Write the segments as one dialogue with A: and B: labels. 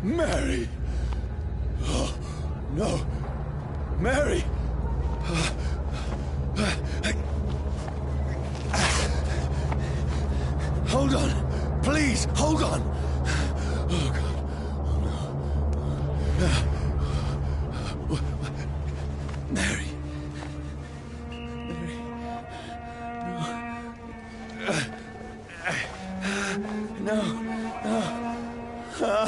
A: Mary! Oh, no! Mary! Hold on! Please, hold on! Oh, God. Oh, no. Mary. Mary. No. No.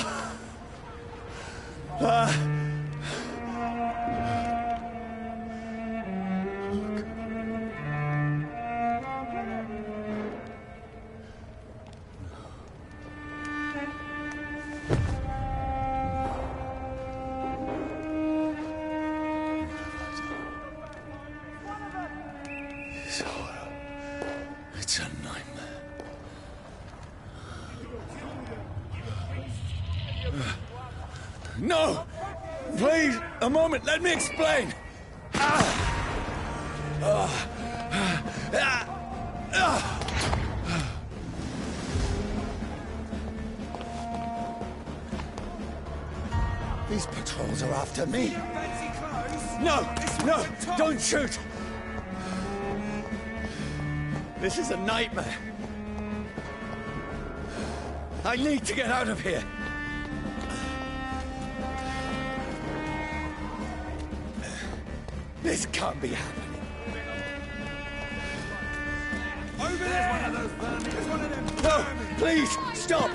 A: It's a nightmare. No! Please, a moment, let me explain! These patrols are after me. No! No! Don't shoot! This is a nightmare. I need to get out of here. This can't be happening.
B: Over there! One of those vermin. There's one of them.
A: No, please, stop.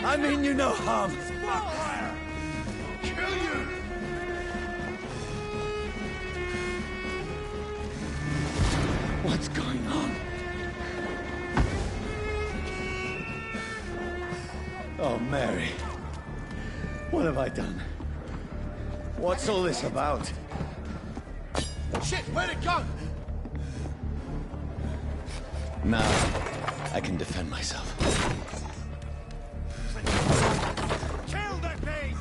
A: I mean you no harm.
B: Kill you!
A: What's going on? Oh, Mary. What have I done? What's all this about?
B: Shit, where'd it go?
A: Now, I can defend myself.
B: Kill that thing!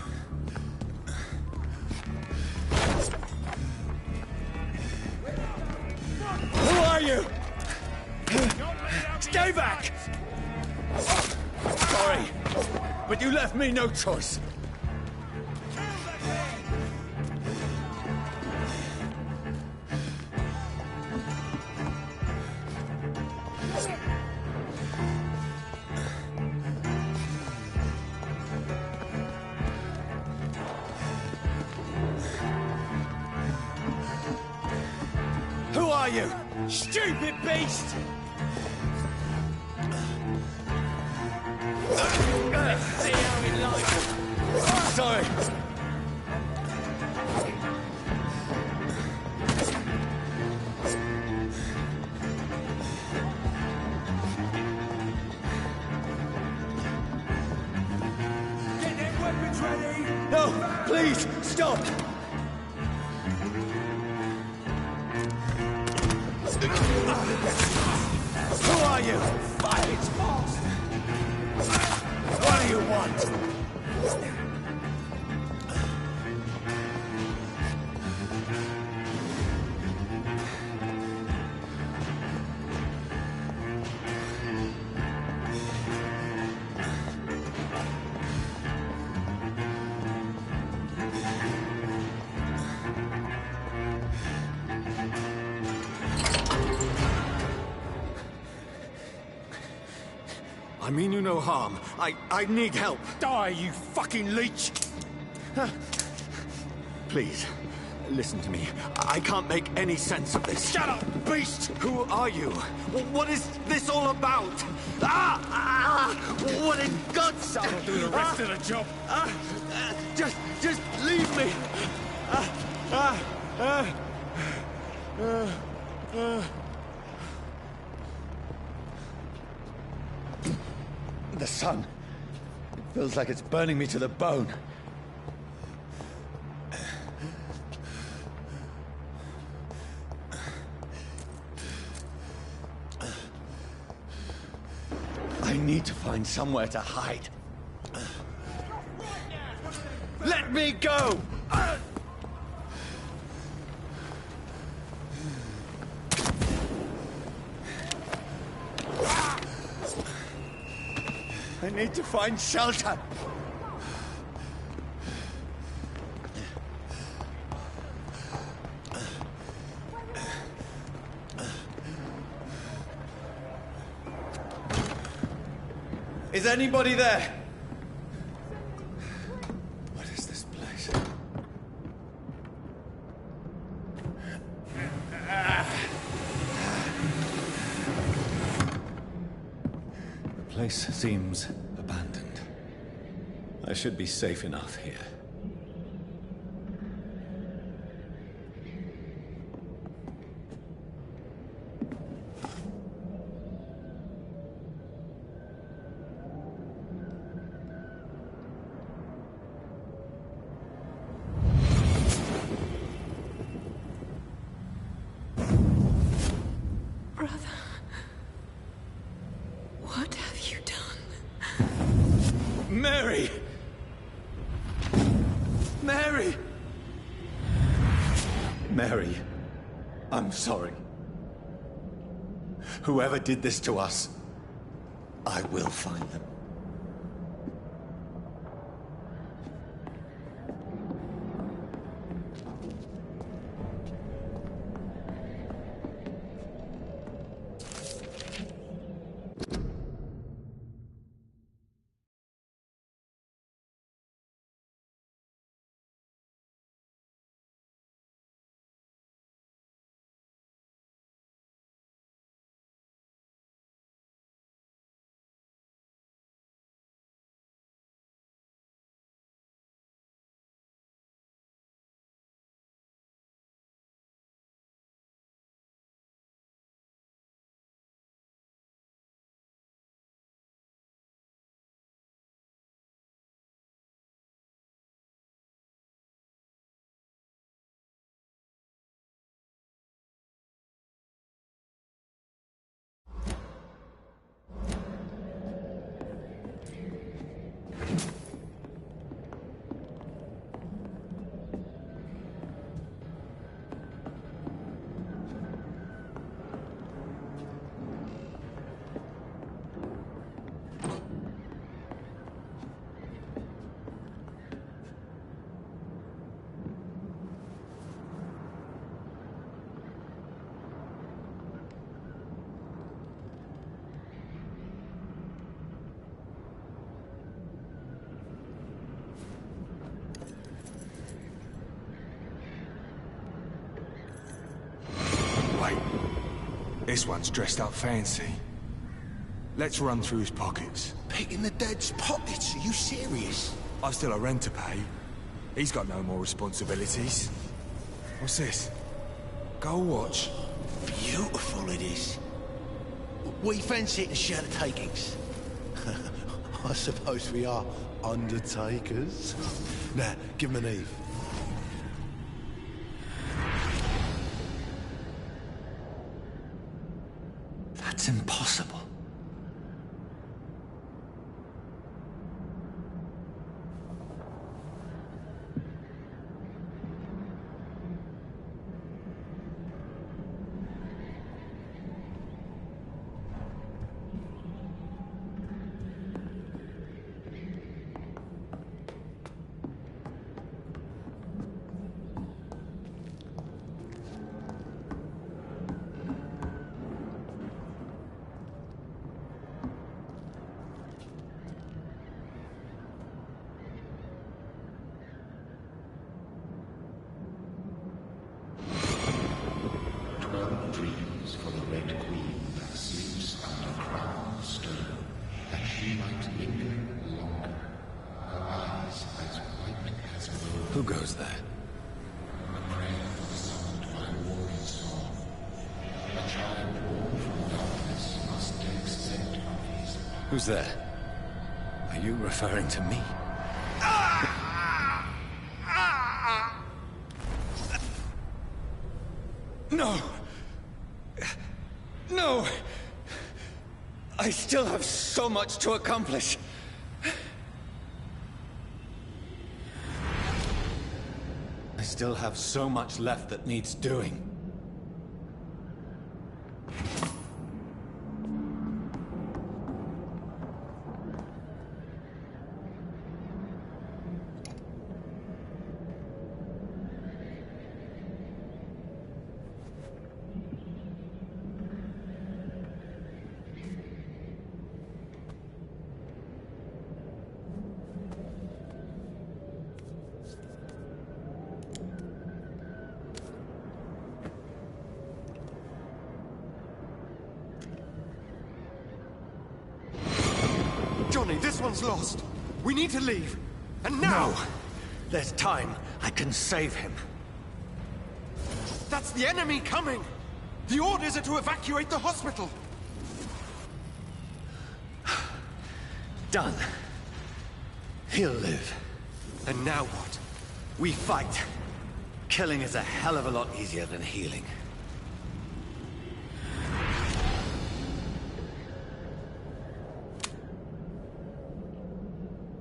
A: Who are you? Stay back! Sorry, but you left me no choice. Who are you? Stupid beast! Let's see how he likes it. Sorry.
B: Get their weapons ready!
A: No, please, stop! Who are you? Fire, it's fast! What do you want? I mean you no harm. I need help.
B: Die, you fucking leech!
A: Please, listen to me. I can't make any sense of this.
B: Shut up, beast!
A: Who are you? What is this all about? What in God's name?
B: I'll do the rest of the job.
A: Just leave me. The sun. It feels like it's burning me to the bone. I need to find somewhere to hide. Let me go! I need to find shelter. Is anybody there? What is this place? The place seems abandoned. I should be safe enough here.
C: What have you done?
A: Mary! Mary! Mary, I'm sorry. Whoever did this to us, I will find them.
B: This one's dressed up fancy. Let's run through his pockets.
D: Picking the dead's pockets? Are you serious?
B: I've still a rent to pay. He's got no more responsibilities. What's this? Gold watch.
D: Beautiful it is. We fancy it to share the takings. I suppose we are undertakers. Now, give him an Eve.
A: That's impossible. Who goes there? Who's there? Are you referring to me? No! No! I still have so much to accomplish. I still have so much left that needs doing.
B: Everyone's lost. We need to leave. And now!
A: No. There's time. I can save him.
B: That's the enemy coming! The orders are to evacuate the hospital!
A: Done. He'll live.
B: And now what?
A: We fight. Killing is a hell of a lot easier than healing.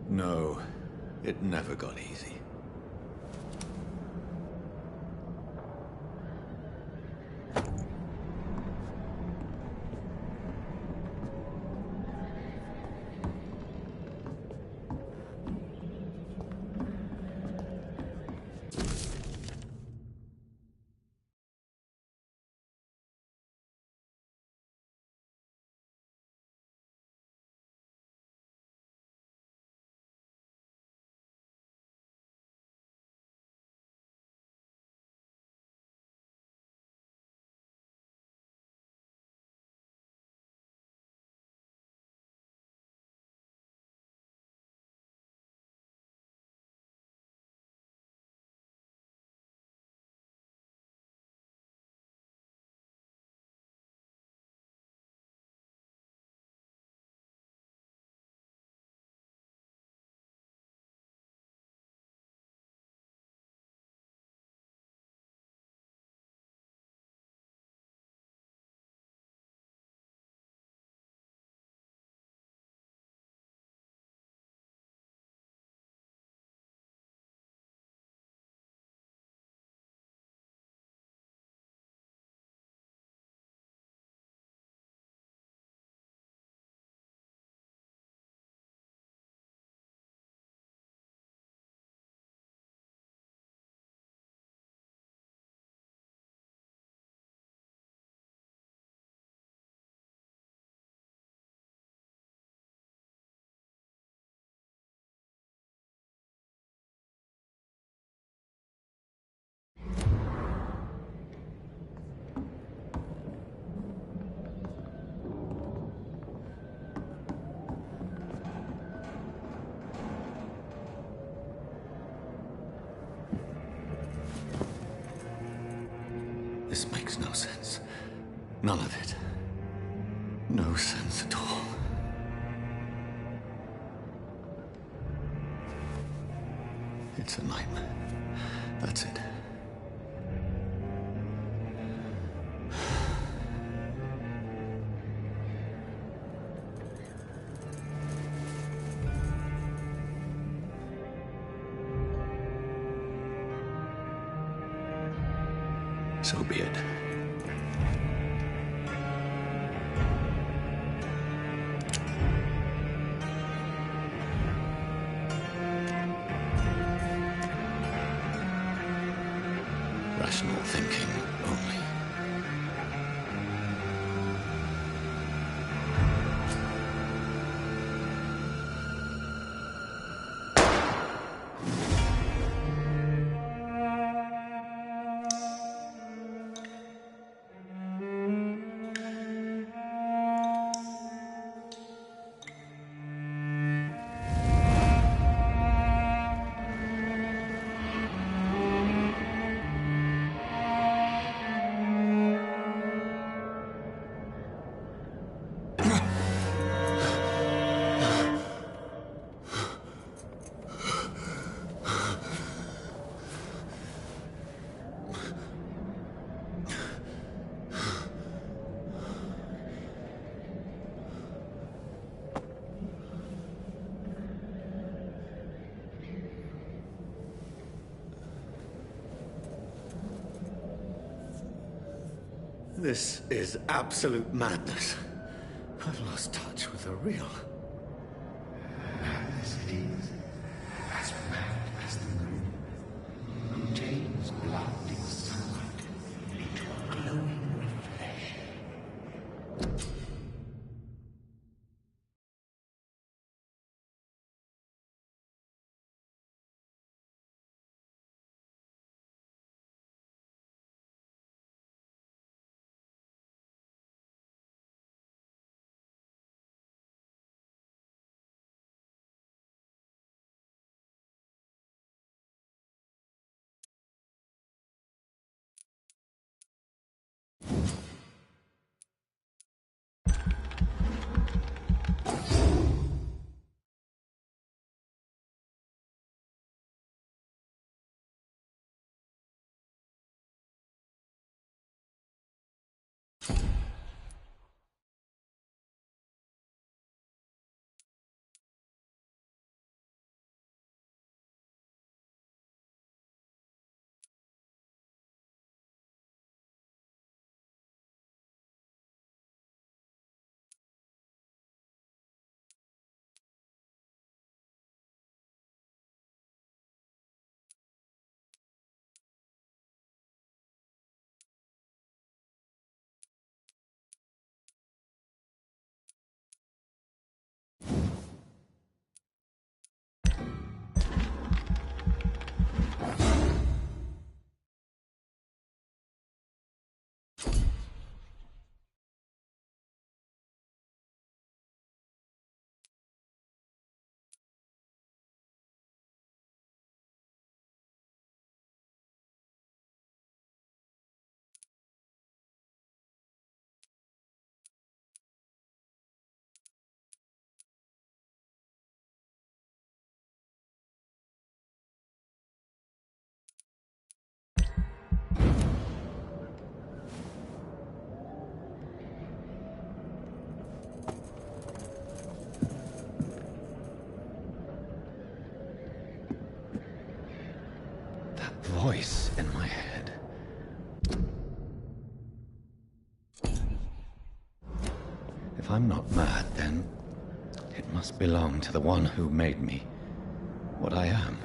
A: No, it never got easy. This makes no sense. None of it. No sense at all. It's a nightmare. That's it. So be it. Rational thinking only. This is absolute madness. I've lost touch with the real.
E: Madness it is, as mad as the moon, who takes blood in sunlight into a glowing reflection.
A: voice in my head. If I'm not mad, then it must belong to the one who made me what I am.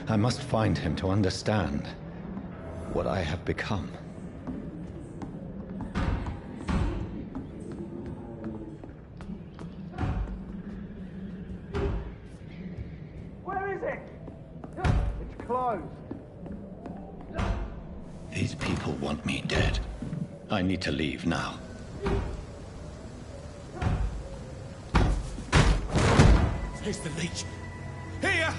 A: I must find him to understand what I have become.
F: Where is it? It's closed.
A: These people want me dead. I need to leave now.
B: Here's the leech. Here!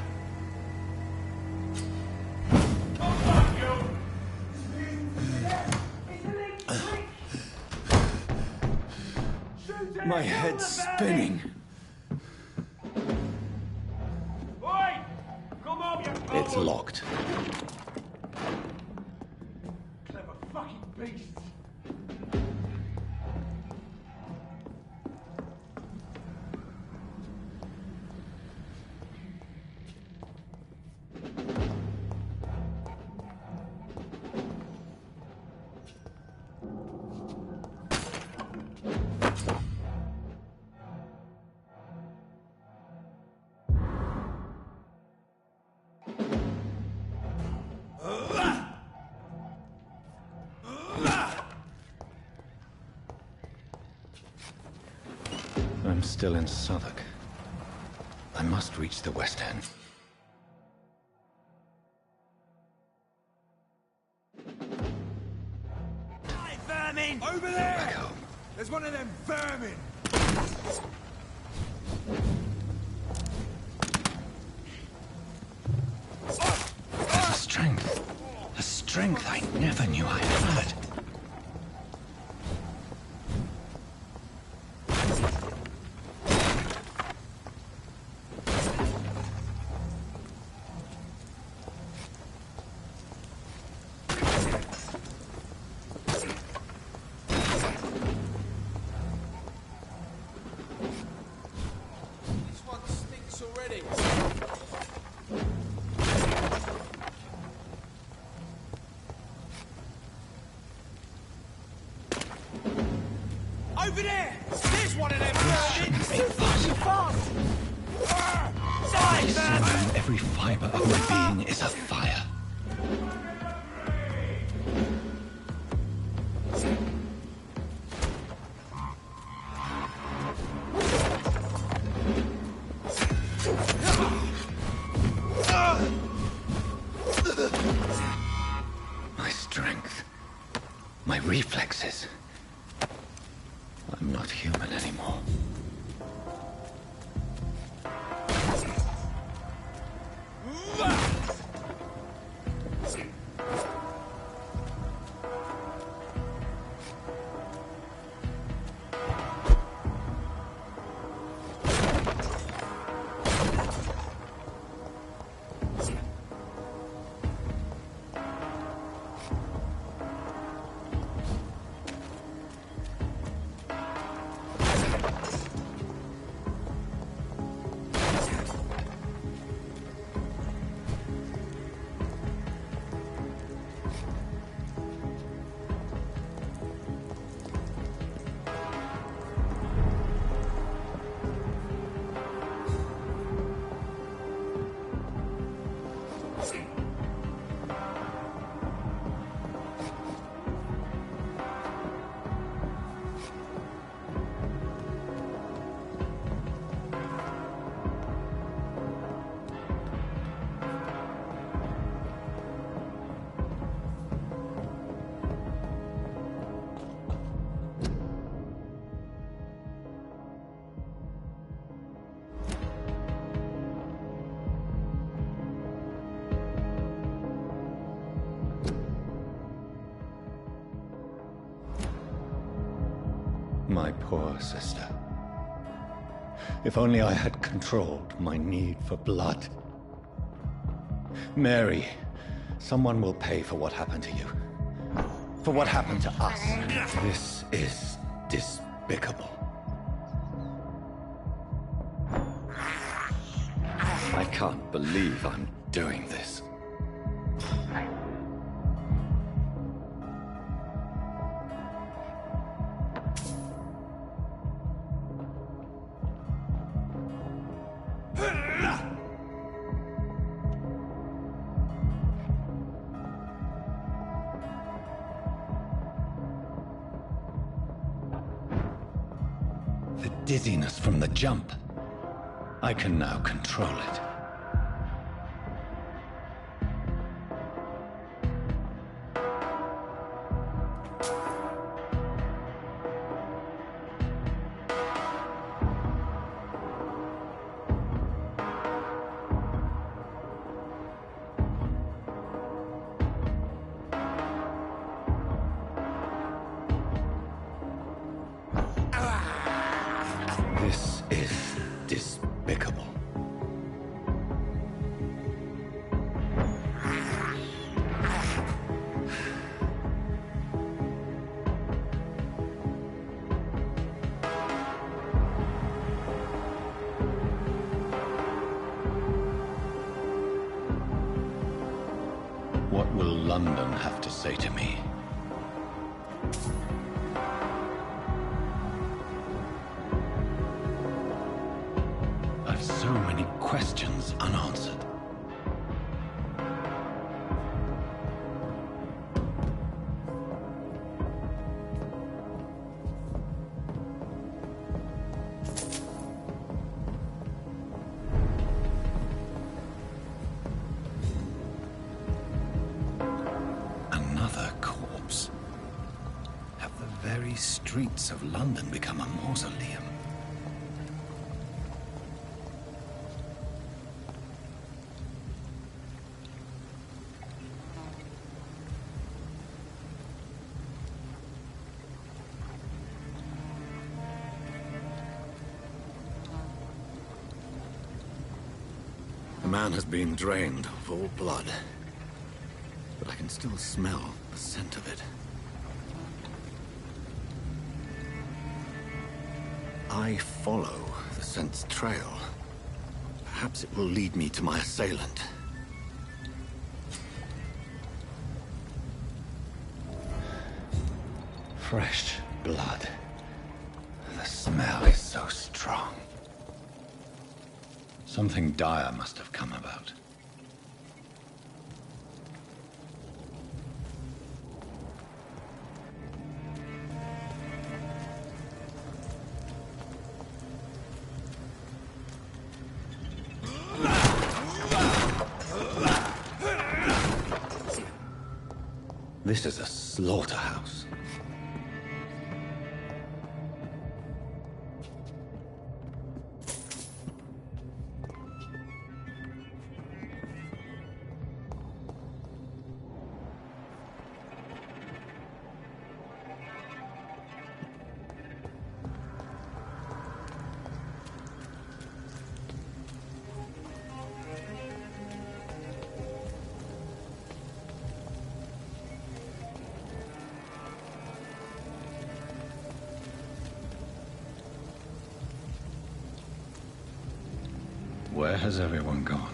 A: My head's spinning.
F: Oi! Come on, you
A: It's locked.
F: clever fucking beasts.
A: I'm still in Southwark. I must reach the West End.
B: Hey, vermin! Over there!
A: Back home.
B: There's one of them vermin!
A: There's a strength I never knew I had.
B: This one stinks already. Over there! There's one of them vermin! Too fast, too fast!
A: I swear every fiber of my being is afire. My strength, my reflexes. I'm not human anymore. My poor sister. If only I had controlled my need for blood. Mary, someone will pay for what happened to you. For what happened to us. This is despicable. I can't believe I'm doing this. dizziness from the jump. I can now control it. This is despicable. What will London have to say to me? I've so many questions unanswered. Another corpse. Have the very streets of London become a mausoleum? The man has been drained of all blood, but I can still smell the scent of it. I follow the scent's trail. Perhaps it will lead me to my assailant. Fresh blood. The smell is so strong. Something dire must have come about. This is a slaughterhouse. Where has everyone gone?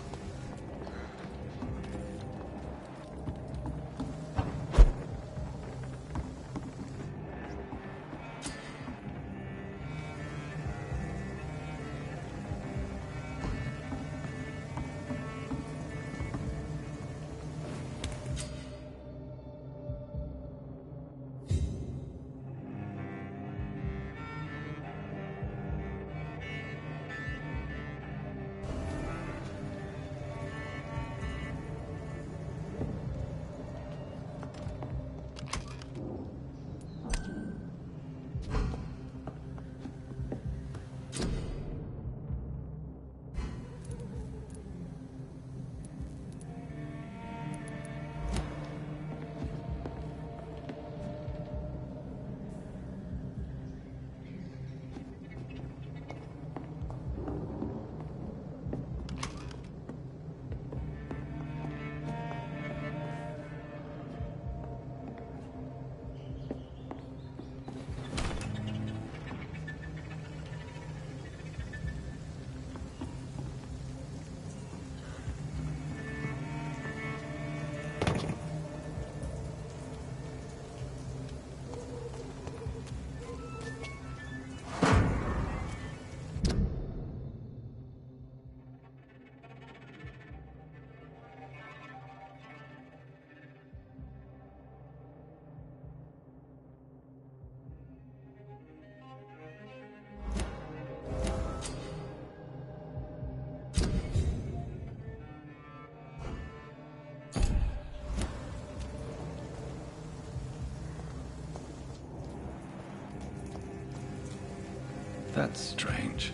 A: That's strange.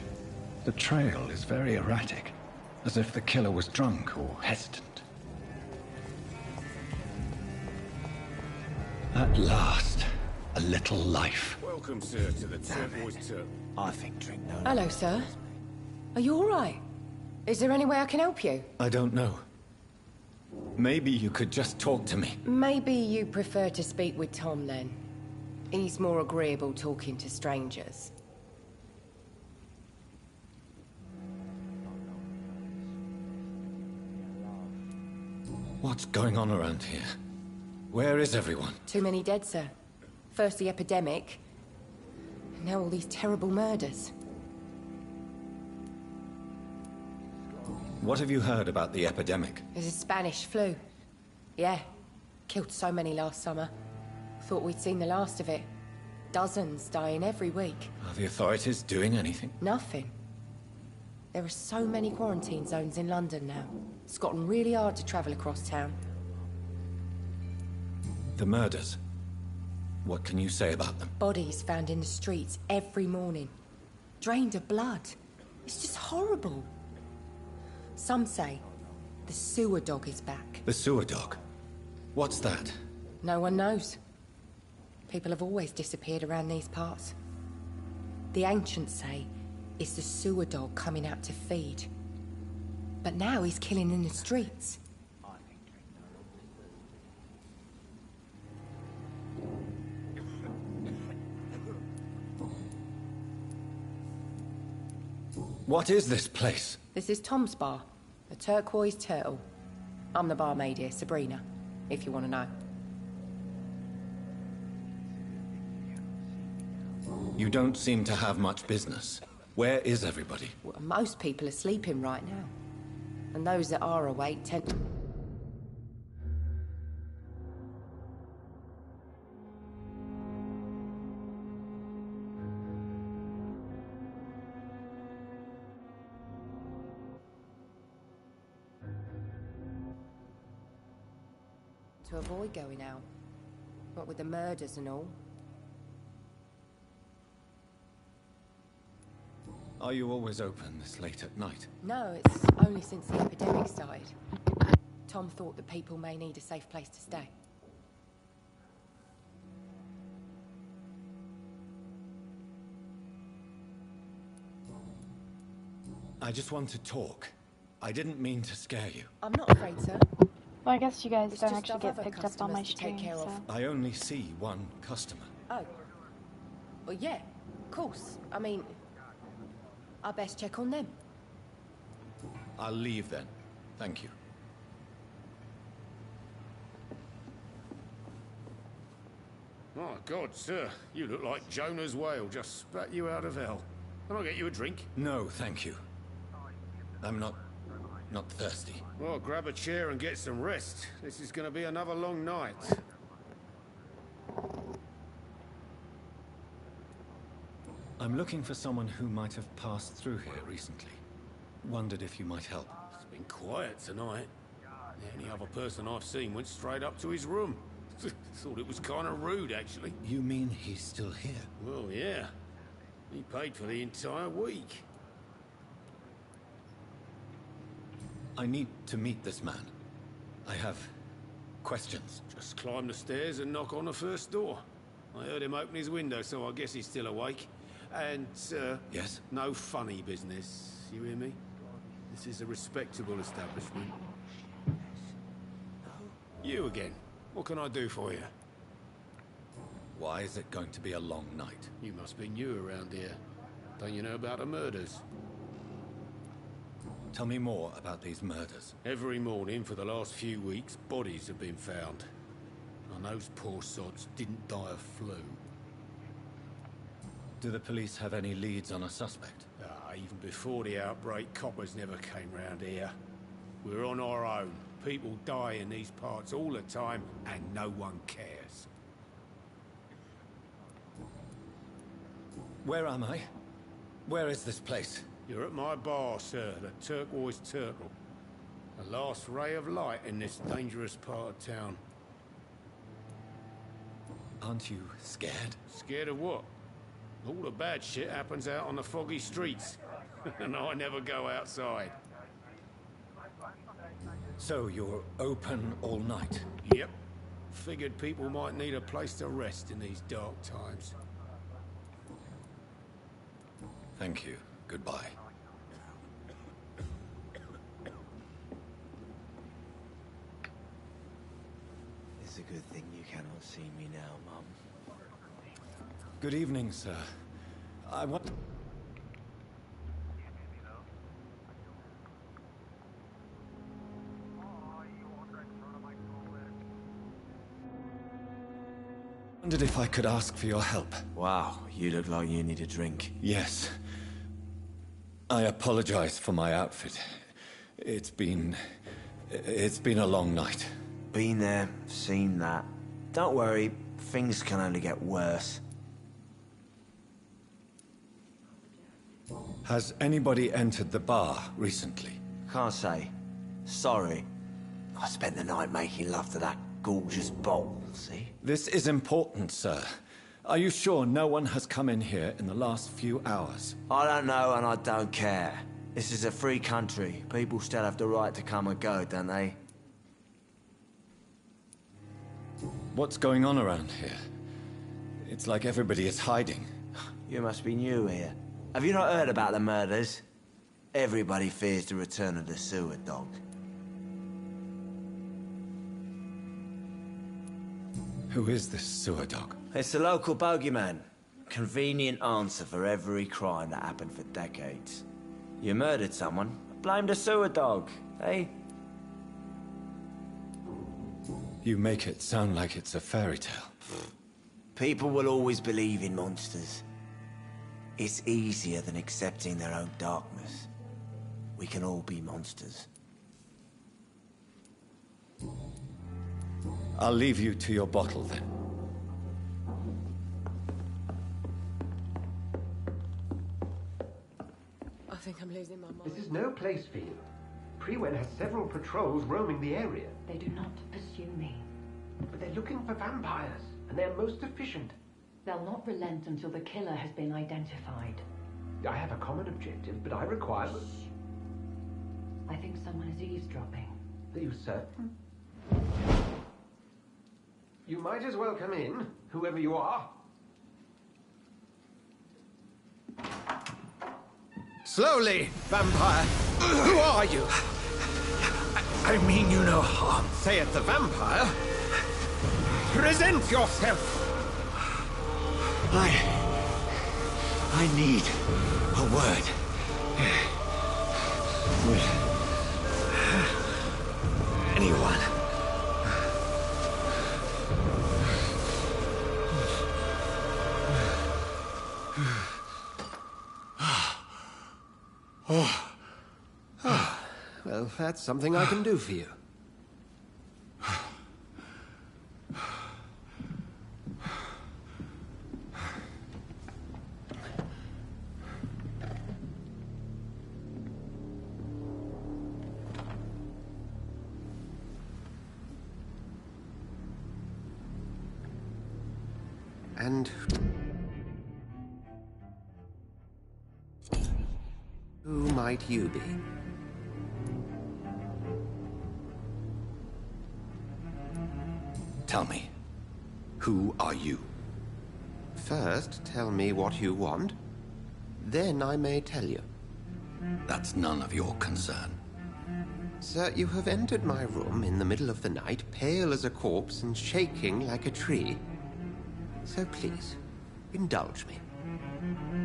A: The trail is very erratic, as if the killer was drunk or hesitant. At last, a little life.
G: Welcome, sir, to the Turquoise Turtle.
D: I think drink no.
C: Hello, sir. Are you all right? Is there any way I can help you?
A: I don't know. Maybe you could just talk to me.
C: Maybe you prefer to speak with Tom, then. He's more agreeable talking to strangers.
A: What's going on around here? Where is everyone?
C: Too many dead, sir. First the epidemic, and now all these terrible murders.
A: What have you heard about the epidemic?
C: There's a Spanish flu. Yeah. Killed so many last summer. Thought we'd seen the last of it. Dozens dying every week.
A: Are the authorities doing anything?
C: Nothing. There are so many quarantine zones in London now. It's gotten really hard to travel across town.
A: The murders. What can you say about them?
C: Bodies found in the streets every morning. Drained of blood. It's just horrible. Some say the sewer dog is back.
A: The sewer dog? What's that?
C: No one knows. People have always disappeared around these parts. The ancients say it's the sewer dog coming out to feed. But now he's killing in the streets.
A: What is this place?
C: This is Tom's bar, the Turquoise Turtle. I'm the barmaid here, Sabrina, if you want to know.
A: You don't seem to have much business. Where is everybody?
C: Well, most people are sleeping right now. And those that are awake tend to... to avoid going out. What with the murders and all.
A: Are you always open this late at night?
C: No, it's only since the epidemic started. Tom thought that people may need a safe place to stay.
A: I just want to talk. I didn't mean to scare you.
C: I'm not afraid, sir.
H: Well, I guess you guys
C: It's
H: don't
C: just
H: actually
C: I've
H: get
C: other
H: picked up on my
C: customers to take
H: stream,
C: care
H: so...
C: of.
A: I only see one customer.
C: Oh. Well, yeah, of course. I mean, I best check on them.
A: I'll leave then. Thank you.
G: My God, sir, you look like Jonah's whale just spat you out of hell. Can I get you a drink?
A: No, thank you. I'm not thirsty.
G: Well, grab a chair and get some rest. This is going to be another long night.
A: I'm looking for someone who might have passed through here recently. Wondered if you might help.
G: It's been quiet tonight. Any other person I've seen went straight up to his room. Thought it was kind of rude, actually.
A: You mean he's still here?
G: Well, yeah. He paid for the entire week.
A: I need to meet this man. I have questions.
G: Just climb the stairs and knock on the first door. I heard him open his window, so I guess he's still awake. And,
A: Yes?
G: no funny business. You hear me? This is a respectable establishment. You again. What can I do for you?
A: Why is it going to be a long night?
G: You must be new around here. Don't you know about the murders?
A: Tell me more about these murders.
G: Every morning for the last few weeks, bodies have been found. And those poor sods didn't die of flu.
A: Do the police have any leads on a suspect?
G: Even before the outbreak, coppers never came round here. We're on our own. People die in these parts all the time, and no one cares.
A: Where am I? Where is this place?
G: You're at my bar, sir, the Turquoise Turtle. The last ray of light in this dangerous part of town.
A: Aren't you scared?
G: Scared of what? All the bad shit happens out on the foggy streets. And I never go outside.
A: So you're open all night?
G: Yep. Figured people might need a place to rest in these dark times.
A: Thank you. Goodbye.
D: It's a good thing you cannot see me now, Mum.
A: Good evening, sir. I want... wondered if I could ask for your help.
D: Wow, you look like you need a drink.
A: Yes. I apologize for my outfit. It's been a long night.
D: Been there, seen that. Don't worry, things can only get worse.
A: Has anybody entered the bar recently?
D: Can't say. Sorry. I spent the night making love to that gorgeous bowl, see?
A: This is important, sir. Are you sure no one has come in here in the last few hours?
D: I don't know and I don't care. This is a free country. People still have the right to come and go, don't they?
A: What's going on around here? It's like everybody is hiding.
D: You must be new here. Have you not heard about the murders? Everybody fears the return of the sewer dog.
A: Who is this sewer dog?
D: It's the local bogeyman. Convenient answer for every crime that happened for decades. You murdered someone, blame the sewer dog, eh?
A: You make it sound like it's a fairy tale.
D: People will always believe in monsters. It's easier than accepting their own darkness. We can all be monsters.
A: I'll leave you to your bottle then.
C: I think I'm losing my mind.
F: This is no place for you. Prewen has several patrols roaming the area.
H: They do not pursue me.
F: But they're looking for vampires, and they're most efficient.
H: They'll not relent until the killer has been identified.
F: I have a common objective, but I require...
H: I think someone is eavesdropping.
F: Are you certain? You might as well come in, whoever you are.
I: Slowly, vampire. Who are you? I mean you no harm. Say it, the vampire. Present yourself.
D: I need a word. With anyone.
F: Well, that's something I can do for you. And who might you be?
A: Tell me, who are you?
F: First, tell me what you want. Then I may tell you.
A: That's none of your concern.
F: Sir, you have entered my room in the middle of the night, pale as a corpse and shaking like a tree. So please, indulge me.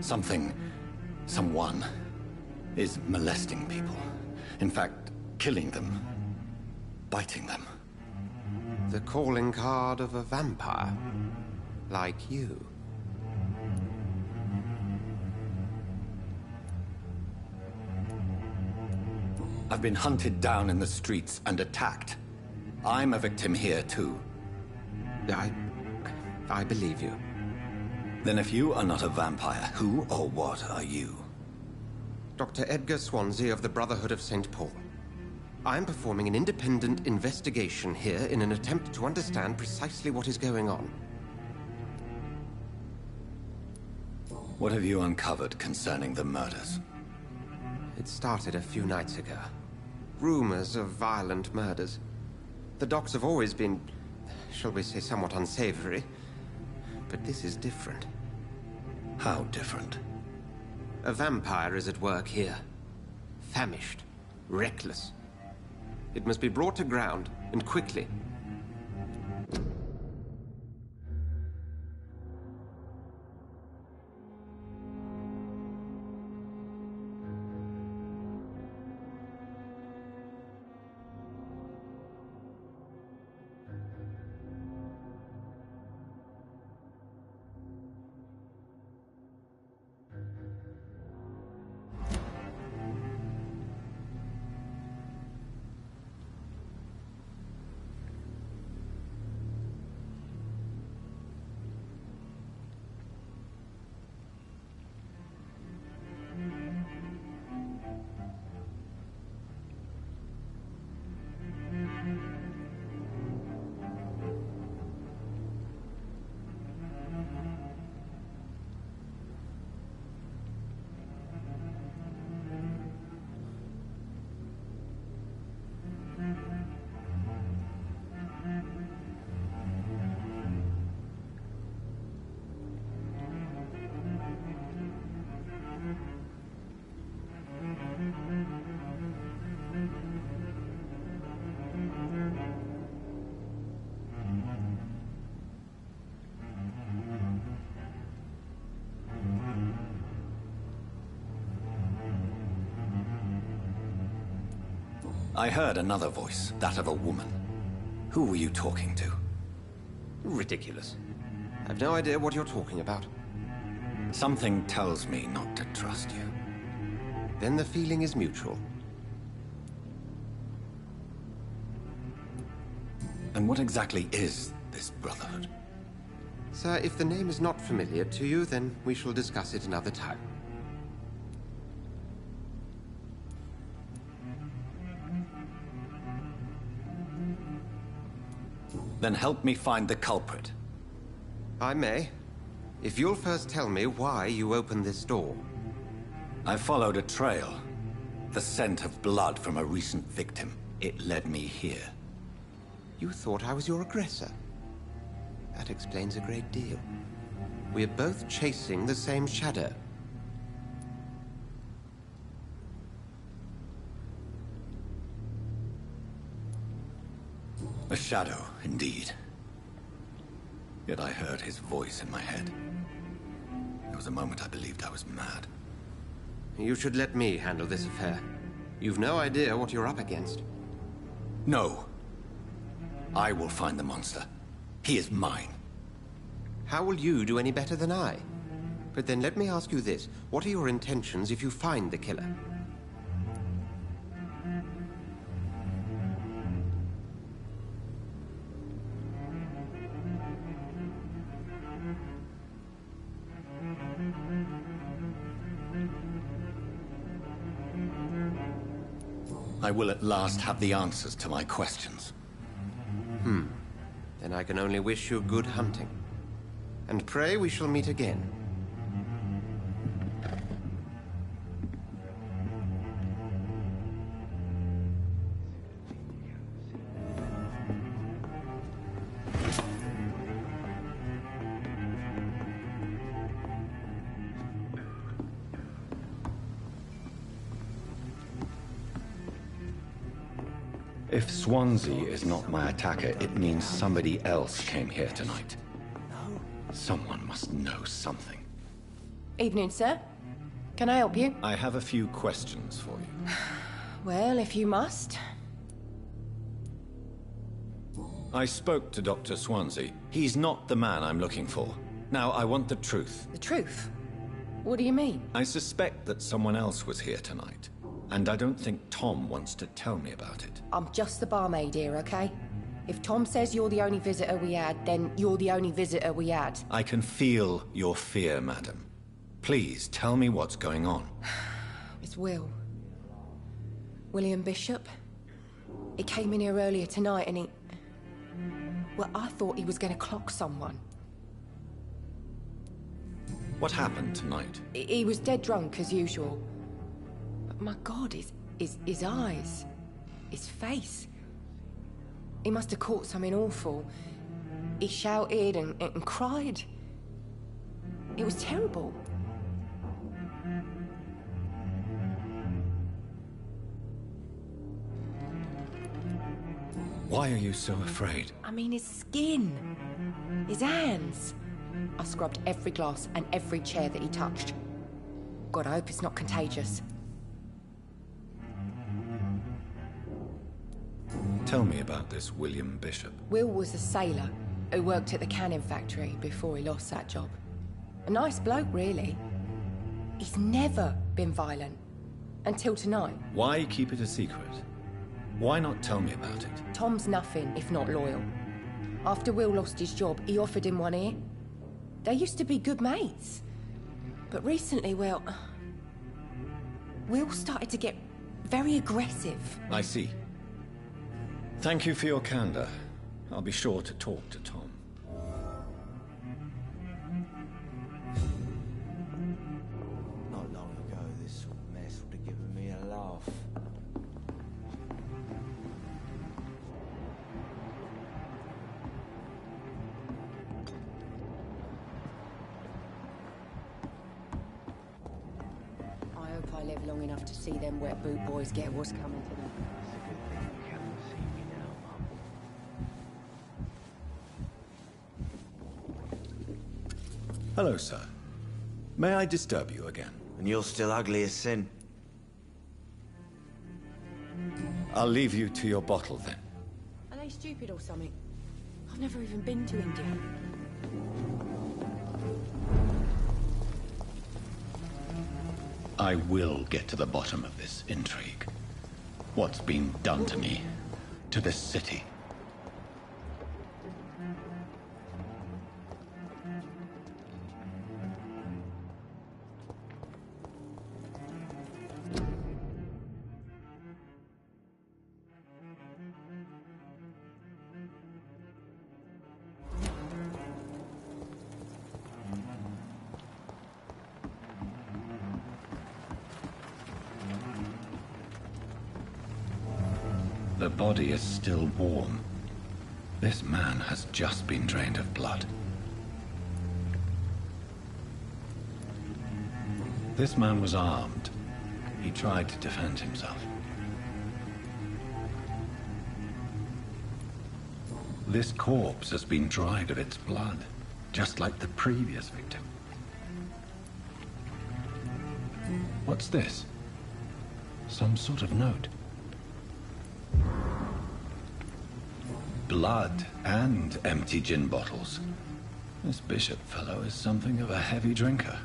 A: Someone is molesting people. In fact, killing them. Biting them.
F: The calling card of a vampire. Like you.
A: I've been hunted down in the streets and attacked. I'm a victim here, too.
F: I believe you.
A: Then if you are not a vampire, who or what are you?
F: Dr. Edgar Swansea of the Brotherhood of St. Paul. I'm performing an independent investigation here in an attempt to understand precisely what is going on.
A: What have you uncovered concerning the murders?
F: It started a few nights ago. Rumors of violent murders. The docks have always been, shall we say, somewhat unsavory. But this is different.
A: How different?
F: A vampire is at work here. Famished. Reckless. It must be brought to ground, and quickly.
A: I heard another voice, that of a woman. Who were you talking to?
F: Ridiculous. I've no idea what you're talking about.
A: Something tells me not to trust you.
F: Then the feeling is mutual.
A: And what exactly is this Brotherhood?
F: Sir, if the name is not familiar to you, then we shall discuss it another time.
A: Then help me find the culprit.
F: I may. If you'll first tell me why you opened this door.
A: I followed a trail. The scent of blood from a recent victim. It led me here.
F: You thought I was your aggressor. That explains a great deal. We're both chasing the same shadow.
A: A shadow, indeed. Yet I heard his voice in my head. There was a moment I believed I was mad.
F: You should let me handle this affair. You've no idea what you're up against.
A: No. I will find the monster. He is mine.
F: How will you do any better than I? But then let me ask you this. What are your intentions if you find the killer?
A: I will at last have the answers to my questions.
F: Then I can only wish you good hunting. And pray we shall meet again.
A: If Swansea is not my attacker, it means somebody else came here tonight. Someone must know something.
C: Evening, sir. Can I help you?
A: I have a few questions for you.
C: Well, if you must.
A: I spoke to Dr. Swansea. He's not the man I'm looking for. Now, I want the truth.
C: The truth? What do you mean?
A: I suspect that someone else was here tonight. And I don't think Tom wants to tell me about it.
C: I'm just the barmaid here, okay? If Tom says you're the only visitor we had, then you're the only visitor we had.
A: I can feel your fear, madam. Please, tell me what's going on.
C: It's Will. William Bishop. He came in here earlier tonight and he... Well, I thought he was going to clock someone.
A: What happened tonight?
C: He was dead drunk, as usual. But my God, his eyes, his face. He must have caught something awful. He shouted and cried. It was terrible.
A: Why are you so afraid?
C: I mean, his skin, his hands. I scrubbed every glass and every chair that he touched. God, I hope it's not contagious.
A: Tell me about this William Bishop.
C: Will was a sailor who worked at the canning factory before he lost that job. A nice bloke, really. He's never been violent. Until tonight.
A: Why keep it a secret? Why not tell me about it?
C: Tom's nothing if not loyal. After Will lost his job, he offered him one ear. They used to be good mates. But recently, well, Will started to get very aggressive.
A: I see. Thank you for your candor. I'll be sure to talk to Tom.
J: Not long ago, this sort of mess would have given me a laugh.
C: I hope I live long enough to see them wet boot boys get what's coming to them.
A: Hello, sir. May I disturb you again?
J: And you're still ugly as sin.
A: I'll leave you to your bottle then.
C: Are they stupid or something? I've never even been to India.
A: I will get to the bottom of this intrigue. What's been done to me, to this city. The body is still warm. This man has just been drained of blood. This man was armed. He tried to defend himself. This corpse has been dried of its blood, just like the previous victim. What's this? Some sort of note. Blood and empty gin bottles. This Bishop fellow is something of a heavy drinker.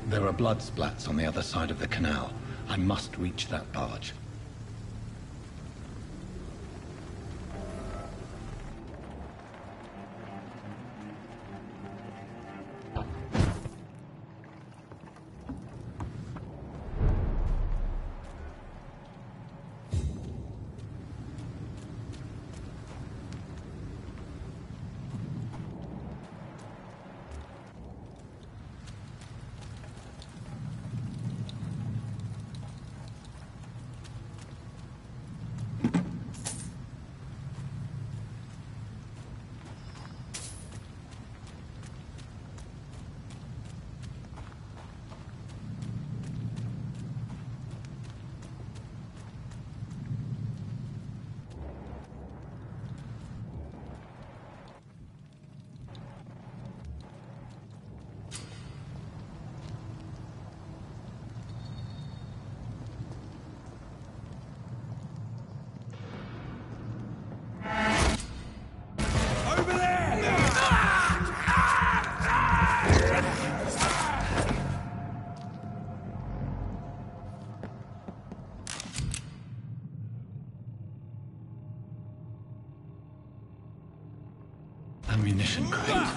A: There are blood splats on the other side of the canal. I must reach that barge. Ammunition crate.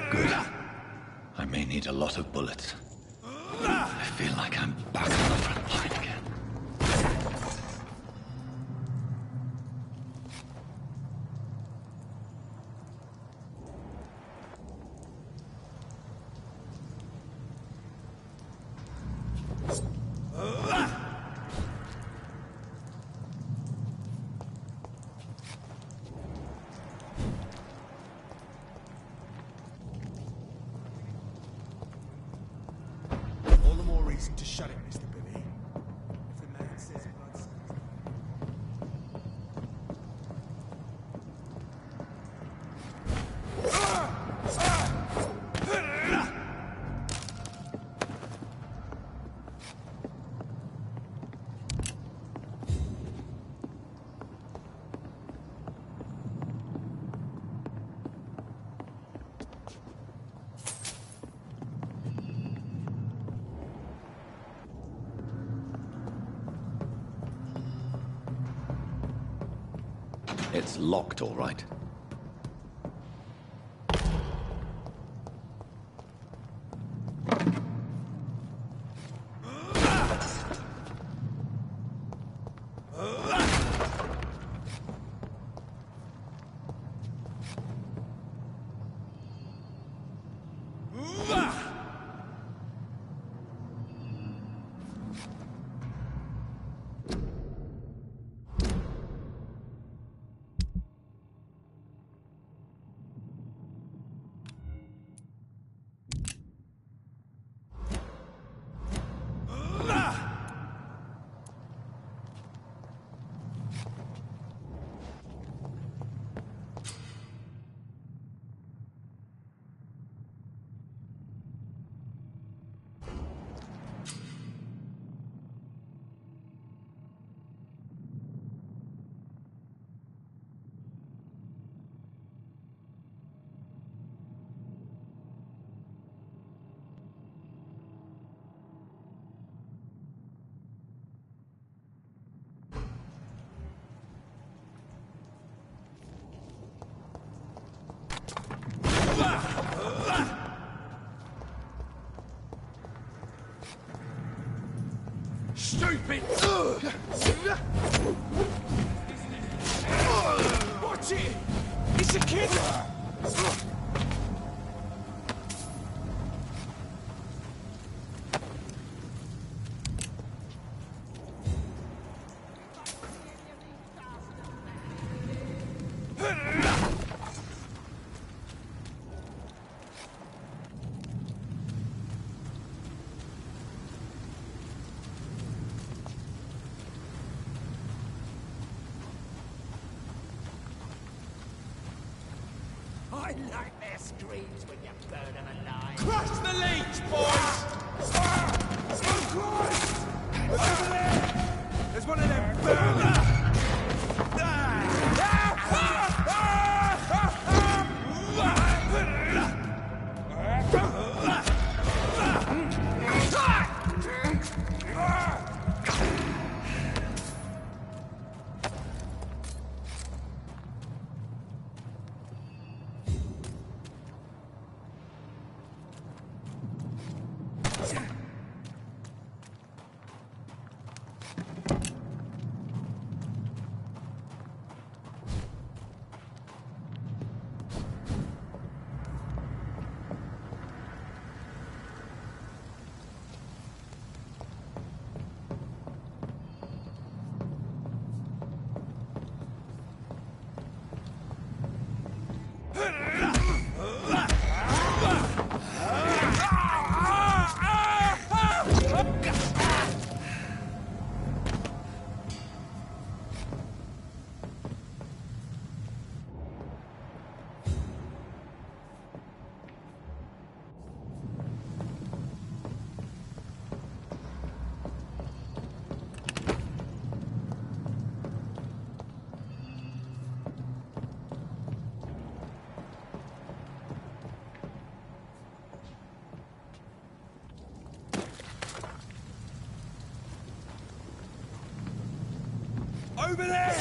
A: Good. I may need a lot of bullets. I feel like I'm back on the front line again. It's locked, all right.
B: Stupid! Watch it! It's a kid!
E: I like their screams when you burn them alive.
B: Crush the leech, boys! Oh, Christ! Look over there! There's one of them burning! Over there!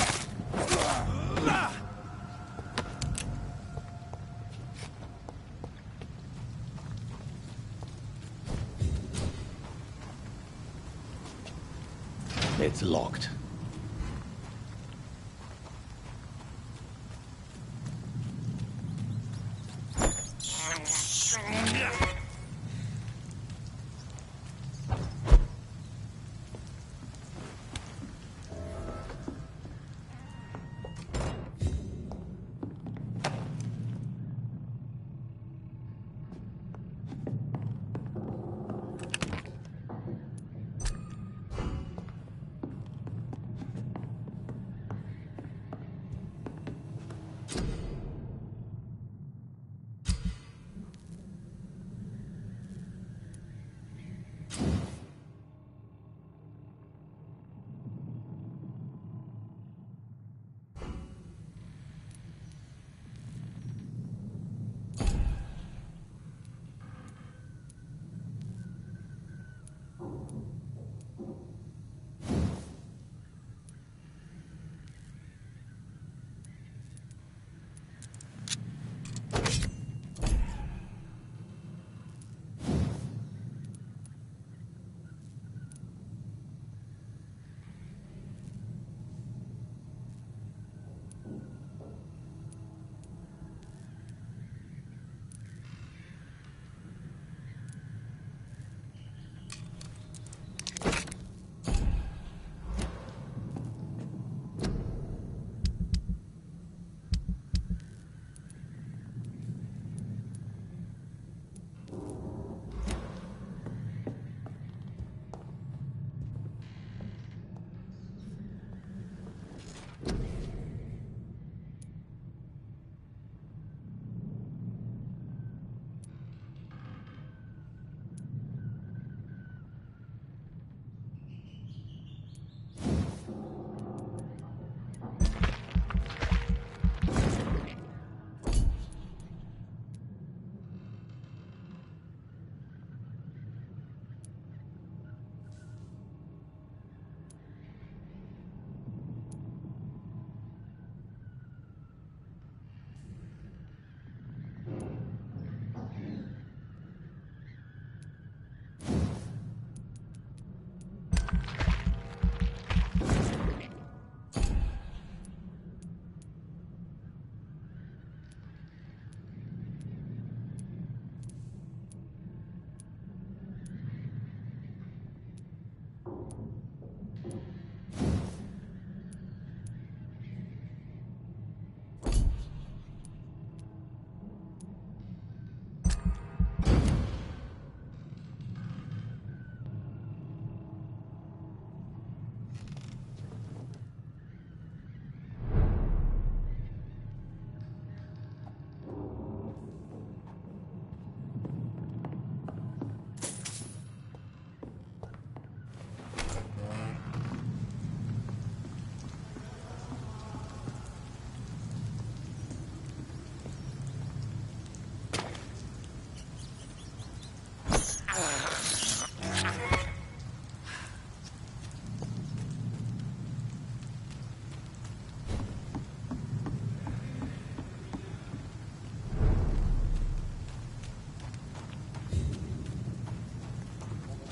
A: It's locked.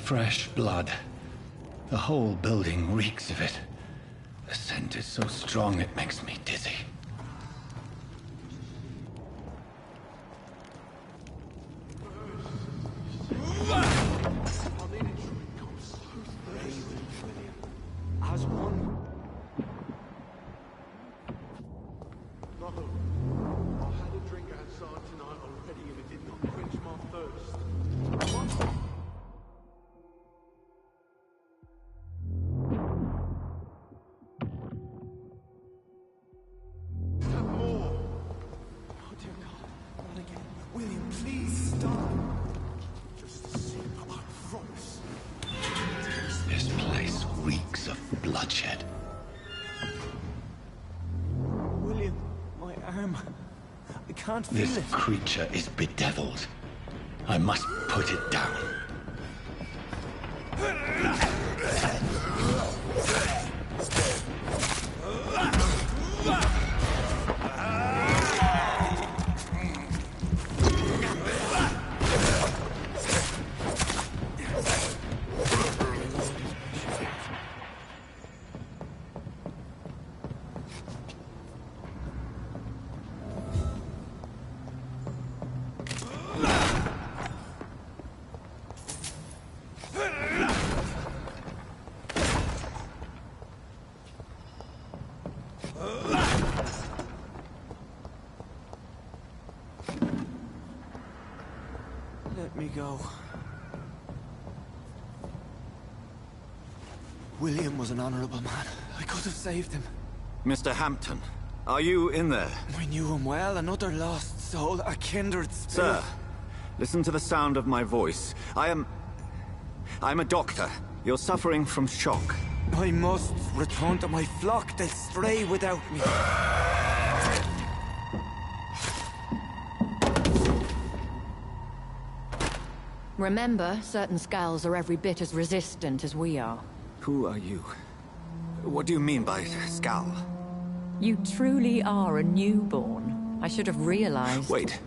A: Fresh blood. The whole building reeks of it. The scent is so strong it makes me dizzy.
J: As one.
K: No. I had a drink outside tonight already and it did not quench my thirst. What?
A: Bloodshed.
J: William, my arm. I can't feel
A: This
J: it.
A: creature is bedeviled. I must put it down.
J: Let me go. William was an honorable man. I could have saved him.
L: Mr. Hampton, are you in there?
J: We knew him well, another lost soul, a kindred spirit.
L: Sir, listen to the sound of my voice. I'm a doctor. You're suffering from shock.
J: I must return to my flock. They'll stray without me.
M: Remember, certain skulls are every bit as resistant as we are.
L: Who are you? What do you mean by skull?
M: You truly are a newborn. I should have realized.
L: Wait.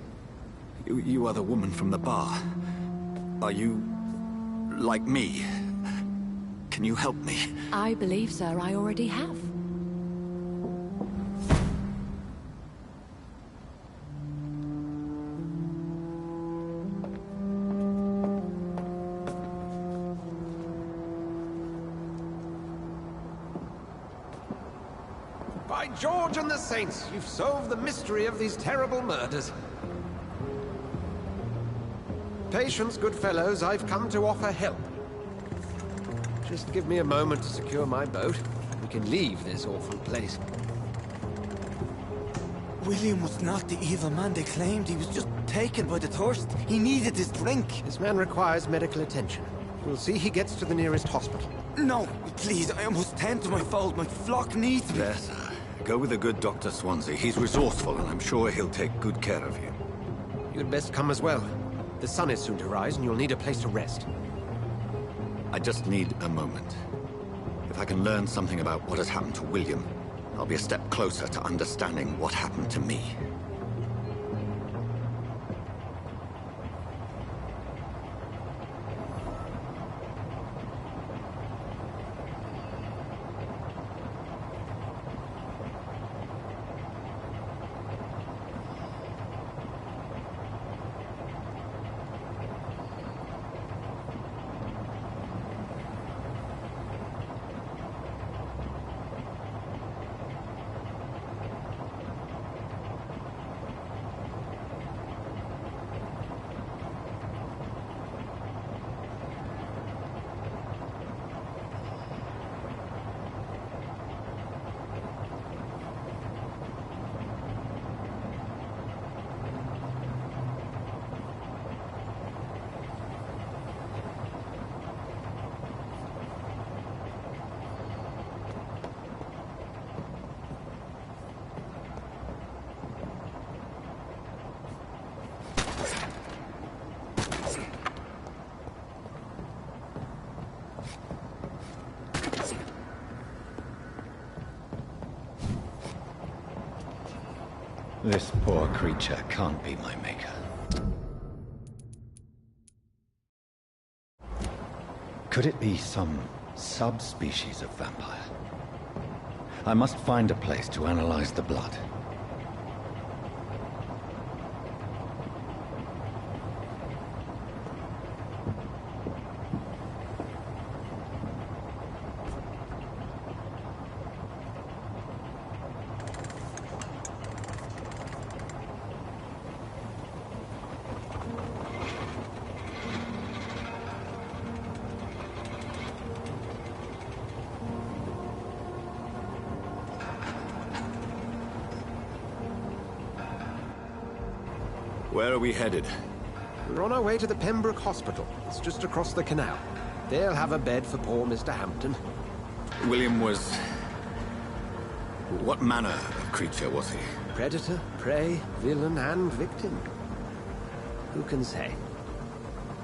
L: You are the woman from the bar. Are you... like me? Can you help me?
M: I believe, sir, I already have.
F: By George and the Saints, you've solved the mystery of these terrible murders. Patience, good fellows, I've come to offer help. Just give me a moment to secure my boat. We can leave this awful place.
J: William was not the evil man they claimed. He was just taken by the thirst. He needed his drink.
F: This man requires medical attention. We'll see he gets to the nearest hospital.
L: No, please, I almost tend to my fault. My flock needs me. There, sir. Go with the good Dr. Swansea. He's resourceful, and I'm sure he'll take good care of you.
F: You'd best come as well. The sun is soon to rise, and you'll need a place to rest.
L: I just need a moment. If I can learn something about what has happened to William, I'll be a step closer to understanding what happened to me.
A: This poor creature can't be my maker. Could it be some subspecies of vampire? I must find a place to analyze the blood.
L: Where are we headed?
F: We're on our way to the Pembroke Hospital. It's just across the canal. They'll have a bed for poor Mr. Hampton.
L: William was... what manner of creature was he?
F: Predator, prey, villain, and victim. Who can say?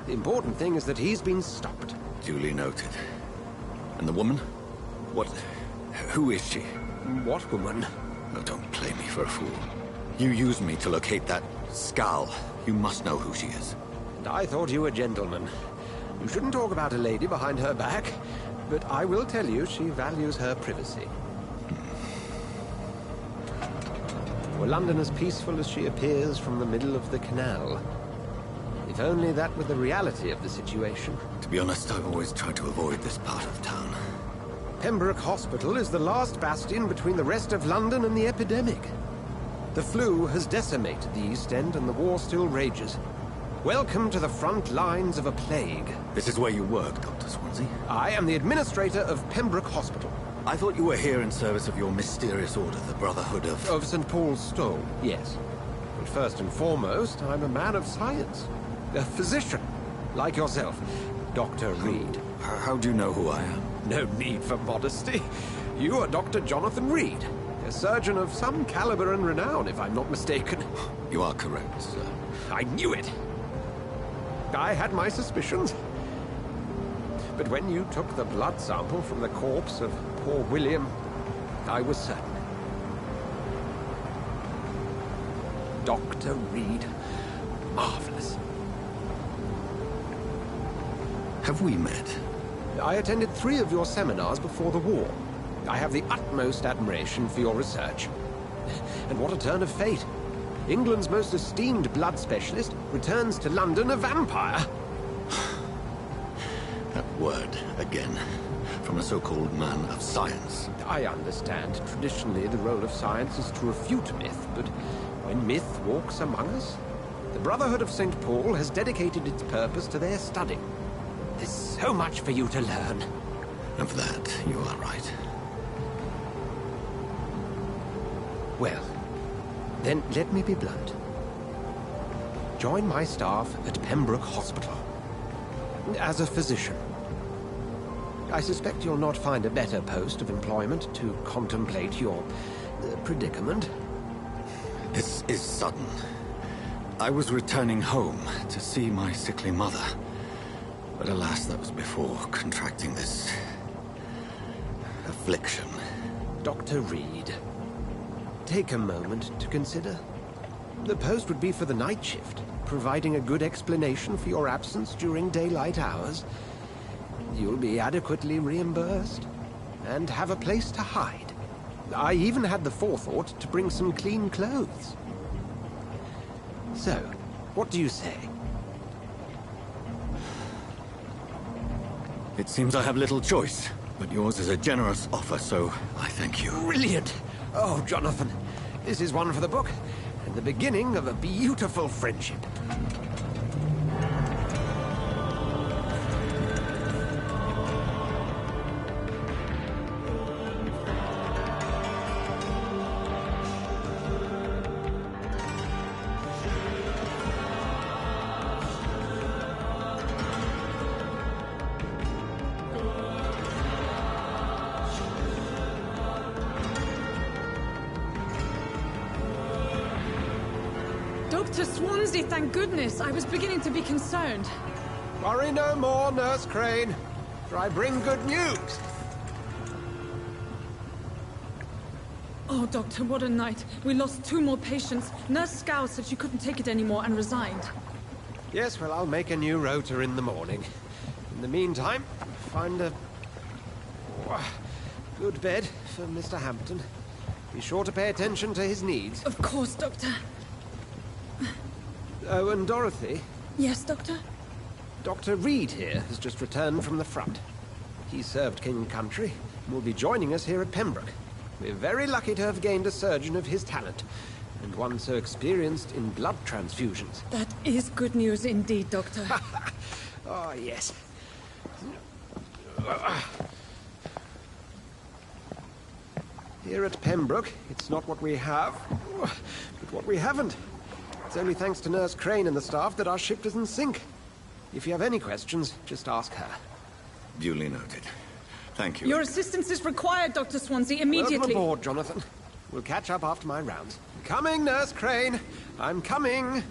F: The important thing is that he's been stopped.
L: Duly noted. And the woman? What... who is she?
F: What woman?
L: Oh, don't play me for a fool. You used me to locate that skull. You must know who she is.
F: And I thought you a gentleman. You shouldn't talk about a lady behind her back, but I will tell you she values her privacy. Were London as peaceful as she appears from the middle of the canal? If only that were the reality of the situation.
L: To be honest, I've always tried to avoid this part of town.
F: Pembroke Hospital is the last bastion between the rest of London and the epidemic. The flu has decimated the East End and the war still rages. Welcome to the front lines of a plague.
L: This is where you work, Dr. Swansea?
F: I am the administrator of Pembroke Hospital.
L: I thought you were here in service of your mysterious order, the Brotherhood of...
F: Of St. Paul's Stole, yes. But first and foremost, I'm a man of science. A physician, like yourself, Dr. Reed.
L: How do you know who I am?
F: No need for modesty. You are Dr. Jonathan Reed. A surgeon of some caliber and renown, if I'm not mistaken.
L: You are correct, sir.
F: I knew it! I had my suspicions. But when you took the blood sample from the corpse of poor William, I was certain. Dr. Reed. Marvelous.
L: Have we met?
F: I attended 3 of your seminars before the war. I have the utmost admiration for your research. And what a turn of fate. England's most esteemed blood specialist returns to London a vampire.
L: That word, again. From a so-called man of science.
F: I understand. Traditionally, the role of science is to refute myth, but when myth walks among us, the Brotherhood of St. Paul has dedicated its purpose to their study. There's so much for you to learn.
L: Of that, you are right.
F: Well, then let me be blunt. Join my staff at Pembroke Hospital. As a physician. I suspect you'll not find a better post of employment to contemplate your predicament.
L: This is sudden. I was returning home to see my sickly mother. But alas, that was before contracting this affliction.
F: Dr. Reed, take a moment to consider. The post would be for the night shift, providing a good explanation for your absence during daylight hours. You'll be adequately reimbursed, and have a place to hide. I even had the forethought to bring some clean clothes. So, what do you say?
L: It seems I have little choice, but yours is a generous offer, so I thank you.
F: Brilliant! Oh, Jonathan, this is one for the book, and the beginning of a beautiful friendship.
N: Dr. Swansea, thank goodness. I was beginning to be concerned.
F: Worry no more, Nurse Crane, for I bring good news.
N: Oh, Doctor, what a night. We lost 2 more patients. Nurse Scow said she couldn't take it anymore and resigned.
F: Yes, well, I'll make a new rota in the morning. In the meantime, find a good bed for Mr. Hampton. Be sure to pay attention to his needs.
N: Of course, Doctor.
F: Oh, and Dorothy?
N: Yes, Doctor?
F: Dr. Reed here has just returned from the front. He served King Country and will be joining us here at Pembroke. We're very lucky to have gained a surgeon of his talent, and one so experienced in blood transfusions.
N: That is good news indeed, Doctor.
F: Oh, yes. Here at Pembroke, it's not what we have, but what we haven't. It's only thanks to Nurse Crane and the staff that our ship doesn't sink. If you have any questions, just ask her.
L: Duly noted. Thank you.
N: Your assistance is required, Dr. Swansea, immediately.
F: Welcome aboard, Jonathan. We'll catch up after my rounds. Coming, Nurse Crane. I'm coming.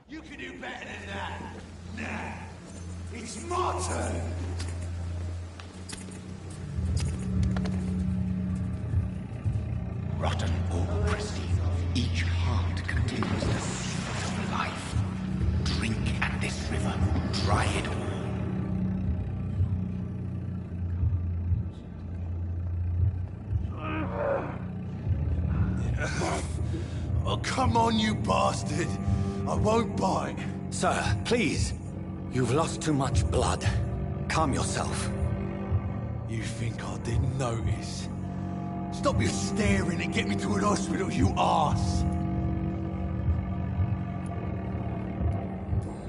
D: You can do better than that. Nah. It's my turn.
E: Rotten or pristine, each heart contains the seeds of life. Drink at this river, try it all.
D: Oh, come on, you bastard. I won't bite.
L: Sir, please. You've lost too much blood. Calm yourself.
D: You think I didn't notice? Stop your staring and get me to an hospital, you arse!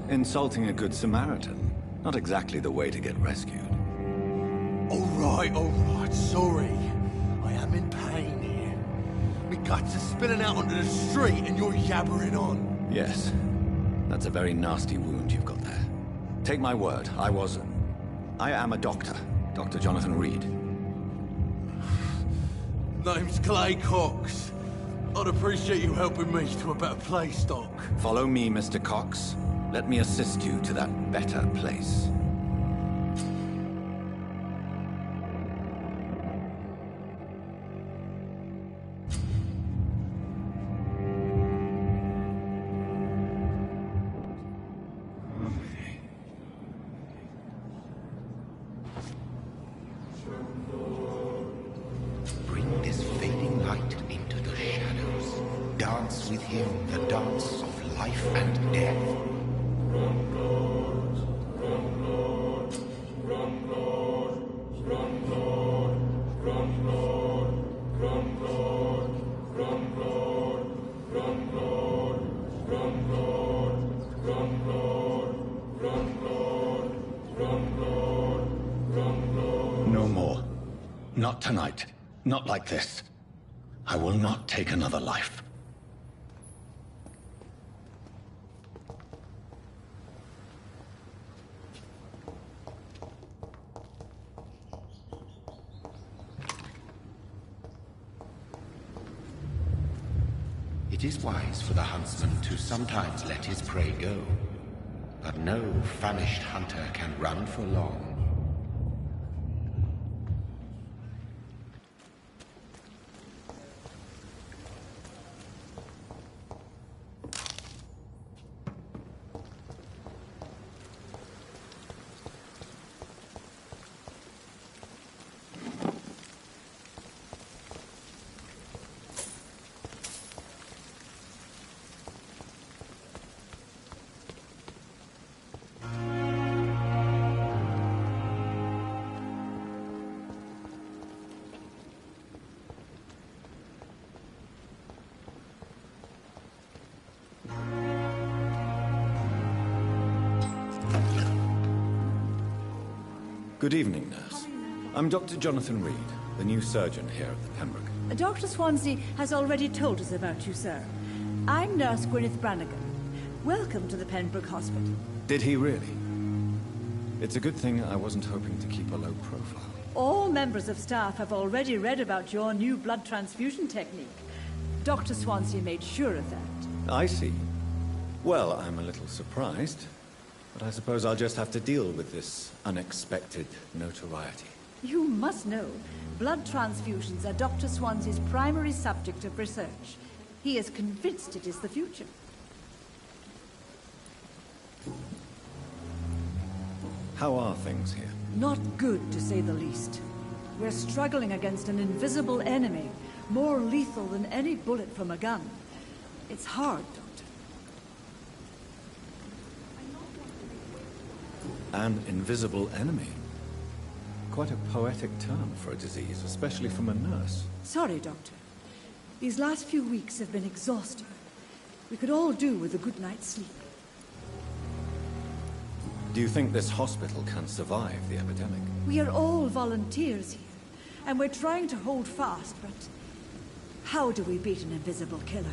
A: Insulting a good Samaritan. Not exactly the way to get rescued.
D: All right, sorry. I am in pain here. My guts are spilling out onto the street and you're yabbering on.
A: Yes. That's a very nasty wound you've got there. Take my word, I am a doctor. Dr. Jonathan Reed.
D: Name's Clay Cox. I'd appreciate you helping me to a better place, Doc.
A: Follow me, Mr. Cox. Let me assist you to that better place.
E: Bring this fading light into the shadows. Dance with him the dance of life and death.
A: Not tonight. Not like this. I will not take another life.
E: It is wise for the huntsman to sometimes let his prey go, but no famished hunter can run for long.
A: Good evening, nurse. I'm Dr. Jonathan Reed, the new surgeon here at the Pembroke.
O: Dr. Swansea has already told us about you, sir. I'm Nurse Gwyneth Brannigan. Welcome to the Pembroke Hospital.
A: Did he really? It's a good thing I wasn't hoping to keep a low profile.
O: All members of staff have already read about your new blood transfusion technique. Dr. Swansea made sure of that.
A: I see. Well, I'm a little surprised, but I suppose I'll just have to deal with this unexpected notoriety.
O: You must know, blood transfusions are Dr. Swansea's primary subject of research. He is convinced it is the future.
A: How are things here?
O: Not good, to say the least. We're struggling against an invisible enemy, more lethal than any bullet from a gun. It's hard, Doctor.
A: An invisible enemy. Quite a poetic term for a disease, especially from a nurse.
O: Sorry, Doctor. These last few weeks have been exhausting. We could all do with a good night's sleep.
A: Do you think this hospital can survive the epidemic?
O: We are all volunteers here, and we're trying to hold fast, but how do we beat an invisible killer?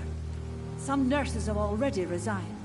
O: Some nurses have already resigned.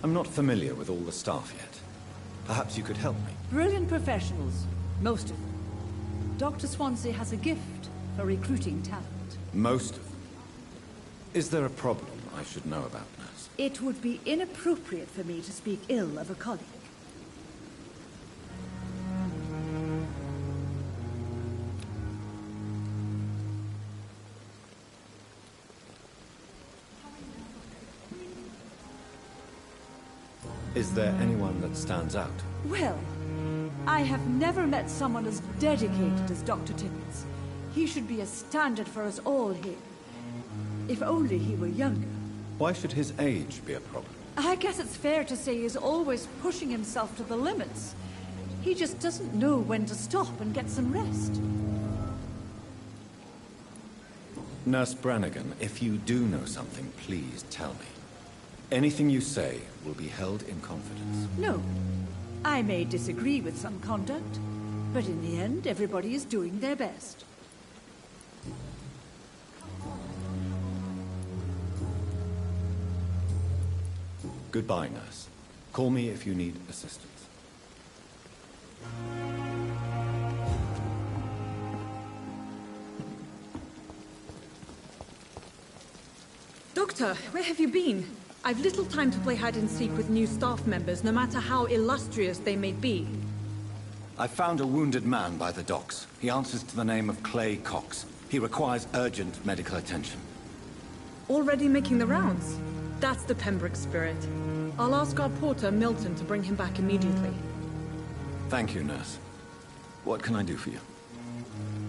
A: I'm not familiar with all the staff yet. Perhaps you could help me.
O: Brilliant professionals, most of them. Dr. Swansea has a gift for recruiting talent.
A: Most of them. Is there a problem I should know about, nurse?
O: It would be inappropriate for me to speak ill of a colleague.
A: Is there anyone that stands out?
O: Well, I have never met someone as dedicated as Dr. Timmins. He should be a standard for us all here. If only he were younger.
A: Why should his age be a problem?
O: I guess it's fair to say he's always pushing himself to the limits. He just doesn't know when to stop and get some rest.
A: Nurse Brannigan, if you do know something, please tell me. Anything you say will be held in confidence.
O: No. I may disagree with some conduct, but in the end, everybody is doing their best.
A: Goodbye, nurse. Call me if you need assistance.
N: Doctor, where have you been? I've little time to play hide-and-seek with new staff members, no matter how illustrious they may be.
A: I found a wounded man by the docks. He answers to the name of Clay Cox. He requires urgent medical attention.
N: Already making the rounds? That's the Pembroke spirit. I'll ask our porter, Milton, to bring him back immediately.
L: Thank you, nurse. What can I do for you?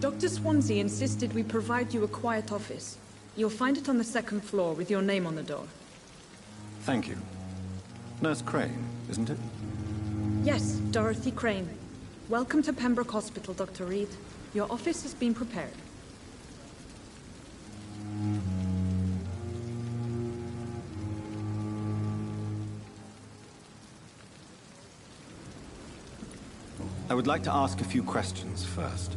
N: Dr. Swansea insisted we provide you a quiet office. You'll find it on the second floor with your name on the door.
L: Thank you. Nurse Crane, isn't it?
N: Yes, Dorothy Crane. Welcome to Pembroke Hospital, Dr. Reed. Your office has been prepared.
L: I would like to ask a few questions first.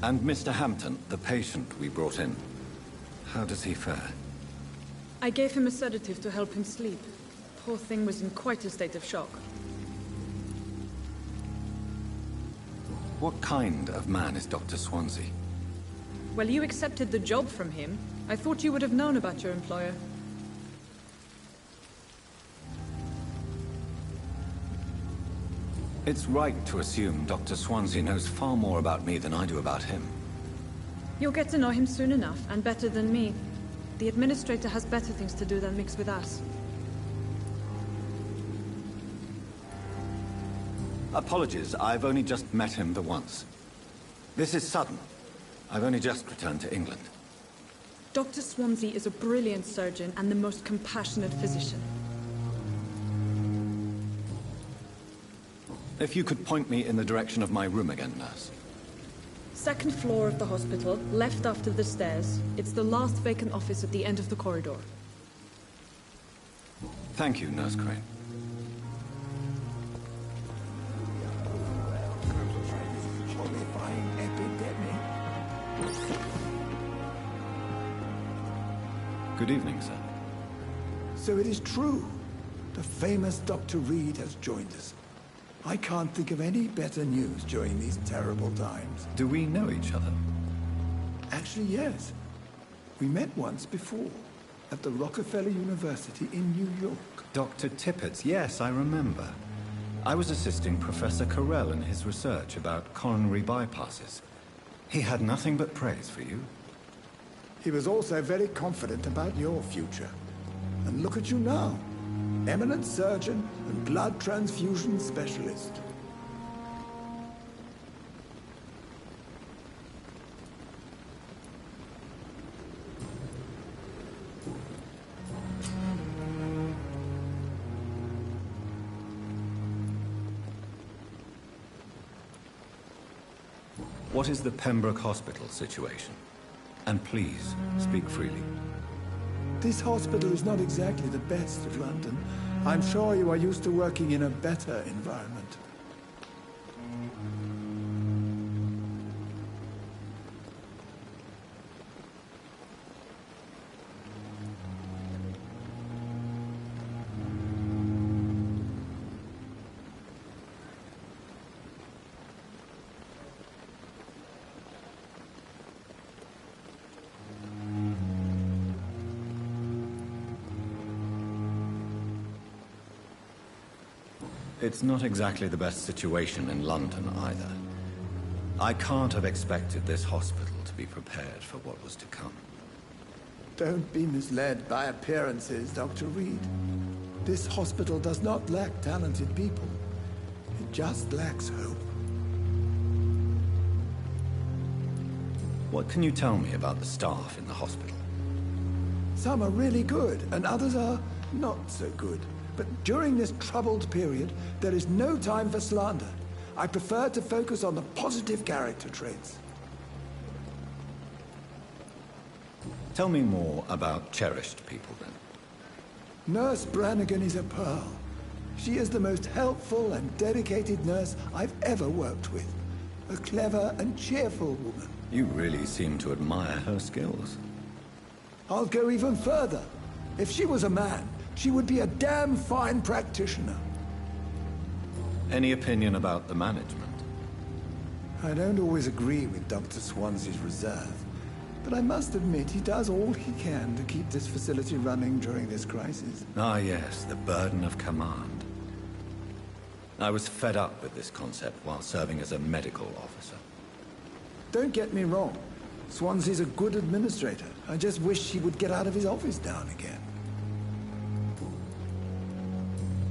L: And Mr. Hampton, the patient we brought in, how does he fare?
N: I gave him a sedative to help him sleep. Poor thing was in quite a state of shock.
L: What kind of man is Dr. Swansea?
N: Well, you accepted the job from him. I thought you would have known about your employer.
L: It's right to assume Dr. Swansea knows far more about me than I do about him.
N: You'll get to know him soon enough, and better than me. The administrator has better things to do than mix with us.
L: Apologies, I've only just met him the once. This is sudden. I've only just returned to England.
N: Dr. Swansea is a brilliant surgeon and the most compassionate physician.
L: If you could point me in the direction of my room again, nurse.
N: Second floor of the hospital, left after the stairs. It's the last vacant office at the end of the corridor.
L: Thank you, Nurse Crane. Good evening, sir.
P: So it is true. The famous Dr. Reed has joined us. I can't think of any better news during these terrible times.
L: Do we know each other?
P: Actually, yes. We met once before, at the Rockefeller University in New York.
L: Dr. Tippett's, yes, I remember. I was assisting Professor Carell in his research about coronary bypasses. He had nothing but praise for you.
P: He was also very confident about your future. And look at you now. Eminent surgeon and blood transfusion specialist.
L: What is the Pembroke Hospital situation? And please, speak freely.
P: This hospital is not exactly the best of London. I'm sure you are used to working in a better environment.
L: It's not exactly the best situation in London either. I can't have expected this hospital to be prepared for what was to come.
P: Don't be misled by appearances, Dr. Reed. This hospital does not lack talented people. It just lacks hope.
L: What can you tell me about the staff in the hospital?
P: Some are really good, and others are not so good. But during this troubled period, there is no time for slander. I prefer to focus on the positive character traits.
L: Tell me more about cherished people, then.
P: Nurse Brannigan is a pearl. She is the most helpful and dedicated nurse I've ever worked with. A clever and cheerful woman.
L: You really seem to admire her skills.
P: I'll go even further. If she was a man, she would be a damn fine practitioner.
A: Any opinion about the management?
P: I don't always agree with Dr. Swansea's reserve, but I must admit he does all he can to keep this facility running during this crisis.
A: Ah, yes, the burden of command. I was fed up with this concept while serving as a medical officer.
P: Don't get me wrong. Swansea's a good administrator. I just wish he would get out of his office now and again.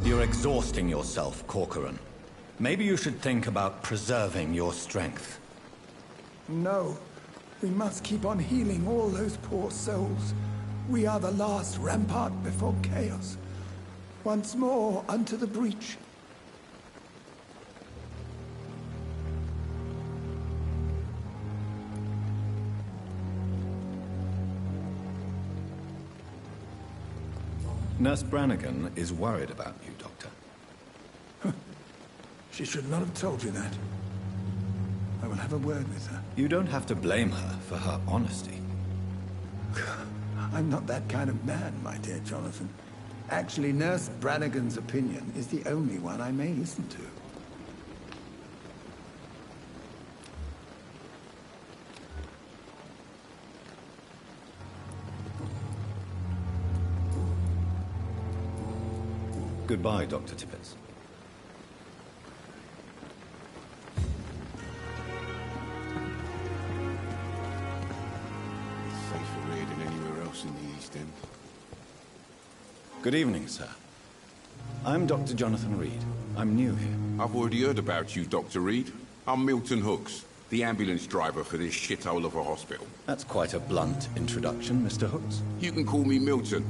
A: You're exhausting yourself, Corcoran. Maybe you should think about preserving your strength.
P: No. We must keep on healing all those poor souls. We are the last rampart before chaos. Once more, unto the breach.
A: Nurse Brannigan is worried about you, Doctor.
P: She should not have told you that. I will have a word with her.
A: You don't have to blame her for her honesty.
P: I'm not that kind of man, my dear Jonathan. Actually, Nurse Brannigan's opinion is the only one I may listen to.
A: Goodbye, Dr. Tippett.
K: Safer here than anywhere else in the East End.
A: Good evening, sir. I'm Dr. Jonathan Reed. I'm new here.
K: I've already heard about you, Dr. Reed. I'm Milton Hooks, the ambulance driver for this shithole of a hospital.
A: That's quite a blunt introduction, Mr. Hooks.
K: You can call me Milton.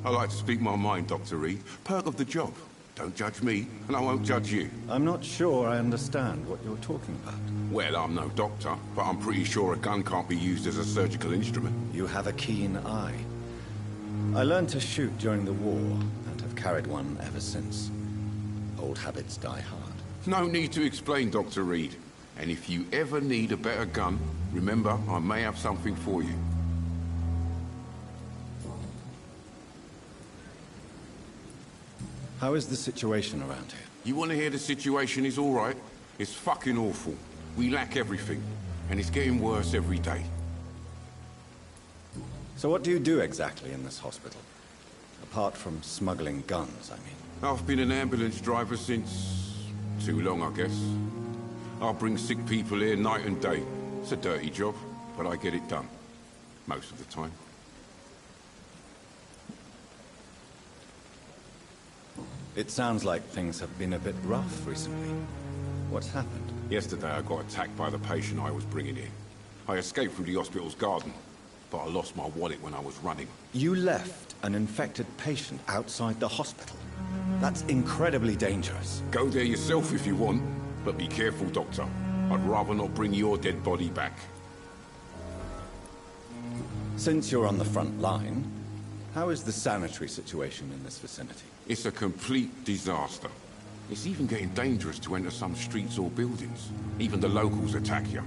K: I like to speak my mind, Dr. Reed. Perk of the job. Don't judge me, and I won't judge you.
A: I'm not sure I understand what you're talking about.
K: Well, I'm no doctor, but I'm pretty sure a gun can't be used as a surgical instrument.
A: You have a keen eye. I learned to shoot during the war, and have carried one ever since. Old habits die hard.
K: No need to explain, Dr. Reed. And if you ever need a better gun, remember, I may have something for you.
A: How is the situation around here?
K: You want to hear the situation is all right? It's fucking awful. We lack everything, and it's getting worse every day.
A: So what do you do exactly in this hospital? Apart from smuggling guns, I mean.
K: I've been an ambulance driver since... too long, I guess. I'll bring sick people here night and day. It's a dirty job, but I get it done. Most of the time.
A: It sounds like things have been a bit rough recently. What's happened?
K: Yesterday I got attacked by the patient I was bringing in. I escaped through the hospital's garden, but I lost my wallet when I was running.
A: You left an infected patient outside the hospital? That's incredibly dangerous.
K: Go there yourself if you want, but be careful, Doctor. I'd rather not bring your dead body back.
A: Since you're on the front line, how is the sanitary situation in this vicinity?
K: It's a complete disaster. It's even getting dangerous to enter some streets or buildings. Even the locals attack you.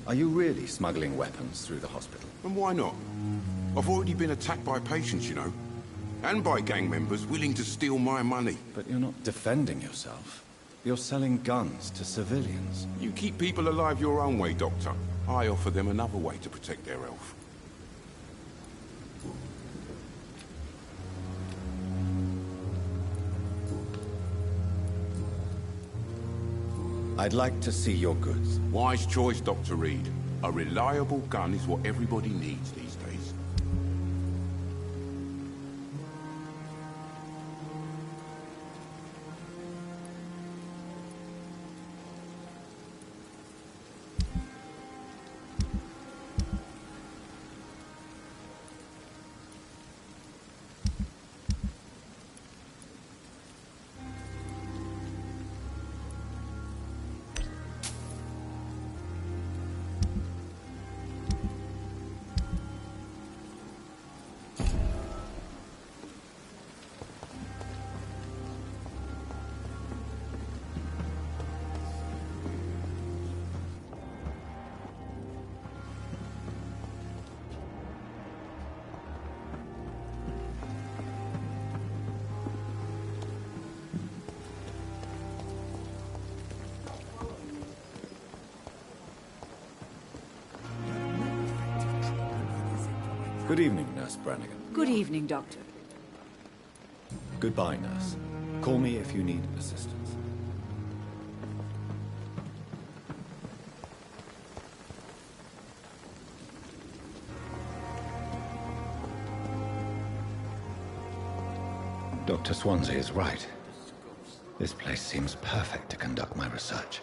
A: Are you really smuggling weapons through the hospital?
K: And why not? I've already been attacked by patients, you know. And by gang members willing to steal my money.
A: But you're not defending yourself. You're selling guns to civilians.
K: You keep people alive your own way, Doctor. I offer them another way to protect their health.
A: I'd like to see your goods.
K: Wise choice, Dr. Reed. A reliable gun is what everybody needs these days.
A: Good evening, Nurse Brannigan.
O: Good evening, Doctor.
A: Goodbye, Nurse. Call me if you need assistance. Dr. Swansea is right. This place seems perfect to conduct my research.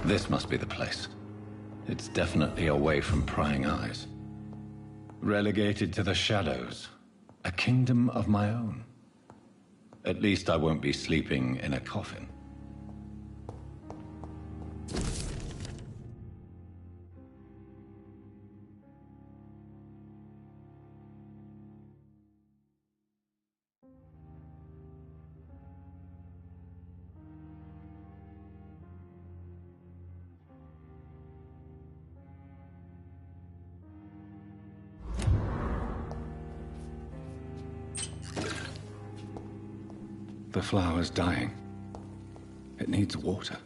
A: This must be the place. It's definitely away from prying eyes. Relegated to the shadows. A kingdom of my own. At least I won't be sleeping in a coffin. The flower's dying. It needs water.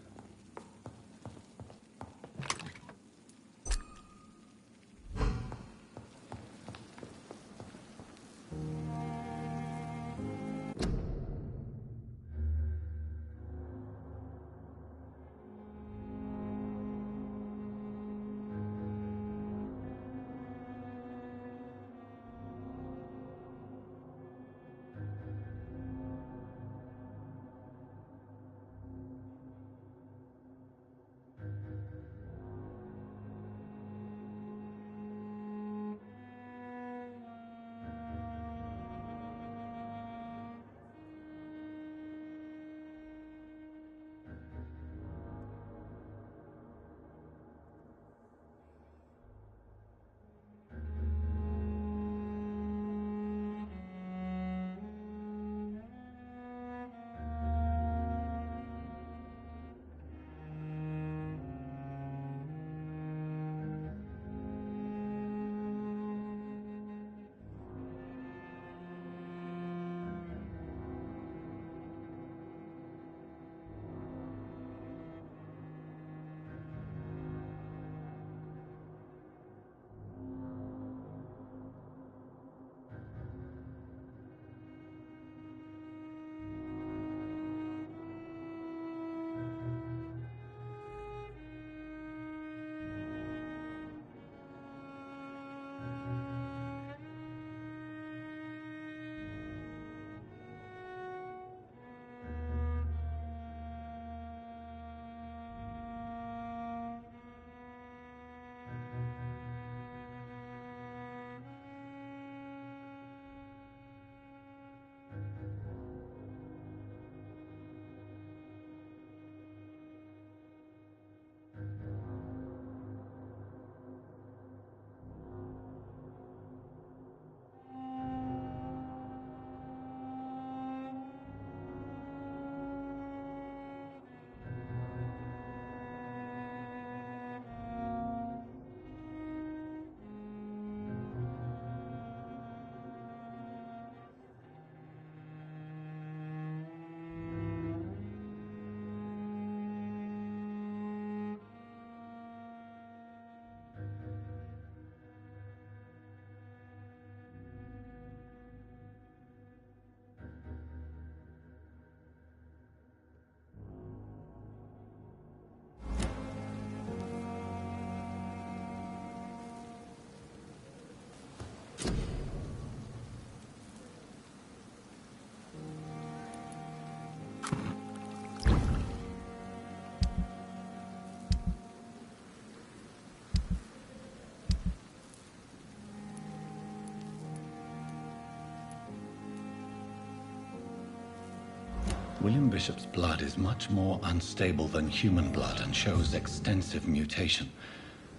A: William Bishop's blood is much more unstable than human blood and shows extensive mutation.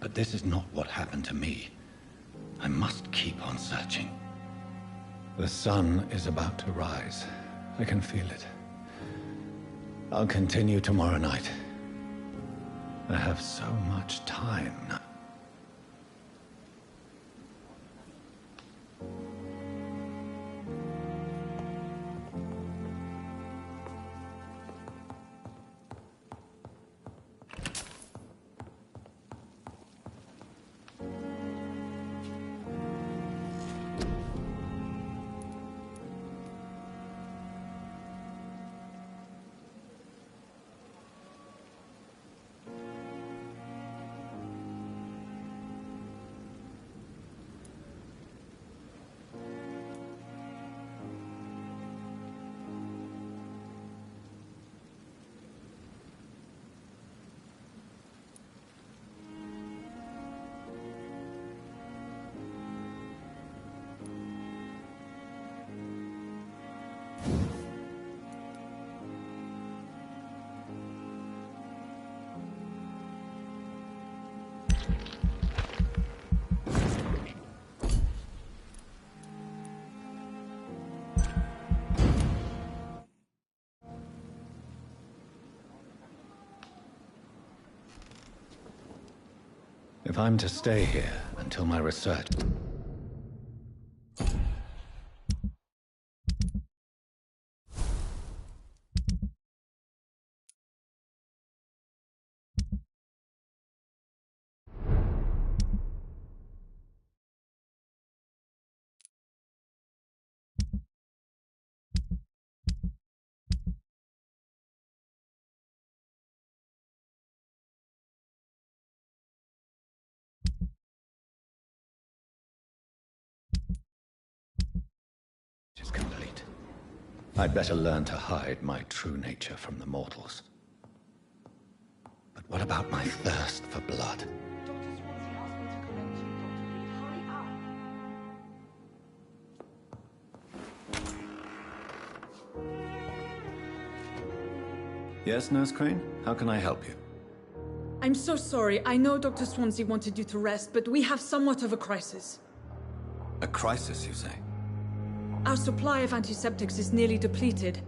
A: But this is not what happened to me. I must keep on searching. The sun is about to rise. I can feel it. I'll continue tomorrow night. I have so much time now. If I'm to stay here until my research... is complete. I'd better learn to hide my true nature from the mortals. But what about my thirst for blood? Yes, Nurse Crane? How can I help you?
N: I'm so sorry. I know Dr. Swansea wanted you to rest, but we have somewhat of a crisis.
L: A crisis, you say?
N: Our supply of antiseptics is nearly depleted.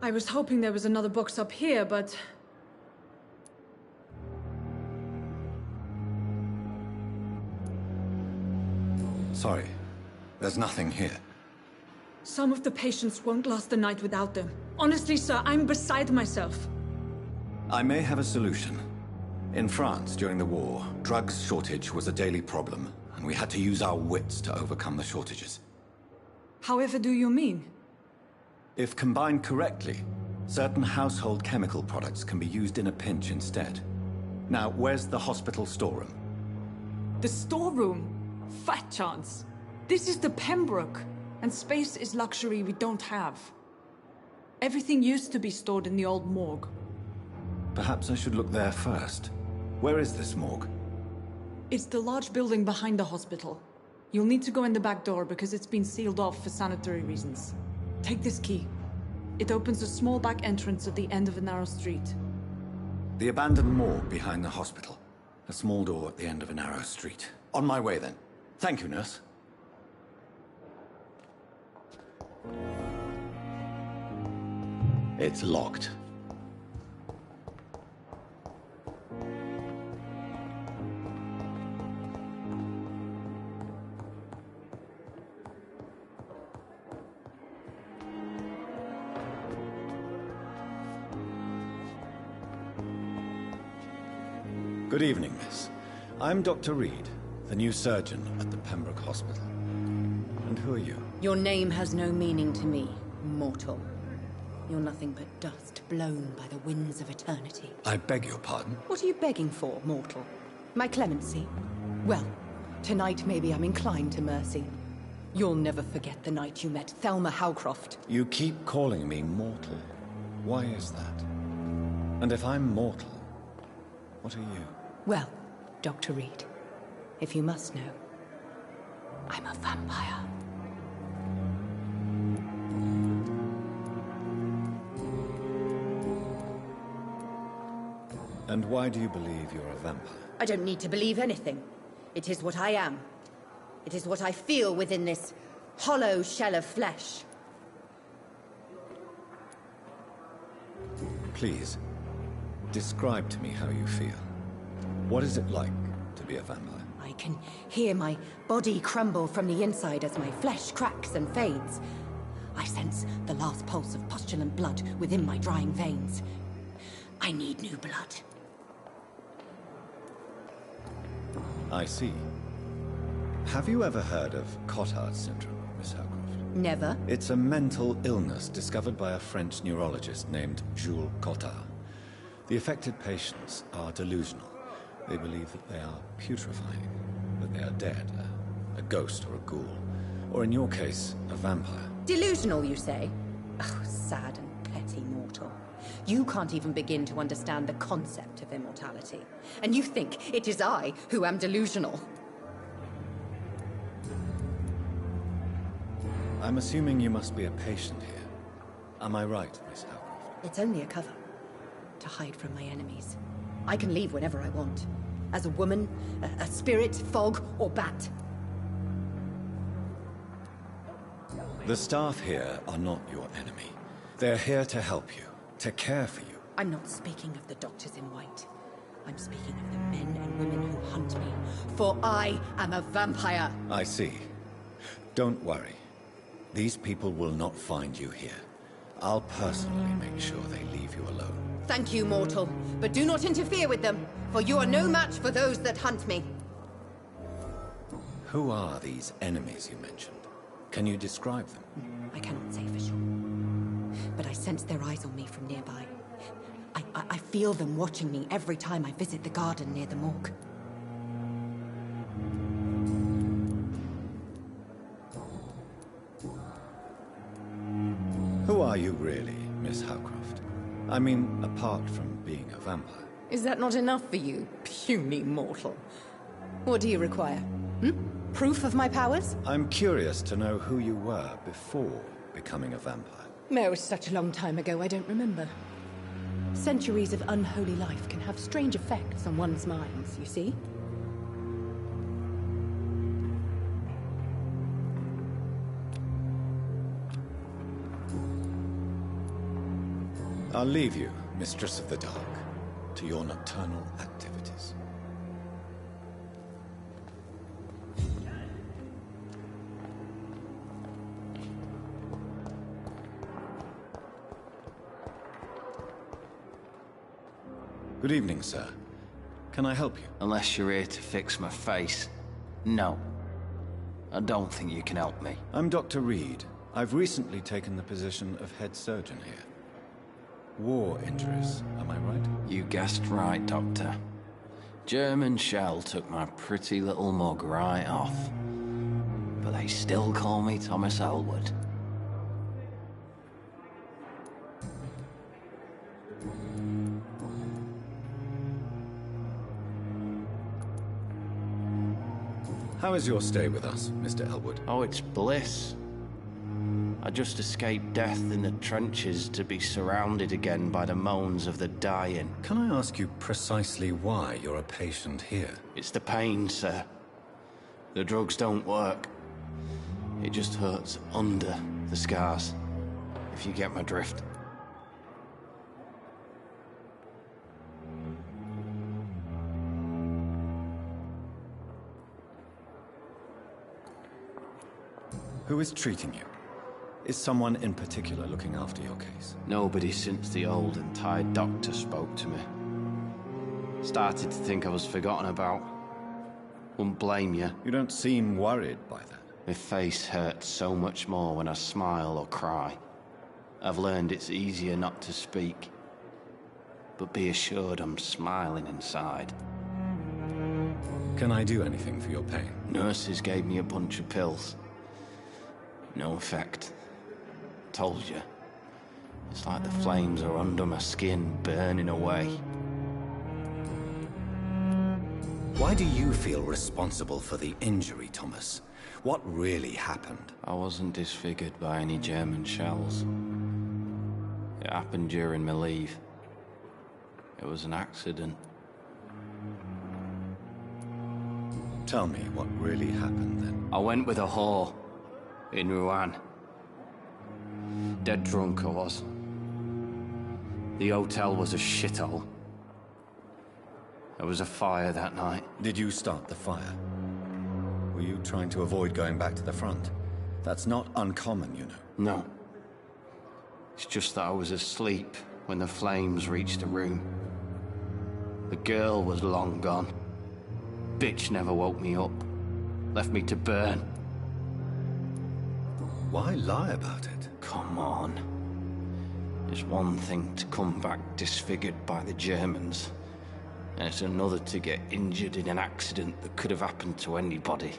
N: I was hoping there was another box up here, but...
L: Sorry. There's nothing here.
N: Some of the patients won't last the night without them. Honestly, sir, I'm beside myself.
L: I may have a solution. In France, during the war, drugs shortage was a daily problem, and we had to use our wits to overcome the shortages.
N: However do you mean?
L: If combined correctly, certain household chemical products can be used in a pinch instead. Now, where's the hospital storeroom?
N: The storeroom? Fat chance. This is the Pembroke, and space is luxury we don't have. Everything used to be stored in the old morgue.
L: Perhaps I should look there first. Where is this morgue?
N: It's the large building behind the hospital. You'll need to go in the back door because it's been sealed off for sanitary reasons. Take this key. It opens a small back entrance at the end of a narrow street.
L: The abandoned morgue behind the hospital. A small door at the end of a narrow street. On my way then. Thank you, nurse.
A: It's locked. Good evening, miss. I'm Dr. Reed, the new surgeon at the Pembroke Hospital. And who are you?
M: Your name has no meaning to me, mortal. You're nothing but dust blown by the winds of eternity.
A: I beg your pardon?
M: What are you begging for, mortal? My clemency? Well, tonight maybe I'm inclined to mercy. You'll never forget the night you met Thelma Howcroft.
A: You keep calling me mortal. Why is that? And if I'm mortal, what are you?
M: Well, Dr. Reed, if you must know, I'm a vampire.
A: And why do you believe you're a vampire?
M: I don't need to believe anything. It is what I am. It is what I feel within this hollow shell of flesh.
A: Please, describe to me how you feel. What is it like to be a vampire?
M: I can hear my body crumble from the inside as my flesh cracks and fades. I sense the last pulse of postulant blood within my drying veins. I need new blood.
A: I see. Have you ever heard of Cotard syndrome, Miss Howcroft?
M: Never.
A: It's a mental illness discovered by a French neurologist named Jules Cotard. The affected patients are delusional. They believe that they are putrefying, that they are dead, a ghost or a ghoul, or in your case, a vampire.
M: Delusional, you say? Oh, sad and petty mortal. You can't even begin to understand the concept of immortality. And you think it is I who am delusional.
A: I'm assuming you must be a patient here. Am I right, Miss Howcroft?
M: It's only a cover. To hide from my enemies. I can leave whenever I want. As a woman, a spirit, fog, or bat.
A: The staff here are not your enemy. They're here to help you, to care for you.
M: I'm not speaking of the doctors in white. I'm speaking of the men and women who hunt me. For I am a vampire.
A: I see. Don't worry. These people will not find you here. I'll personally make sure they leave you alone.
M: Thank you, mortal. But do not interfere with them, for you are no match for those that hunt me.
A: Who are these enemies you mentioned? Can you describe them?
M: I cannot say for sure. But I sense their eyes on me from nearby. I feel them watching me every time I visit the garden near the morgue.
A: Who are you really, Miss Howcroft? I mean, apart from being a vampire.
M: Is that not enough for you, puny mortal? What do you require? Proof of my powers?
A: I'm curious to know who you were before becoming a vampire.
M: No, it's such a long time ago, I don't remember. Centuries of unholy life can have strange effects on one's minds, you see?
A: I'll leave you, Mistress of the Dark, to your nocturnal activities. Good evening, sir. Can I help you?
Q: Unless you're here to fix my face. No. I don't think you can help me.
A: I'm Dr. Reed. I've recently taken the position of head surgeon here. War injuries, am I right?
Q: You guessed right, Doctor. German shell took my pretty little mug right off. But they still call me Thomas Elwood.
A: How is your stay with us, Mr. Elwood?
Q: Oh, it's bliss. I just escaped death in the trenches to be surrounded again by the moans of the dying.
A: Can I ask you precisely why you're a patient here?
Q: It's the pain, sir. The drugs don't work. It just hurts under the scars, if you get my drift.
A: Who is treating you? Is someone in particular looking after your case?
Q: Nobody since the old and tired doctor spoke to me. Started to think I was forgotten about. Wouldn't blame you.
A: You don't seem worried by that.
Q: My face hurts so much more when I smile or cry. I've learned it's easier not to speak. But be assured I'm smiling inside.
A: Can I do anything for your pain?
Q: Nurses gave me a bunch of pills. No effect. Told you. It's like the flames are under my skin, burning away.
A: Why do you feel responsible for the injury, Thomas? What really happened?
Q: I wasn't disfigured by any German shells. It happened during my leave. It was an accident.
L: Tell me what really happened then.
Q: I went with a whore in Rouen. Dead drunk I was. The hotel was a shithole. There was a fire that night.
L: Did you start the fire? Were you trying to avoid going back to the front? That's not uncommon, you know.
Q: No. It's just that I was asleep when the flames reached the room. The girl was long gone. Bitch never woke me up. Left me to burn.
L: Why lie about it?
Q: Come on. It's one thing to come back disfigured by the Germans, and it's another to get injured in an accident that could have happened to anybody.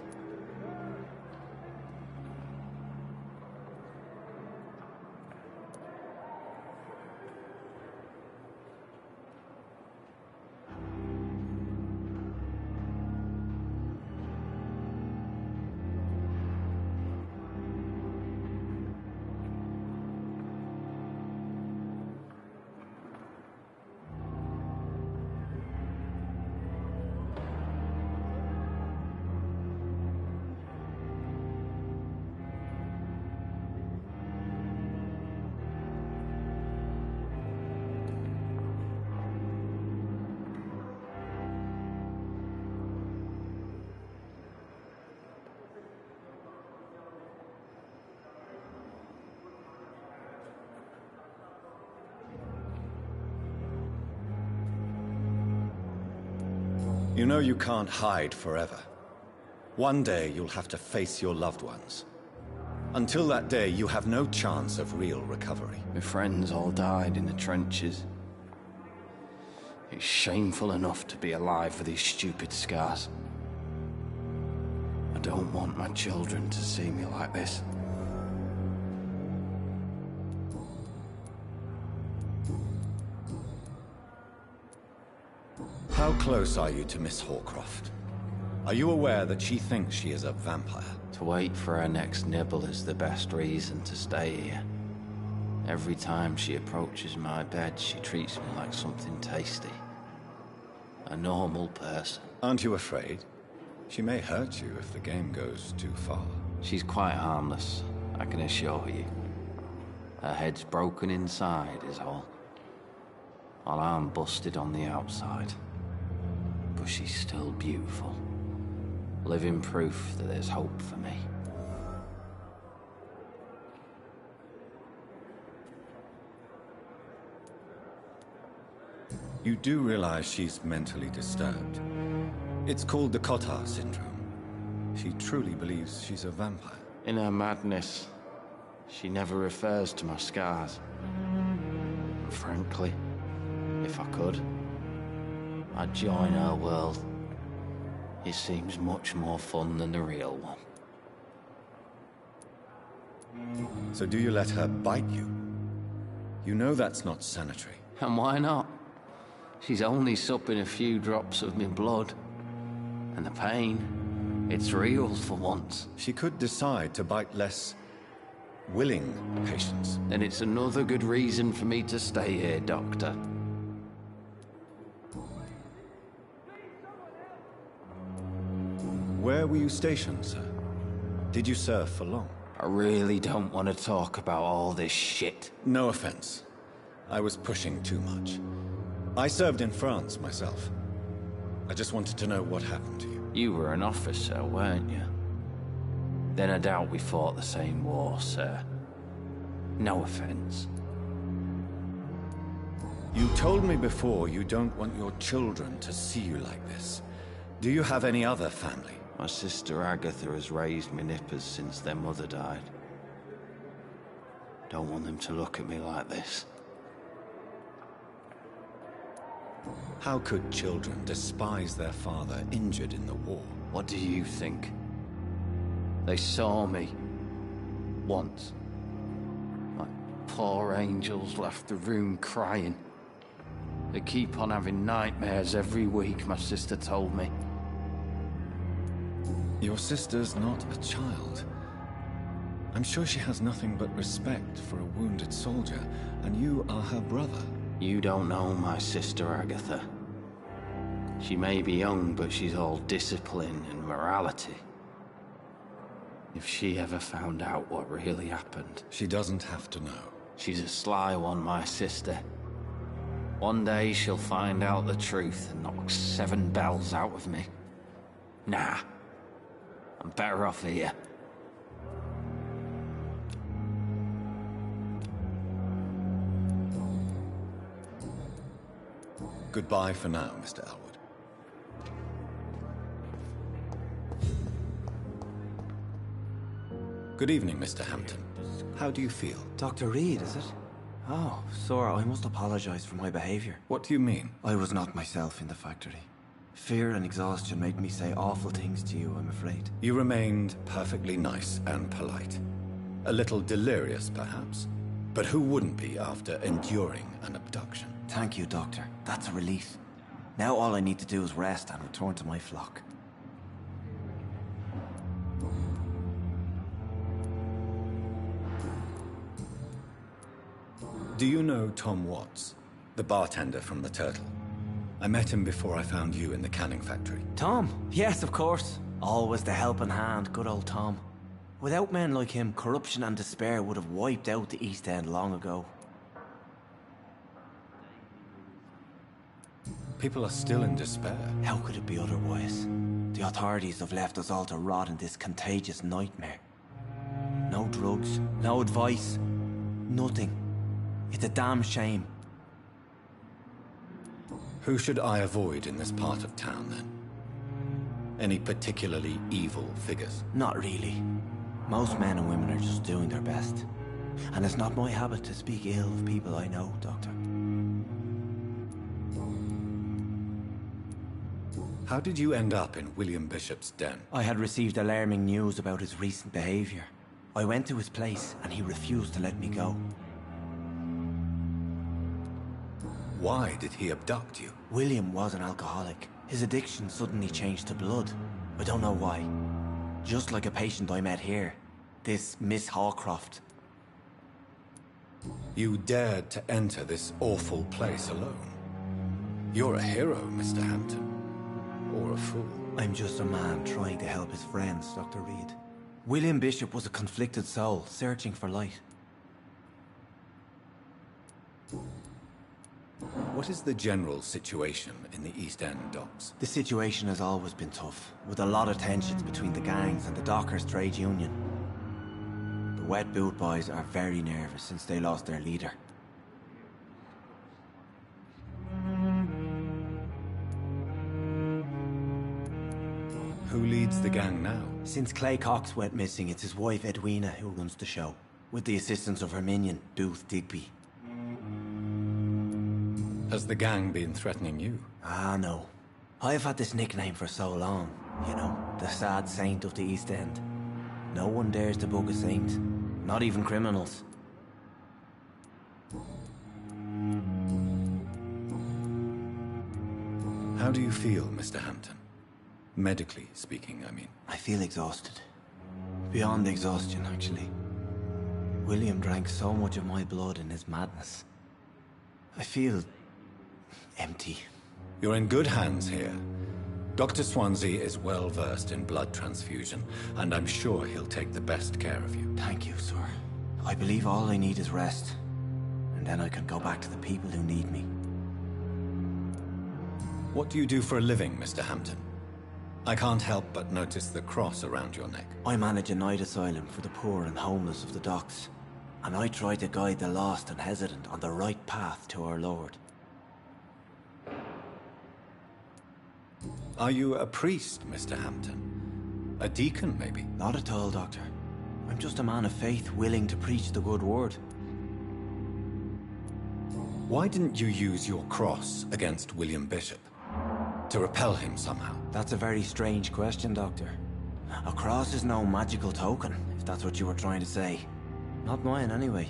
L: You know you can't hide forever. One day you'll have to face your loved ones. Until that day, you have no chance of real recovery.
Q: My friends all died in the trenches. It's shameful enough to be alive with these stupid scars. I don't want my children to see me like this.
L: How close are you to Miss Horcroft? Are you aware that she thinks she is a vampire?
Q: To wait for her next nibble is the best reason to stay here. Every time she approaches my bed, she treats me like something tasty. A normal person.
L: Aren't you afraid? She may hurt you if the game goes too far.
Q: She's quite harmless, I can assure you. Her head's broken inside is all. While I'm busted on the outside. But she's still beautiful. Living proof that there's hope for me.
L: You do realize she's mentally disturbed. It's called the Cotard syndrome. She truly believes she's a vampire.
Q: In her madness, she never refers to my scars. But frankly, if I could, I'd join her world. It seems much more fun than the real one.
L: So do you let her bite you? You know that's not sanitary.
Q: And why not? She's only supping a few drops of my blood. And the pain, it's real for once.
L: She could decide to bite less willing patients.
Q: Then it's another good reason for me to stay here, Doctor.
L: Where were you stationed, sir? Did you serve for long?
Q: I really don't want to talk about all this shit.
L: No offense. I was pushing too much. I served in France myself. I just wanted to know what happened to you.
Q: You were an officer, weren't you? Then I doubt we fought the same war, sir. No offense.
L: You told me before you don't want your children to see you like this. Do you have any other family?
Q: My sister Agatha has raised my nippers since their mother died. Don't want them to look at me like this.
L: How could children despise their father injured in the war?
Q: What do you think? They saw me. Once. My poor angels left the room crying. They keep on having nightmares every week, my sister told me.
L: Your sister's not a child. I'm sure she has nothing but respect for a wounded soldier, and you are her brother.
Q: You don't know my sister Agatha. She may be young, but she's all discipline and morality. If she ever found out what really happened...
A: She doesn't have to know.
Q: She's a sly one, my sister. One day she'll find out the truth and knock 7 bells out of me. Nah. I'm better off here.
A: Goodbye for now, Mr. Elwood. Good evening, Mr. Hampton. How do you feel?
J: Dr. Reed, is it? Oh, sir, I must apologize for my behavior.
A: What do you mean?
J: I was not myself in the factory. Fear and exhaustion made me say awful things to you, I'm afraid.
A: You remained perfectly nice and polite. A little delirious, perhaps. But who wouldn't be after enduring an abduction?
J: Thank you, Doctor. That's a relief. Now all I need to do is rest and return to my flock.
A: Do you know Tom Watts, the bartender from the Turtle? I met him before I found you in the canning factory.
J: Tom? Yes, of course. Always the helping hand, good old Tom. Without men like him, corruption and despair would have wiped out the East End long ago.
A: People are still in despair.
J: How could it be otherwise? The authorities have left us all to rot in this contagious nightmare. No drugs, no advice, nothing. It's a damn shame.
A: Who should I avoid in this part of town, then? Any particularly evil figures?
J: Not really. Most men and women are just doing their best. And it's not my habit to speak ill of people I know, Doctor.
A: How did you end up in William Bishop's den?
J: I had received alarming news about his recent behavior. I went to his place, and he refused to let me go.
A: Why did he abduct you?
J: William was an alcoholic. His addiction suddenly changed to blood. I don't know why. Just like a patient I met here. This Miss Hawcroft.
A: You dared to enter this awful place alone. You're a hero, Mr. Hampton. Or a fool.
J: I'm just a man trying to help his friends, Dr. Reed. William Bishop was a conflicted soul, searching for light.
A: What is the general situation in the East End docks?
J: The situation has always been tough, with a lot of tensions between the gangs and the dockers' trade union. The Wet Boot Boys are very nervous since they lost their leader.
A: Who leads the gang now?
J: Since Clay Cox went missing, it's his wife Edwina who runs the show, with the assistance of her minion, Booth Digby.
A: Has the gang been threatening you?
J: Ah, no. I've had this nickname for so long. You know, the sad saint of the East End. No one dares to bug a saint. Not even criminals.
A: How do you feel, Mr. Hampton? Medically speaking, I mean.
J: I feel exhausted. Beyond exhaustion, actually. William drank so much of my blood in his madness. I feel... empty.
A: You're in good hands here. Dr. Swansea is well versed in blood transfusion, and I'm sure he'll take the best care of you.
J: Thank you, sir. I believe all I need is rest. And then I can go back to the people who need me.
A: What do you do for a living, Mr. Hampton? I can't help but notice the cross around your neck.
J: I manage a night asylum for the poor and homeless of the docks. And I try to guide the lost and hesitant on the right path to our Lord.
A: Are you a priest, Mr. Hampton? A deacon, maybe?
J: Not at all, Doctor. I'm just a man of faith willing to preach the good word.
A: Why didn't you use your cross against William Bishop? To repel him somehow?
J: That's a very strange question, Doctor. A cross is no magical token, if that's what you were trying to say. Not mine, anyway.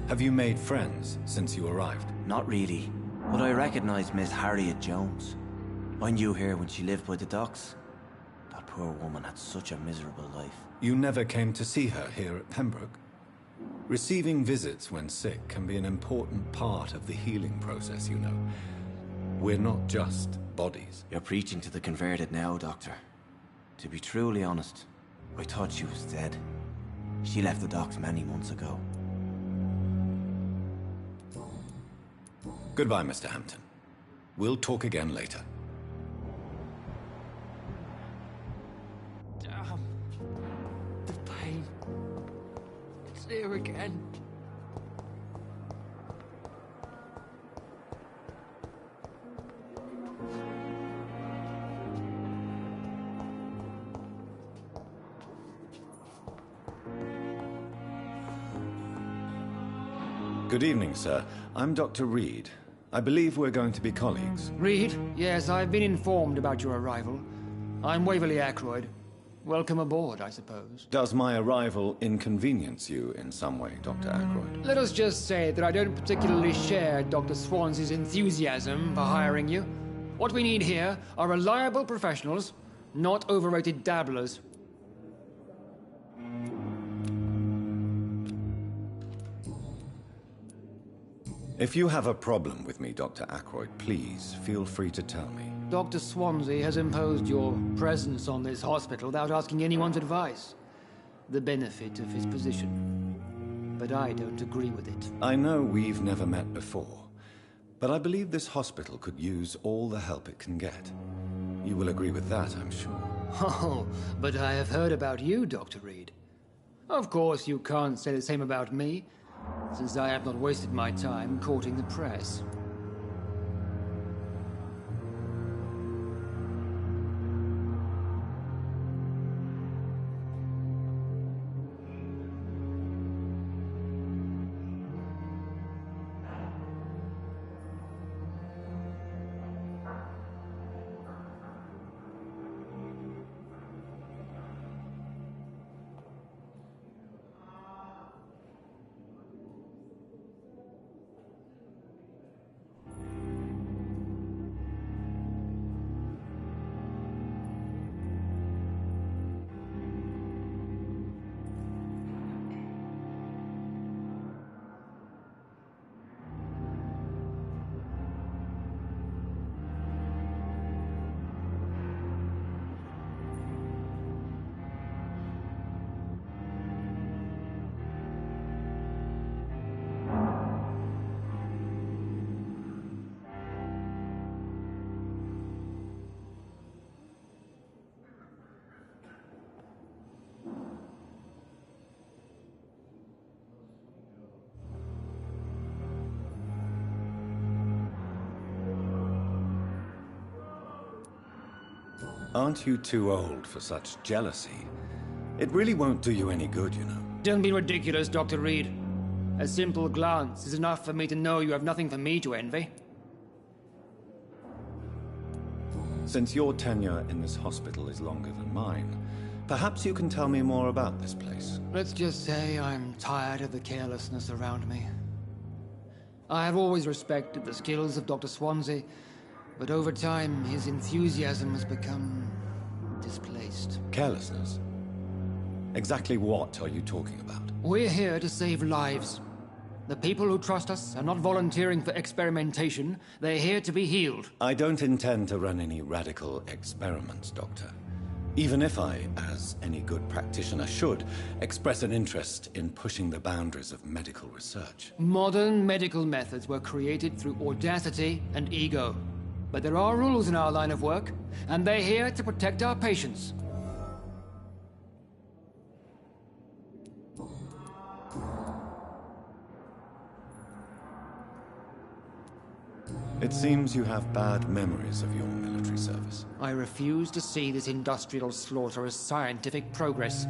A: Have you made friends since you arrived?
J: Not really, but I recognize Miss Harriet Jones. I knew her when she lived by the docks. That poor woman had such a miserable life.
A: You never came to see her here at Pembroke? Receiving visits when sick can be an important part of the healing process, you know. We're not just bodies.
J: You're preaching to the converted now, Doctor. To be truly honest, I thought she was dead. She left the docks many months ago.
A: Goodbye, Mr. Hampton. We'll talk again later.
R: Damn. The pain. It's there again.
A: Good evening, sir. I'm Dr. Reed. I believe we're going to be colleagues.
R: Reed? Yes, I've been informed about your arrival. I'm Waverly Ackroyd. Welcome aboard, I suppose.
A: Does my arrival inconvenience you in some way, Dr. Ackroyd?
R: Let us just say that I don't particularly share Dr. Swansey's enthusiasm for hiring you. What we need here are reliable professionals, not overrated dabblers.
A: If you have a problem with me, Dr. Ackroyd, please feel free to tell me.
R: Dr. Swansey has imposed your presence on this hospital without asking anyone's advice. The benefit of his position. But I don't agree with it.
A: I know we've never met before, but I believe this hospital could use all the help it can get. You will agree with that, I'm sure.
R: Oh, but I have heard about you, Dr. Reed. Of course, you can't say the same about me, since I have not wasted my time courting the press.
A: Aren't you too old for such jealousy? It really won't do you any good, you know.
R: Don't be ridiculous, Dr. Reed. A simple glance is enough for me to know you have nothing for me to envy.
A: Since your tenure in this hospital is longer than mine, perhaps you can tell me more about this place.
R: Let's just say I'm tired of the carelessness around me. I have always respected the skills of Dr. Swansey, but over time, his enthusiasm has become displaced.
A: Carelessness? Exactly what are you talking about?
R: We're here to save lives. The people who trust us are not volunteering for experimentation. They're here to be healed.
A: I don't intend to run any radical experiments, Doctor. Even if I, as any good practitioner should, express an interest in pushing the boundaries of medical research.
R: Modern medical methods were created through audacity and ego. But there are rules in our line of work, and they're here to protect our patients.
A: It seems you have bad memories of your military service.
R: I refuse to see this industrial slaughter as scientific progress.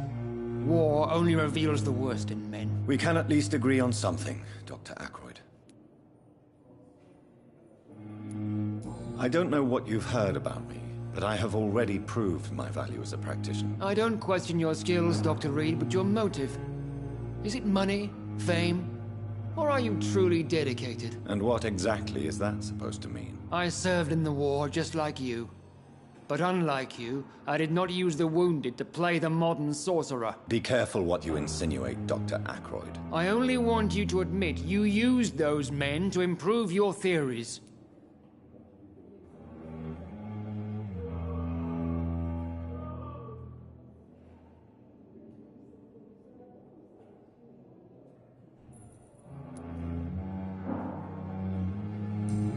R: War only reveals the worst in men.
A: We can at least agree on something, Dr. Ackroyd. I don't know what you've heard about me, but I have already proved my value as a practitioner.
R: I don't question your skills, Dr. Reed, but your motive. Is it money, fame, or are you truly dedicated?
A: And what exactly is that supposed to mean?
R: I served in the war just like you. But unlike you, I did not use the wounded to play the modern sorcerer.
L: Be careful what you insinuate, Dr. Ackroyd.
R: I only want you to admit you used those men to improve your theories.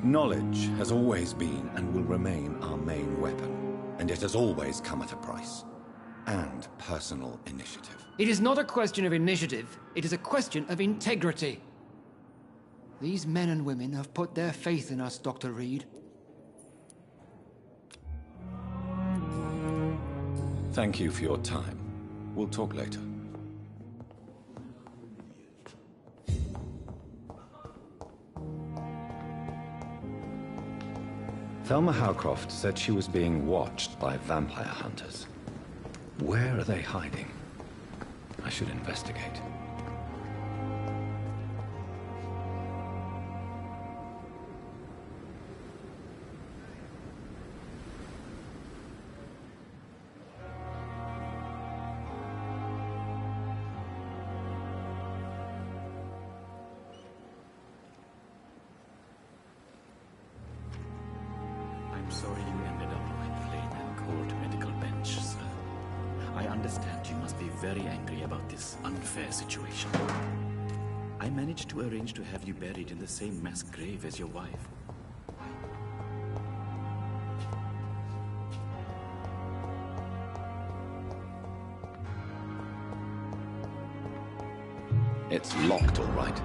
L: Knowledge has always been and will remain our main weapon, and it has always come at a price. And personal initiative.
R: It is not a question of initiative, it is a question of integrity. These men and women have put their faith in us, Dr. Reed.
L: Thank you for your time. We'll talk later. Thelma Howcroft said she was being watched by vampire hunters. Where are they hiding? I should investigate.
S: I'm sorry you ended up on a plain and cold medical bench, sir. I understand you must be very angry about this unfair situation. I managed to arrange to have you buried in the same mass grave as your wife.
L: It's locked, all right.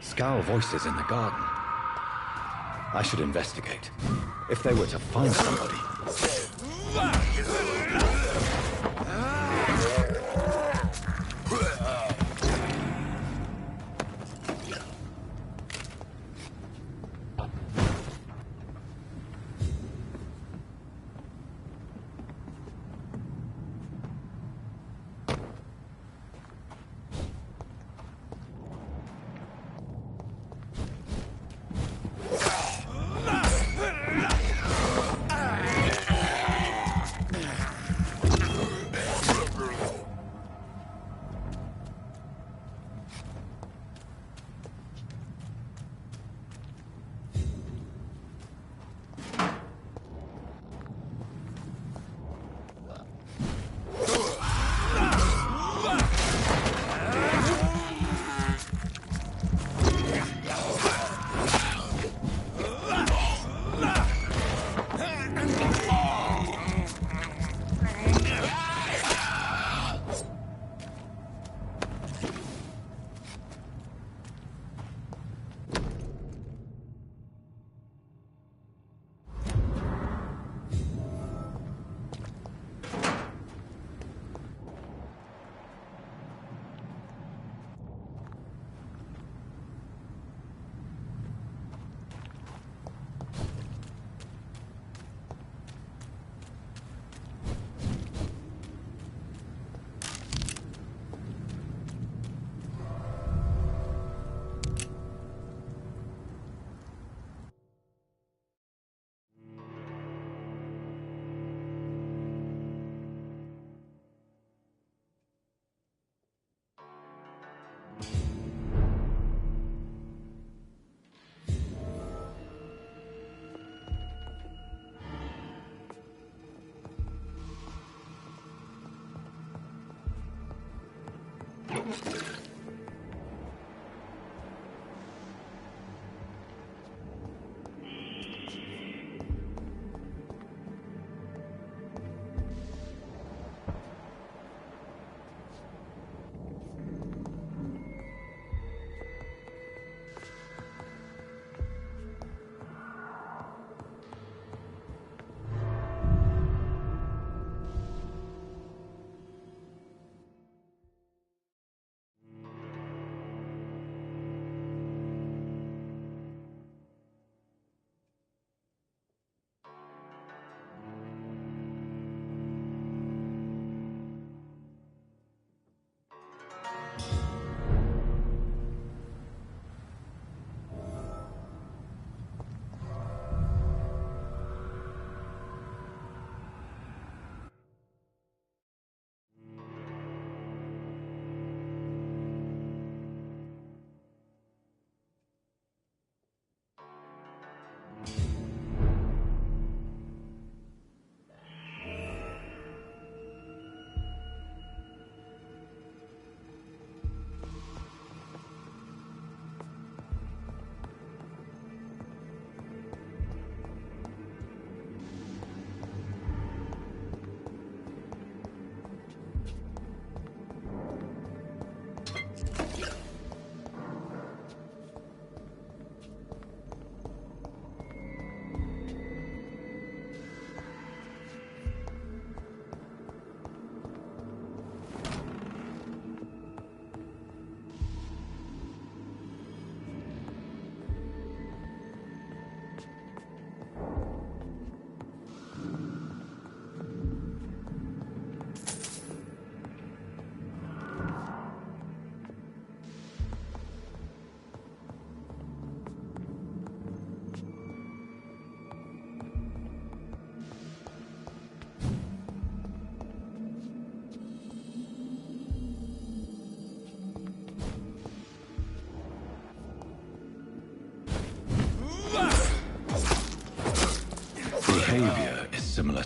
L: Scowl voices in the garden. I should investigate. If they were to find somebody...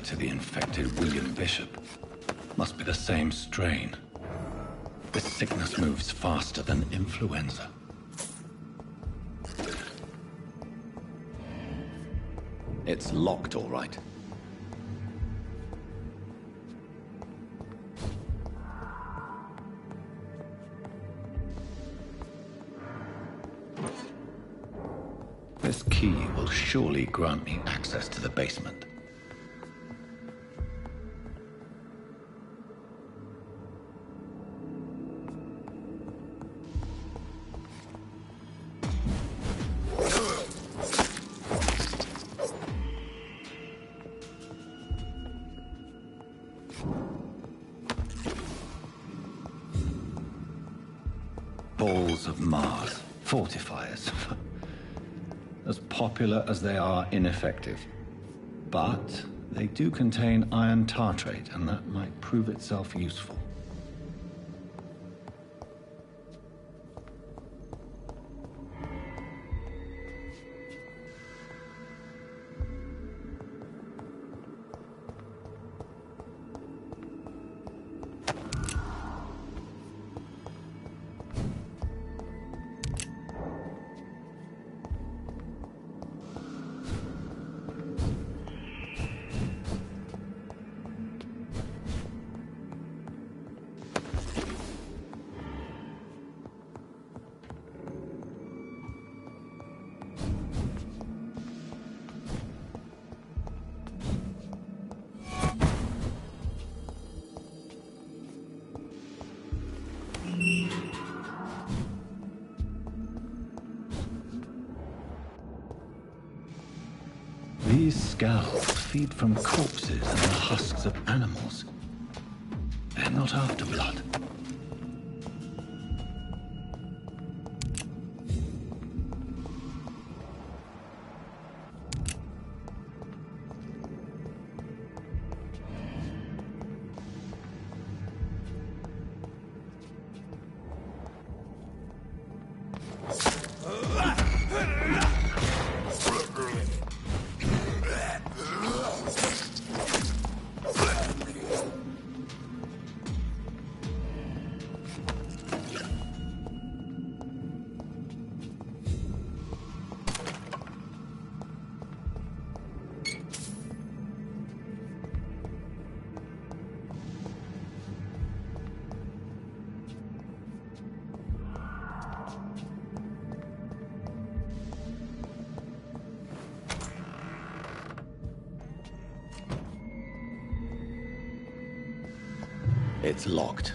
A: to the infected William Bishop. Must be the same strain. This sickness moves faster than influenza. It's locked, all right. This key will surely grant me access to the basement. Balls of Mars, fortifiers. As popular as they are ineffective. But they do contain iron tartrate, and that might prove itself useful. These scowls feed from corpses and the husks of animals. They're not after blood. It's locked.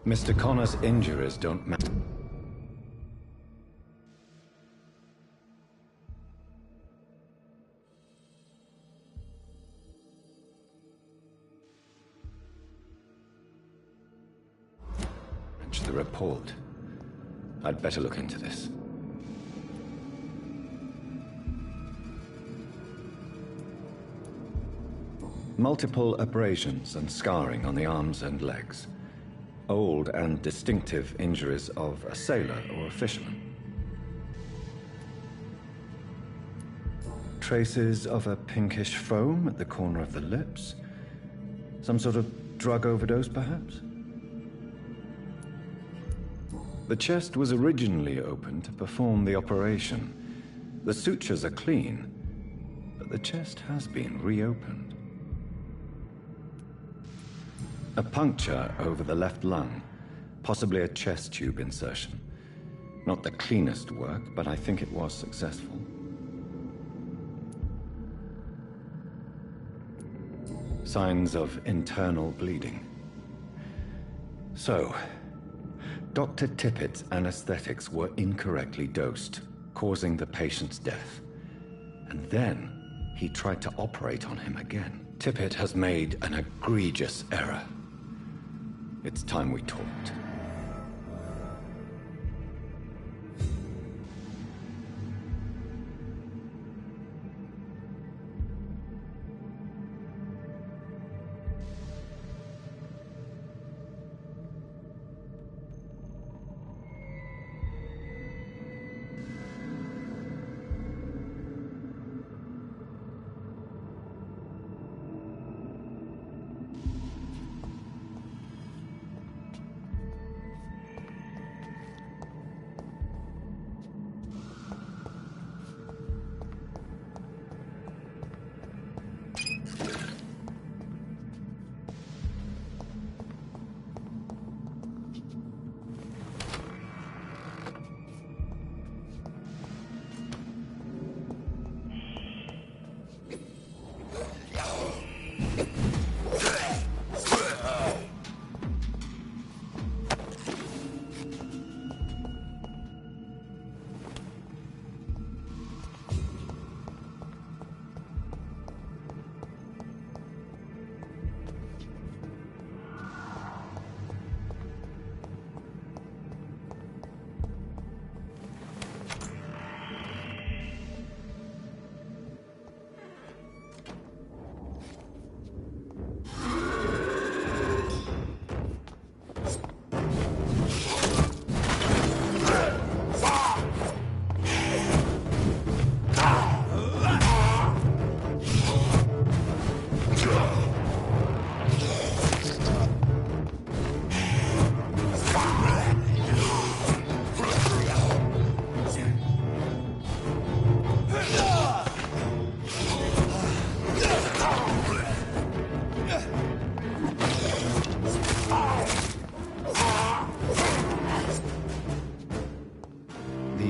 A: Mr. Connor's injuries don't matter. The report. I'd better look into this. Multiple abrasions and scarring on the arms and legs. Old and distinctive injuries of a sailor or a fisherman. Traces of a pinkish foam at the corner of the lips. Some sort of drug overdose, perhaps? The chest was originally open to perform the operation. The sutures are clean, but the chest has been reopened. A puncture over the left lung, possibly a chest tube insertion. Not the cleanest work, but I think it was successful. Signs of internal bleeding. So, Dr. Tippett's anesthetics were incorrectly dosed, causing the patient's death. And then, he tried to operate on him again. Tippett has made an egregious error. It's time we talked.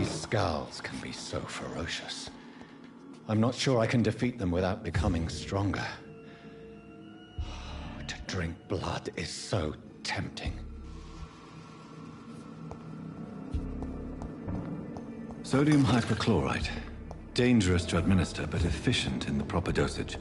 A: Skulls can be so ferocious. I'm not sure I can defeat them without becoming stronger. To drink blood is so tempting.
T: Sodium hypochlorite. Dangerous to administer, but efficient in the proper dosage.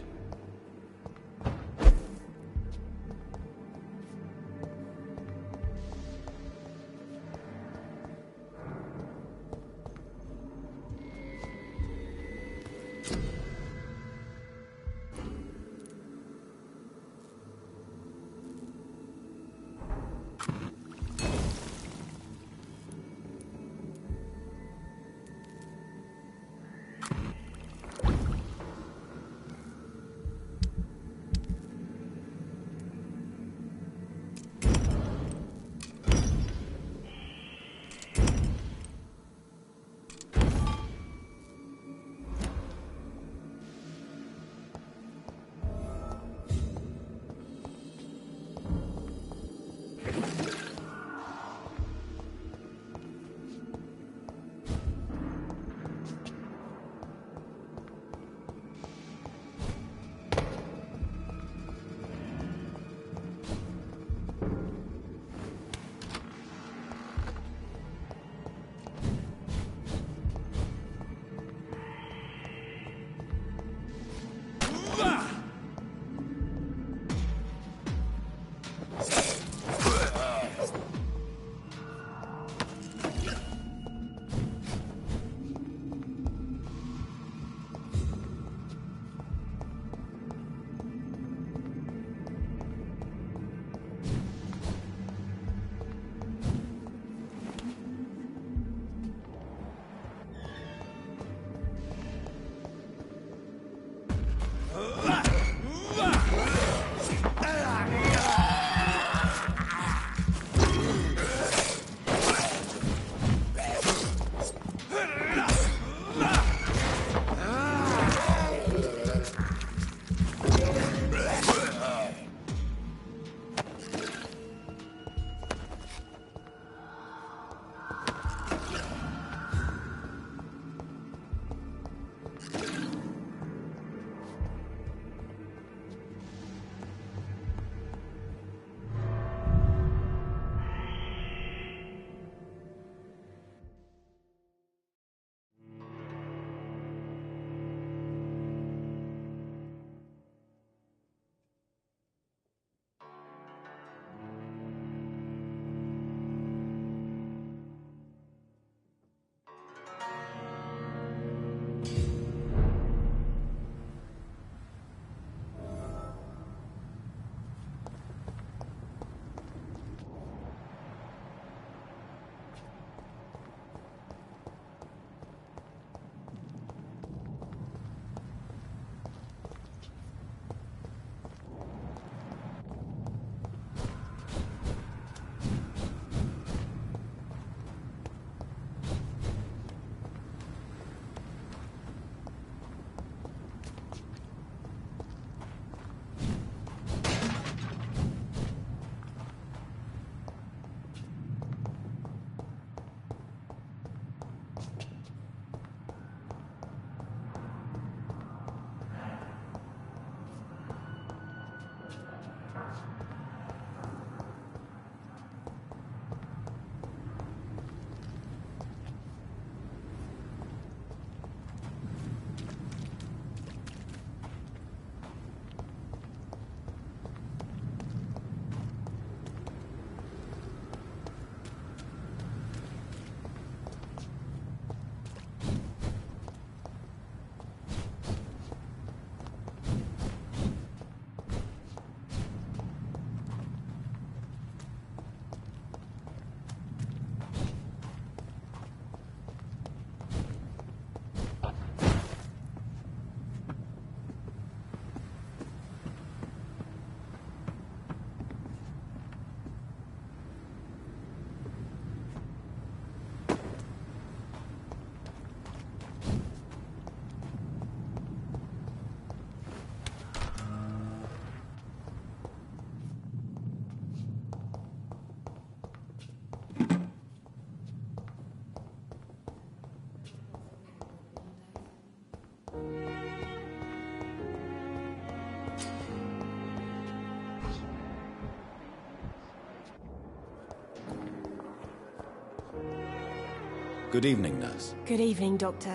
A: Good evening, nurse.
U: Good evening, Doctor.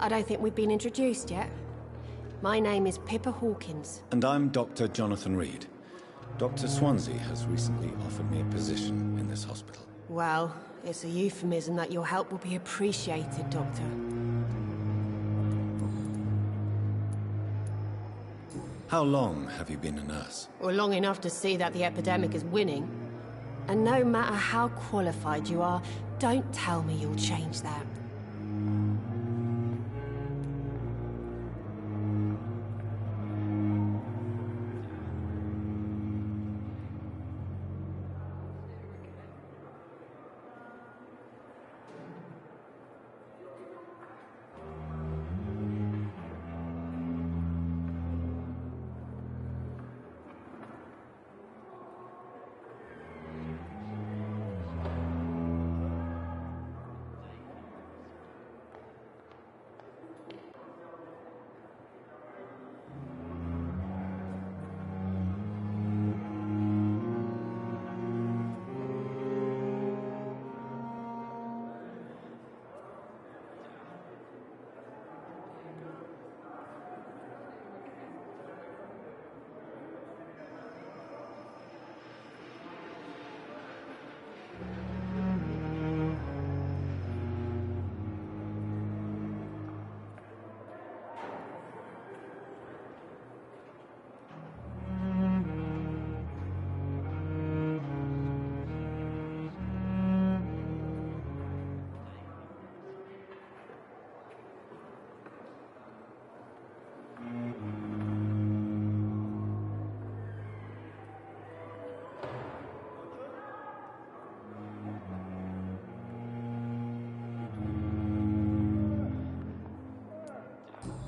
U: I don't think we've been introduced yet. My name is Pippa Hawkins.
A: And I'm Dr. Jonathan Reed. Dr. Swansea has recently offered me a position in this hospital.
U: Well, it's a euphemism that your help will be appreciated, Doctor.
A: How long have you been a nurse?
U: Well, long enough to see that the epidemic is winning. And no matter how qualified you are, don't tell me you'll change that.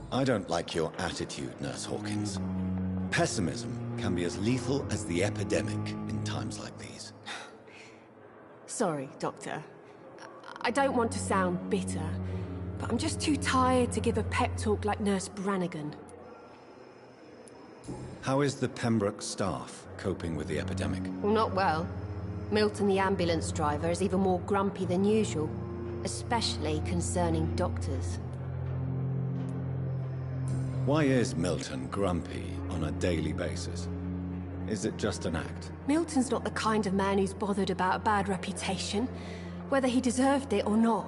A: I don't like your attitude, Nurse Hawkins. Pessimism can be as lethal as the epidemic in times like these.
U: Sorry, Doctor. I don't want to sound bitter, but I'm just too tired to give a pep talk like Nurse Brannigan.
A: How is the Pembroke staff coping with the epidemic?
U: Well, not well. Milton, the ambulance driver, is even more grumpy than usual, especially concerning doctors.
A: Why is Milton grumpy on a daily basis? Is it just an act?
U: Milton's not the kind of man who's bothered about a bad reputation, whether he deserved it or not.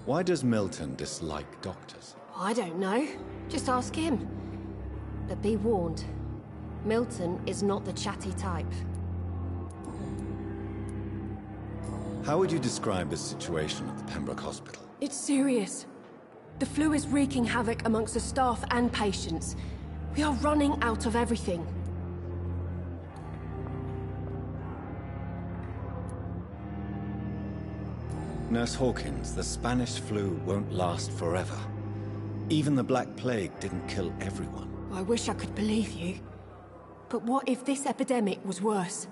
A: Why does Milton dislike doctors?
U: I don't know. Just ask him. But be warned, Milton is not the chatty type.
A: How would you describe the situation at the Pembroke Hospital?
U: It's serious. The flu is wreaking havoc amongst the staff and patients. We are running out of everything.
A: Nurse Hawkins, the Spanish flu won't last forever. Even the Black Plague didn't kill everyone.
U: I wish I could believe you. But what if this epidemic was worse?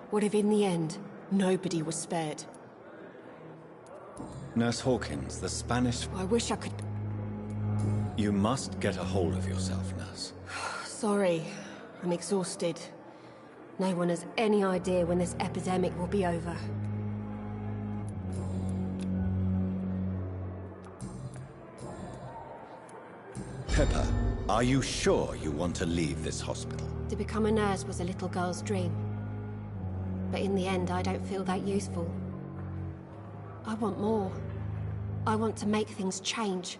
U: What if in the end, nobody was spared?
A: Nurse Hawkins, the Spanish...
U: I wish I could...
A: You must get a hold of yourself, Nurse.
U: Sorry, I'm exhausted. No one has any idea when this epidemic will be over.
A: Pippa, are you sure you want to leave this hospital?
U: To become a nurse was a little girl's dream. But in the end, I don't feel that useful. I want more. I want to make things change.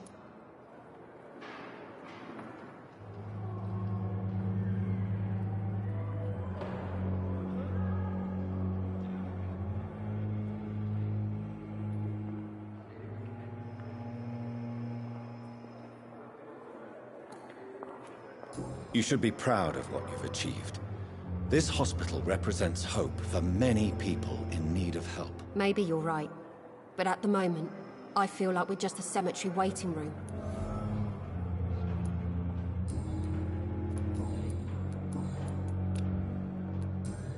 A: You should be proud of what you've achieved. This hospital represents hope for many people in need of help.
U: Maybe you're right. But at the moment, I feel like we're just a cemetery waiting room.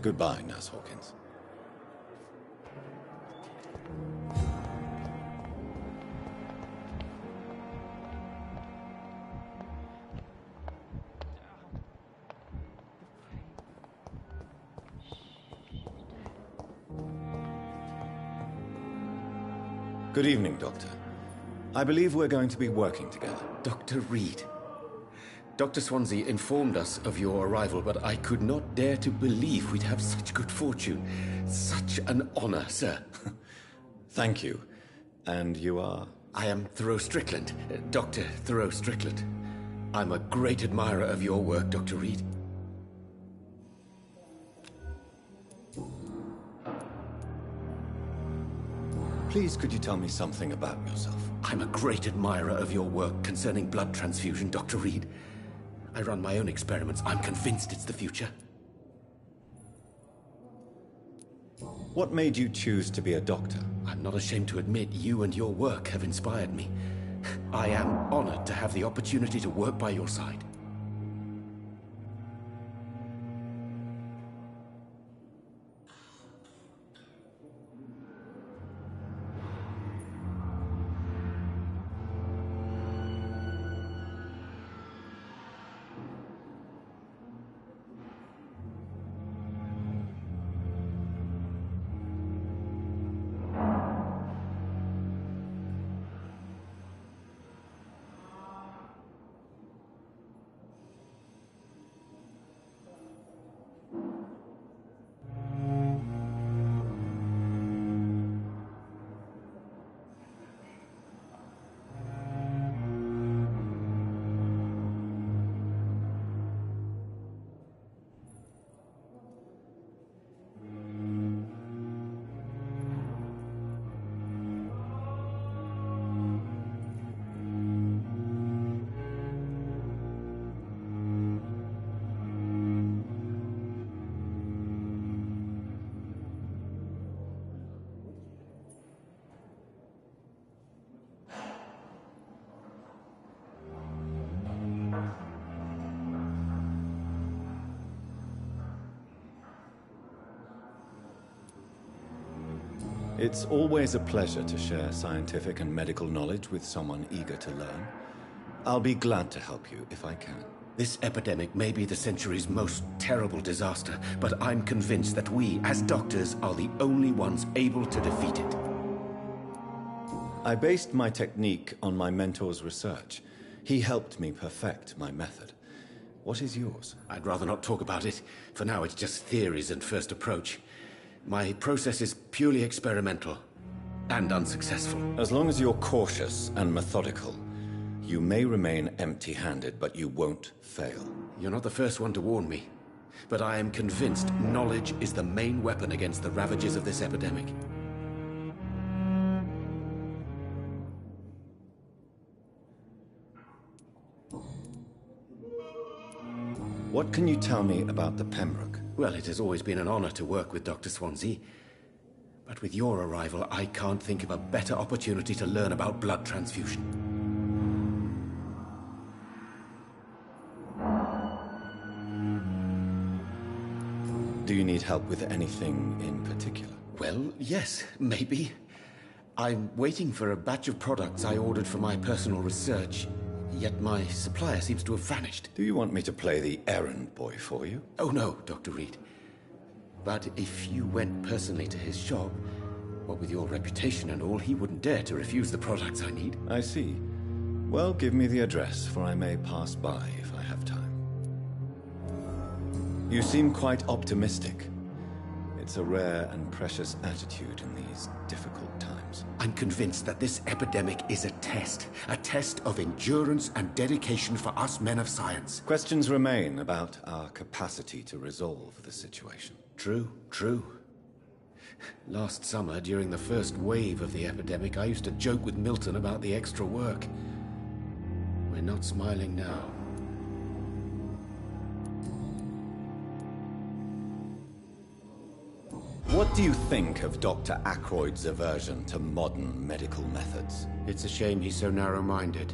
A: Goodbye, Nurse Hawkins. Good evening, Doctor. I believe we're going to be working together.
G: Dr. Reed. Dr. Swansea informed us of your arrival, but I could not dare to believe we'd have such good fortune. Such an honor, sir.
A: Thank you. And you are?
G: I am Thoreau Strickland, Dr. Thoreau Strickland. I'm a great admirer of your work, Dr. Reed.
A: Please, could you tell me something about yourself?
G: I'm a great admirer of your work concerning blood transfusion, Dr. Reed. I run my own experiments. I'm convinced it's the future.
A: What made you choose to be a doctor?
G: I'm not ashamed to admit you and your work have inspired me. I am honored to have the opportunity to work by your side.
A: It's always a pleasure to share scientific and medical knowledge with someone eager to learn. I'll be glad to help you if I can.
G: This epidemic may be the century's most terrible disaster, but I'm convinced that we, as doctors, are the only ones able to defeat it.
A: I based my technique on my mentor's research. He helped me perfect my method. What is yours?
G: I'd rather not talk about it. For now, it's just theories and first approach. My process is purely experimental and unsuccessful.
A: As long as you're cautious and methodical, you may remain empty-handed, but you won't fail.
G: You're not the first one to warn me, but I am convinced knowledge is the main weapon against the ravages of this epidemic.
A: What can you tell me about the Pembroke?
G: Well, it has always been an honor to work with Dr. Swansea. But with your arrival, I can't think of a better opportunity to learn about blood transfusion.
A: Do you need help with anything in particular?
G: Well, yes, maybe. I'm waiting for a batch of products I ordered for my personal research, yet my supplier seems to have vanished.
A: Do you want me to play the errand boy for you?
G: Oh no, Dr. Reed. But if you went personally to his shop, what with your reputation and all, he wouldn't dare to refuse the products I need.
A: I see. Well, give me the address, for I may pass by if I have time. You seem quite optimistic. It's a rare and precious attitude in these difficult times.
G: I'm convinced that this epidemic is a test of endurance and dedication for us men of science.
A: Questions remain about our capacity to resolve the situation.
G: True, true. Last summer, during the first wave of the epidemic, I used to joke with Milton about the extra work. We're not smiling now.
A: What do you think of Dr. Ackroyd's aversion to modern medical methods?
G: It's a shame he's so narrow-minded.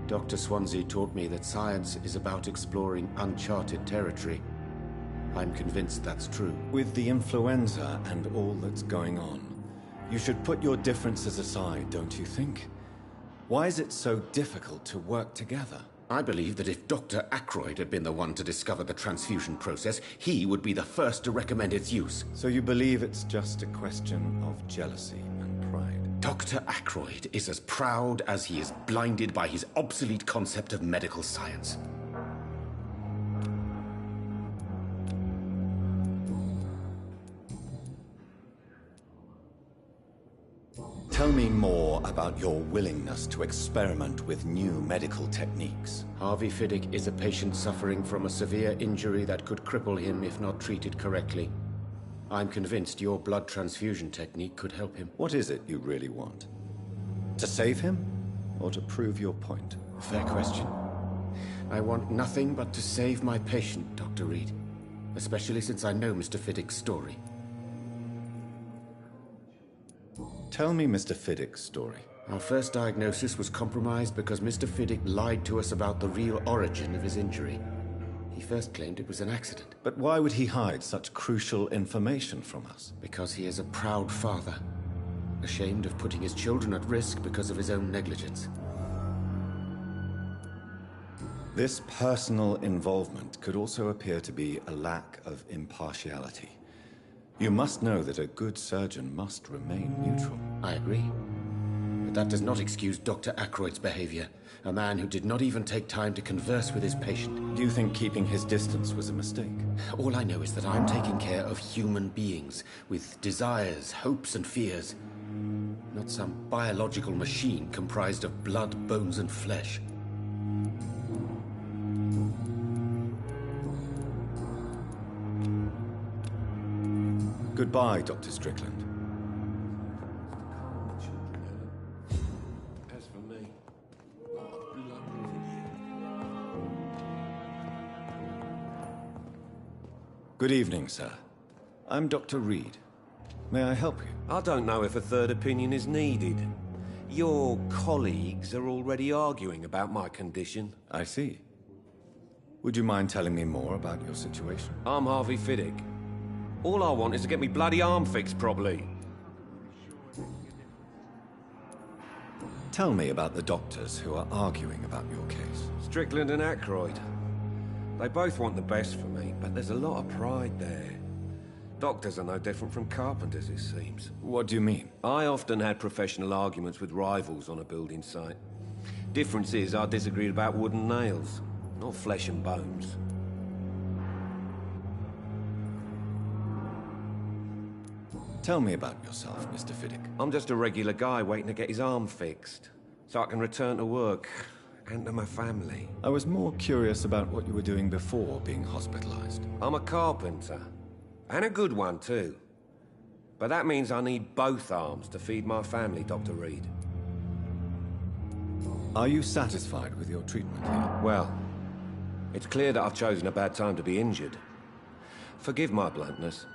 G: Dr. Swansea taught me that science is about exploring uncharted territory. I'm convinced that's true.
A: With the influenza and all that's going on, you should put your differences aside, don't you think? Why is it so difficult to work together?
G: I believe that if Dr. Ackroyd had been the one to discover the transfusion process, he would be the first to recommend its use.
A: So you believe it's just a question of jealousy and pride?
G: Dr. Ackroyd is as proud as he is blinded by his obsolete concept of medical science.
L: Tell me more about your willingness to experiment with new medical techniques.
G: Harvey Fiddick is a patient suffering from a severe injury that could cripple him if not treated correctly. I'm convinced your blood transfusion technique could help him.
L: What is it you really want? To save him, or to prove your point?
G: Fair question. I want nothing but to save my patient, Dr. Reed. Especially since I know Mr. Fiddick's story.
L: Tell me Mr. Fiddick's story.
G: Our first diagnosis was compromised because Mr. Fiddick lied to us about the real origin of his injury. He first claimed it was an accident.
L: But why would he hide such crucial information from us?
G: Because he is a proud father, ashamed of putting his children at risk because of his own negligence.
L: This personal involvement could also appear to be a lack of impartiality. You must know that a good surgeon must remain neutral.
G: I agree. But that does not excuse Dr. Ackroyd's behavior. A man who did not even take time to converse with his patient.
L: Do you think keeping his distance was a mistake?
G: All I know is that I'm taking care of human beings with desires, hopes, and fears. Not some biological machine comprised of blood, bones, and flesh.
L: Goodbye, Dr. Strickland.
K: As for me,
L: Good evening, sir. I'm Dr. Reed. May I help you?
H: I don't know if a third opinion is needed. Your colleagues are already arguing about my condition.
L: I see. Would you mind telling me more about your situation?
H: I'm Harvey Fiddick. All I want is to get me bloody arm fixed properly.
L: Tell me about the doctors who are arguing about your case.
H: Strickland and Ackroyd. They both want the best for me, but there's a lot of pride there. Doctors are no different from carpenters, it seems.
L: What do you mean?
H: I often had professional arguments with rivals on a building site. Difference is I disagreed about wood and nails, not flesh and bones.
L: Tell me about yourself, Mr. Fiddick.
H: I'm just a regular guy waiting to get his arm fixed, so I can return to work and to my family.
L: I was more curious about what you were doing before being hospitalized.
H: I'm a carpenter, and a good one too. But that means I need both arms to feed my family, Dr. Reed.
L: Are you satisfied with your treatment here?
H: Well, it's clear that I've chosen a bad time to be injured. Forgive my bluntness,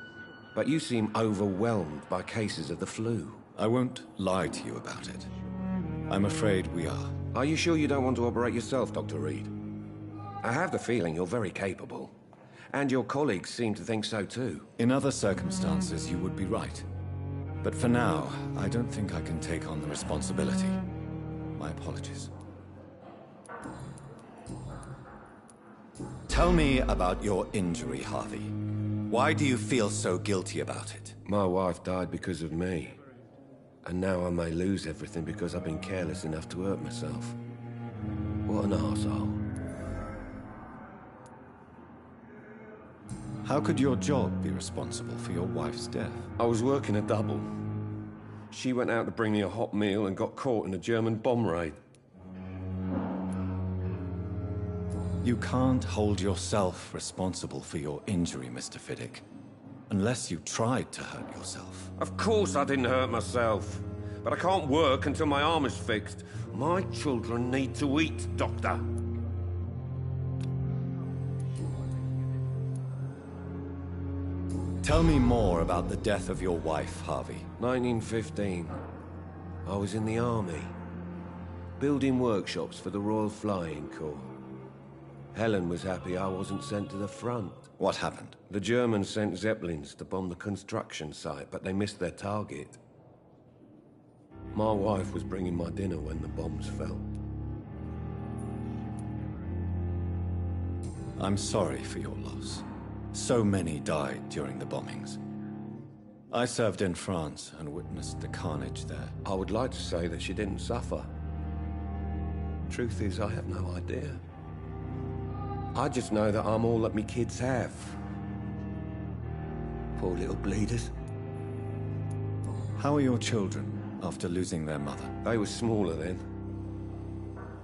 H: but you seem overwhelmed by cases of the flu.
L: I won't lie to you about it. I'm afraid we are.
H: Are you sure you don't want to operate yourself, Dr. Reed? I have the feeling you're very capable. And your colleagues seem to think so too.
L: In other circumstances, you would be right. But for now, I don't think I can take on the responsibility. My apologies. Tell me about your injury, Harvey. Why do you feel so guilty about it?
H: My wife died because of me. And now I may lose everything because I've been careless enough to hurt myself. What an arsehole.
L: How could your job be responsible for your wife's death?
H: I was working a double. She went out to bring me a hot meal and got caught in a German bomb raid.
L: You can't hold yourself responsible for your injury, Mr. Fiddick. Unless you tried to hurt yourself.
H: Of course I didn't hurt myself. But I can't work until my arm is fixed. My children need to eat, Doctor.
L: Tell me more about the death of your wife, Harvey.
H: 1915. I was in the army. Building workshops for the Royal Flying Corps. Helen was happy I wasn't sent to the front.
L: What happened?
H: The Germans sent Zeppelins to bomb the construction site, but they missed their target. My wife was bringing my dinner when the bombs fell.
L: I'm sorry for your loss. So many died during the bombings.
A: I served in France and witnessed the carnage there.
H: I would like to say that she didn't suffer. Truth is, I have no idea. I just know that I'm all that me kids have. Poor little bleeders.
A: How are your children after losing their mother?
H: They were smaller then.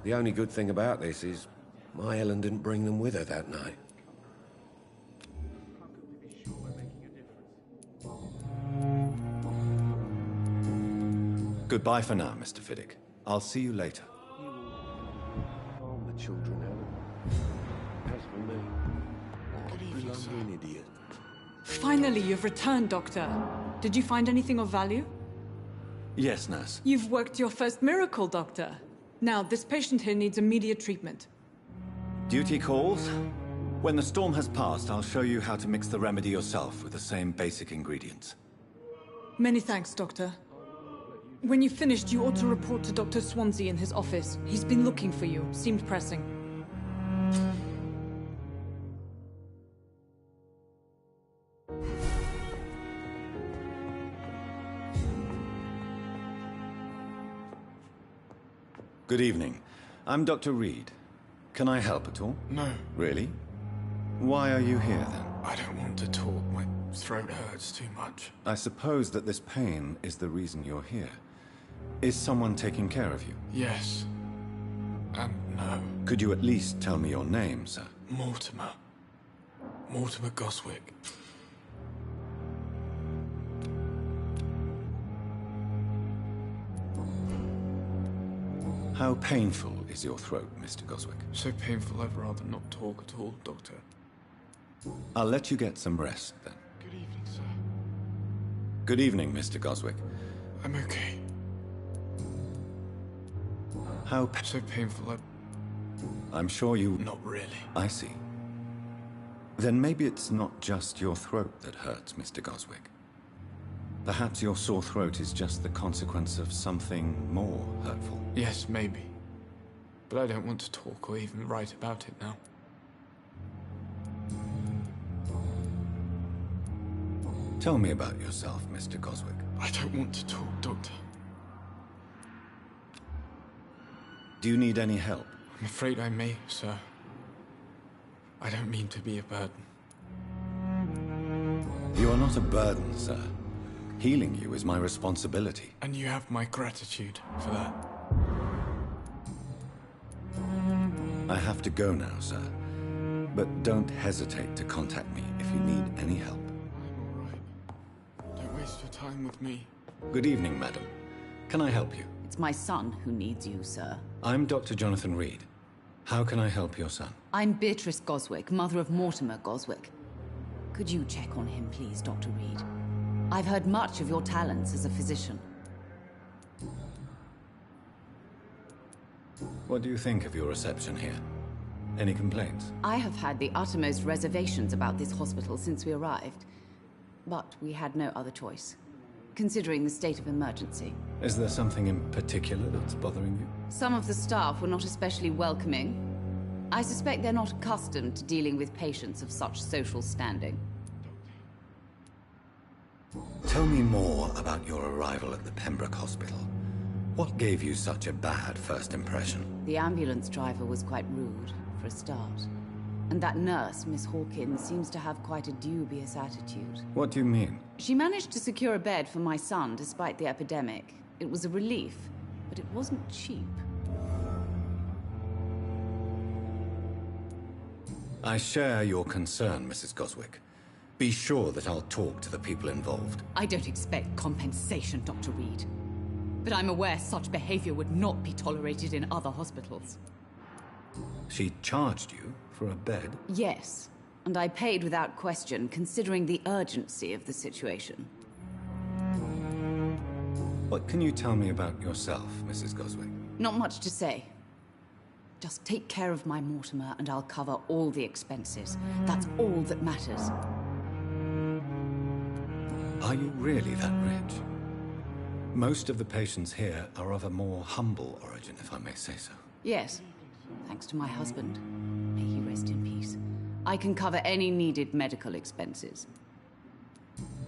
H: The only good thing about this is my Helen didn't bring them with her that night.
A: Goodbye for now, Mr. Fiddick. I'll see you later.
H: Oh, my children, Helen. As for me,
B: Good evening, sir.
H: I'm an idiot.
N: Finally, you've returned, Doctor. Did you find anything of value?
A: Yes, nurse.
N: You've worked your first miracle, Doctor. Now, this patient here needs immediate treatment.
A: Duty calls. When the storm has passed, I'll show you how to mix the remedy yourself with the same basic ingredients.
N: Many thanks, Doctor. When you've finished, you ought to report to Dr. Swansea in his office. He's been looking for you. Seemed pressing.
A: Good evening. I'm Dr. Reed. Can I help at all?
B: No.
A: Really? Why are you here, then?
B: I don't want to talk. My throat hurts too much.
A: I suppose that this pain is the reason you're here. Is someone taking care of you?
B: Yes. And no.
A: Could you at least tell me your name, sir?
B: Mortimer. Mortimer Goswick.
A: How painful is your throat, Mr. Goswick?
B: So painful I'd rather not talk at all, Doctor.
A: I'll let you get some rest, then.
B: Good evening, sir.
A: Good evening, Mr. Goswick.
B: I'm okay.
A: How
B: so painful
A: I'm sure you...
B: Not really.
A: I see. Then maybe it's not just your throat that hurts, Mr. Goswick. Perhaps your sore throat is just the consequence of something more hurtful.
B: Yes, maybe. But I don't want to talk or even write about it now.
A: Tell me about yourself, Mr. Goswick.
B: I don't want to talk, Doctor.
A: Do you need any help?
B: I'm afraid I may, sir. I don't mean to be a burden.
A: You are not a burden, sir. Healing you is my responsibility.
B: And you have my gratitude for that.
A: I have to go now, sir. But don't hesitate to contact me if you need any help.
B: I'm all right. Don't waste your time with me.
A: Good evening, madam. Can I help you?
I: It's my son who needs you, sir.
A: I'm Dr. Jonathan Reed. How can I help your son?
I: I'm Beatrice Goswick, mother of Mortimer Goswick. Could you check on him, please, Dr. Reed? I've heard much of your talents as a physician.
A: What do you think of your reception here? Any complaints?
I: I have had the uttermost reservations about this hospital since we arrived. But we had no other choice, considering the state of emergency.
A: Is there something in particular that's bothering you?
I: Some of the staff were not especially welcoming. I suspect they're not accustomed to dealing with patients of such social standing.
A: Tell me more about your arrival at the Pembroke Hospital. What gave you such a bad first impression?
I: The ambulance driver was quite rude, for a start. And that nurse, Miss Hawkins, seems to have quite a dubious attitude.
A: What do you mean?
I: She managed to secure a bed for my son despite the epidemic. It was a relief, but it wasn't cheap.
A: I share your concern, Mrs. Goswick. Be sure that I'll talk to the people involved.
I: I don't expect compensation, Dr. Reed. But I'm aware such behavior would not be tolerated in other hospitals.
A: She charged you for a bed?
I: Yes, and I paid without question, considering the urgency of the situation.
A: What can you tell me about yourself, Mrs. Goswick?
I: Not much to say. Just take care of my Mortimer and I'll cover all the expenses. That's all that matters.
A: Are you really that rich? Most of the patients here are of a more humble origin, if I may say so.
I: Yes, thanks to my husband. May he rest in peace. I can cover any needed medical expenses.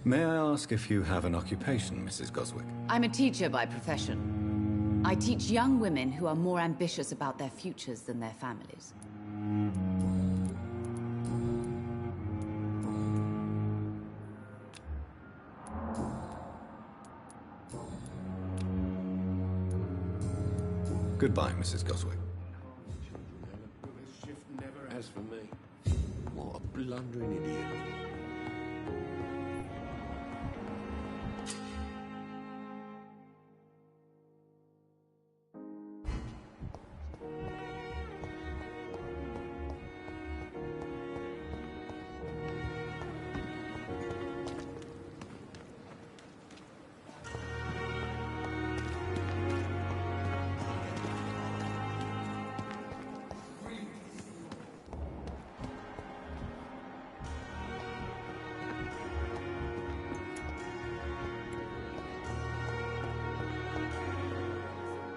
L: May I ask if you have an occupation, Mrs. Goswick?
I: I'm a teacher by profession. I teach young women who are more ambitious about their futures than their families.
L: Goodbye, Mrs. Goswick.
H: This shift never has for me. What a blundering idiot.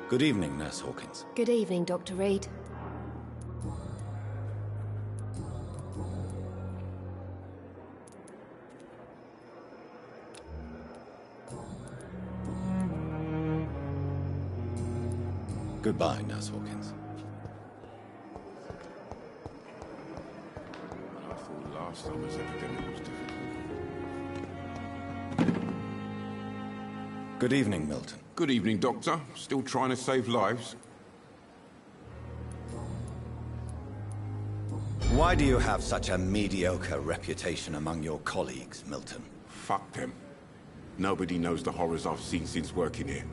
L: Good evening, Nurse Hawkins.
U: Good evening, Dr. Reed.
L: Goodbye, Nurse Hawkins.
K: I thought last summer's epidemic was difficult.
L: Good evening, Milton.
K: Good evening, Doctor. Still trying to save lives?
L: Why do you have such a mediocre reputation among your colleagues, Milton?
K: Fuck them. Nobody knows the horrors I've seen since working here.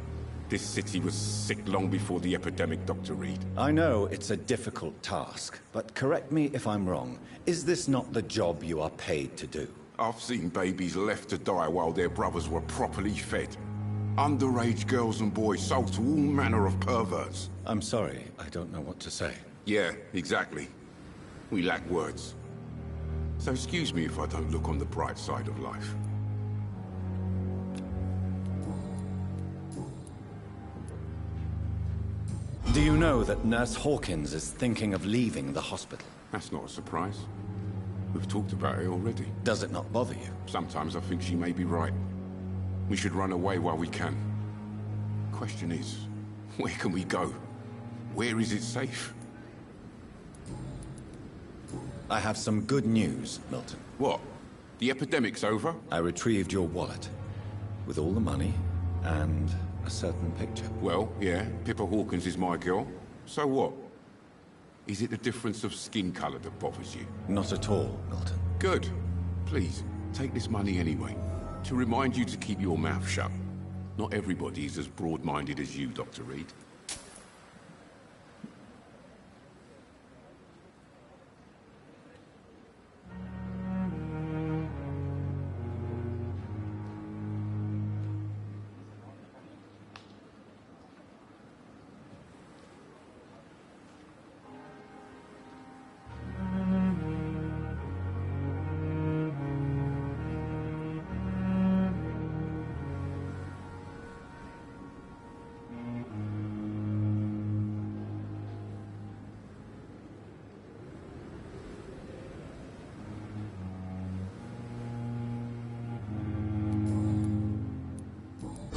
K: This city was sick long before the epidemic, Dr. Reed.
L: I know it's a difficult task, but correct me if I'm wrong. Is this not the job you are paid to do?
K: I've seen babies left to die while their brothers were properly fed. Underage girls and boys sold to all manner of perverts.
L: I'm sorry, I don't know what to say.
K: Yeah, exactly. We lack words. So excuse me if I don't look on the bright side of life.
L: Do you know that Nurse Hawkins is thinking of leaving the hospital?
K: That's not a surprise. We've talked about it already.
L: Does it not bother you?
K: Sometimes I think she may be right. We should run away while we can. Question is, where can we go? Where is it safe?
L: I have some good news, Milton.
K: What? The epidemic's over?
L: I retrieved your wallet, with all the money, and a certain picture.
K: Well, yeah, Pippa Hawkins is my girl. So what? Is it the difference of skin color that bothers you?
L: Not at all, Milton.
K: Good. Please, take this money anyway. To remind you to keep your mouth shut. Not everybody is as broad-minded as you, Dr. Reed.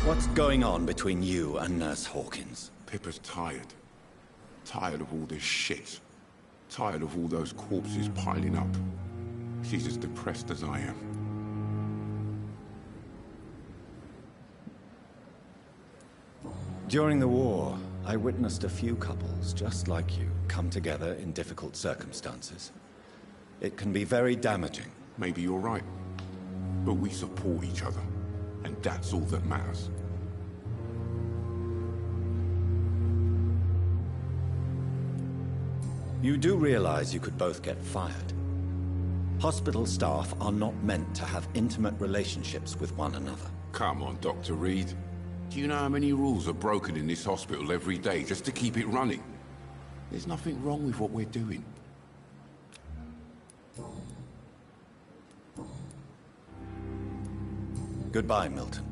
L: What's going on between you and Nurse Hawkins?
K: Pippa's tired. Tired of all this shit. Tired of all those corpses piling up. She's as depressed as I am.
L: During the war, I witnessed a few couples just like you come together in difficult circumstances. It can be very damaging.
K: Maybe you're right. But we support each other. And that's all that matters.
L: You do realize you could both get fired. Hospital staff are not meant to have intimate relationships with one another.
K: Come on, Dr. Reed. Do you know how many rules are broken in this hospital every day just to keep it running? There's nothing wrong with what we're doing.
L: Goodbye, Milton.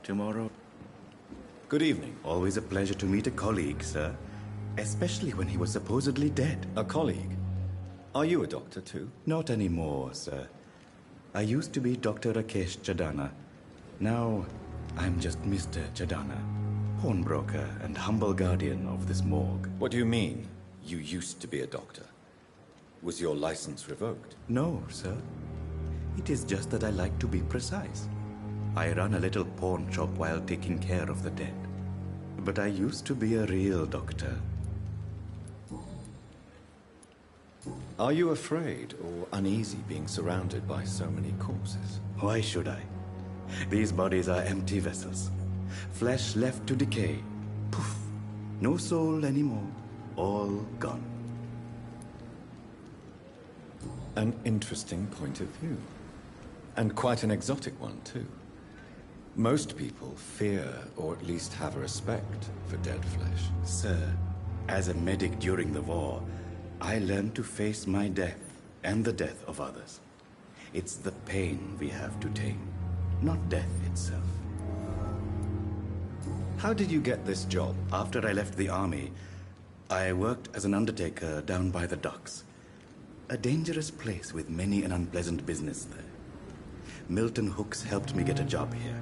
C: tomorrow.
T: Good evening.
C: Always a pleasure to meet a colleague, sir. Especially when he was supposedly dead.
T: A colleague? Are you a doctor too?
C: Not anymore, sir. I used to be Dr. Rakesh Chadana. Now, I'm just Mr. Chadana, pawnbroker and humble guardian of this morgue.
T: What do you mean, you used to be a doctor? Was your license revoked?
C: No, sir. It is just that I like to be precise. I run a little pawn shop while taking care of the dead. But I used to be a real doctor.
T: Are you afraid or uneasy being surrounded by so many corpses?
C: Why should I? These bodies are empty vessels. Flesh left to decay. Poof. No soul anymore. All gone.
T: An interesting point of view. And quite an exotic one, too. Most people fear, or at least have a respect, for dead flesh.
C: Sir, as a medic during the war, I learned to face my death and the death of others. It's the pain we have to tame, not death itself.
T: How did you get this job?
C: After I left the army, I worked as an undertaker down by the docks. A dangerous place with many an unpleasant business there. Milton Hooks helped me get a job here.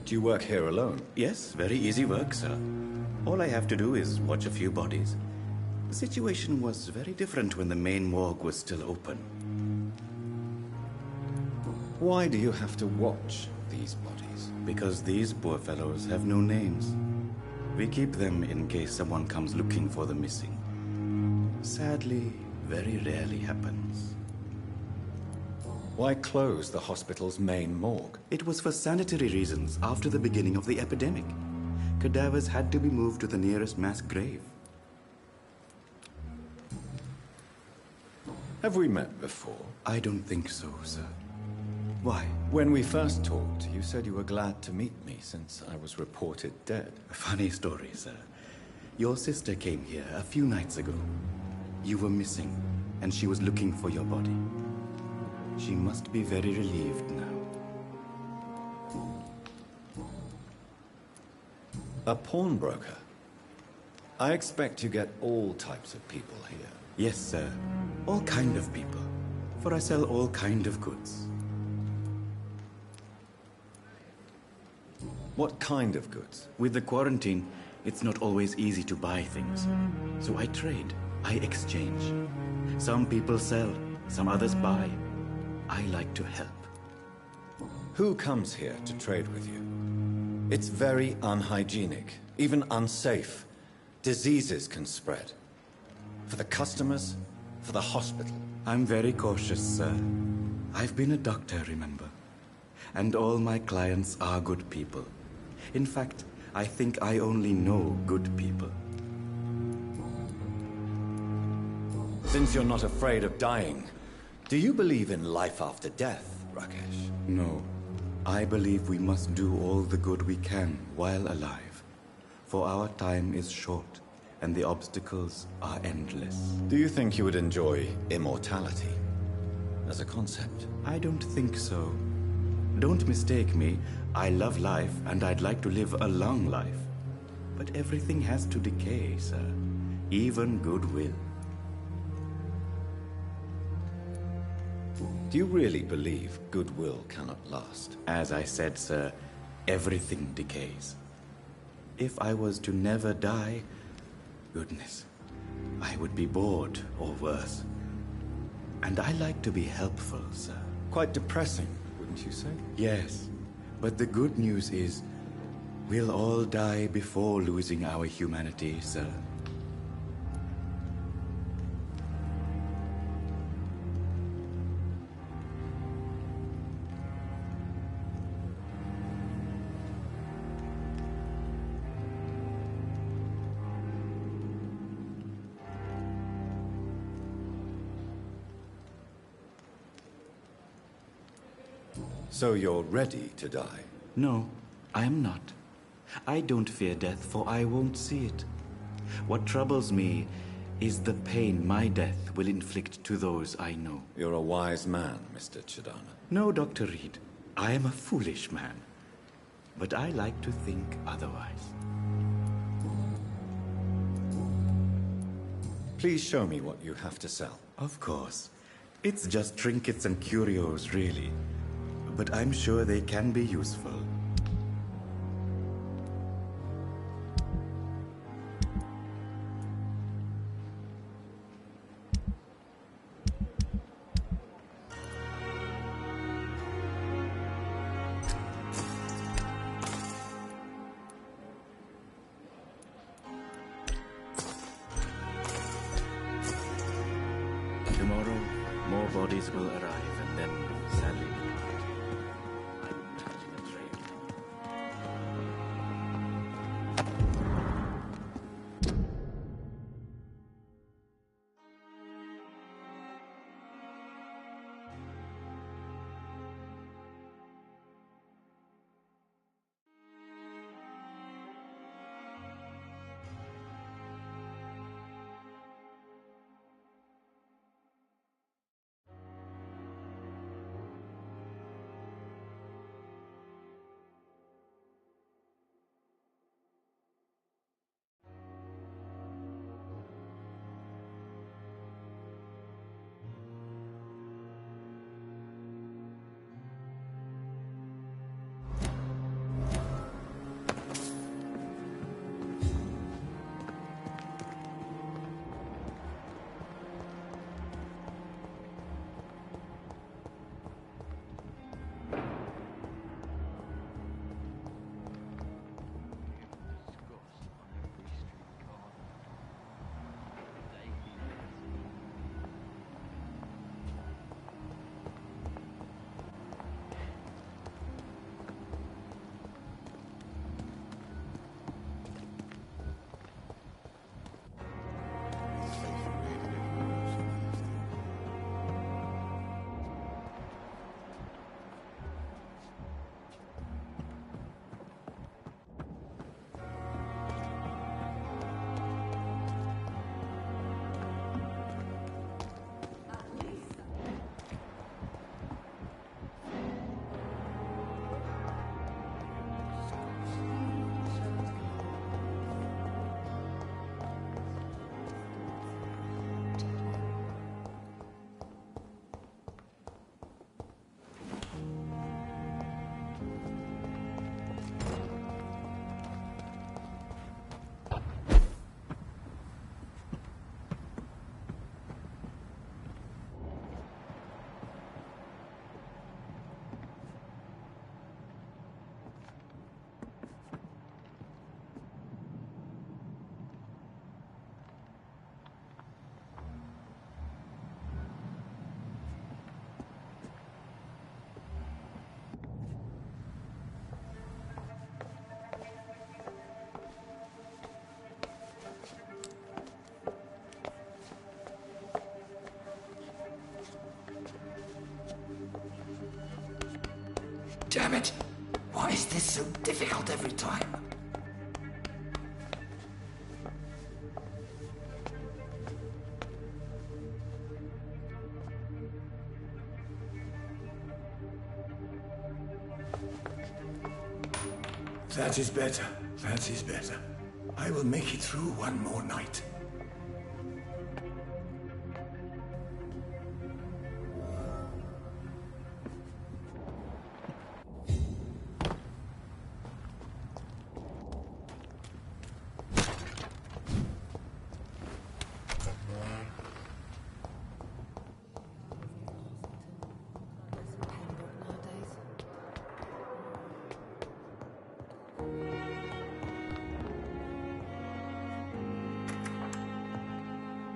T: Do you work here alone?
C: Yes, very easy work, sir. All I have to do is watch a few bodies. The situation was very different when the main morgue was still open.
T: Why do you have to watch these bodies?
C: Because these poor fellows have no names. We keep them in case someone comes looking for the missing. Sadly, very rarely happens.
T: Why close the hospital's main morgue?
C: It was for sanitary reasons after the beginning of the epidemic. Cadavers had to be moved to the nearest mass grave.
T: Have we met before?
C: I don't think so, sir. Why?
T: When we first talked, you said you were glad to meet me since I was reported dead.
C: A funny story, sir. Your sister came here a few nights ago. You were missing, and she was looking for your body. She must be very relieved now.
T: A pawnbroker? I expect you get all types of people here.
C: Yes, sir. All kind of people. For I sell all kind of goods.
T: What kind of goods?
C: With the quarantine, it's not always easy to buy things. So I trade. I exchange. Some people sell, some others buy. I like to help.
T: Who comes here to trade with you? It's very unhygienic, even unsafe. Diseases can spread. For the customers, for the hospital.
C: I'm very cautious, sir. I've been a doctor, remember? And all my clients are good people. In fact, I think I only know good people.
T: Since you're not afraid of dying, do you believe in life after death, Rakesh?
C: No. I believe we must do all the good we can while alive. For our time is short, and the obstacles are endless.
T: Do you think you would enjoy immortality as a concept?
C: I don't think so. Don't mistake me. I love life, and I'd like to live a long life. But everything has to decay, sir. Even goodwill.
T: Do you really believe goodwill cannot last?
C: As I said, sir, everything decays. If I was to never die, goodness, I would be bored or worse. And I like to be helpful, sir.
T: Quite depressing, wouldn't you say?
C: Yes, but the good news is, we'll all die before losing our humanity, sir.
T: So you're ready to die?
C: No, I am not. I don't fear death, for I won't see it. What troubles me
S: is the pain my death will inflict to those I know.
T: You're a wise man, Mr. Chidana.
S: No, Dr. Reed. I am a foolish man. But I like to think otherwise.
T: Please show me what you have to sell.
S: Of course. It's just trinkets and curios, really. But I'm sure they can be useful. Tomorrow, more bodies will arrive, and then, sadly, I wouldn't touch the trail.
E: Damn it! Why is this so difficult every time? That is better. That is better. I will make it through one more night.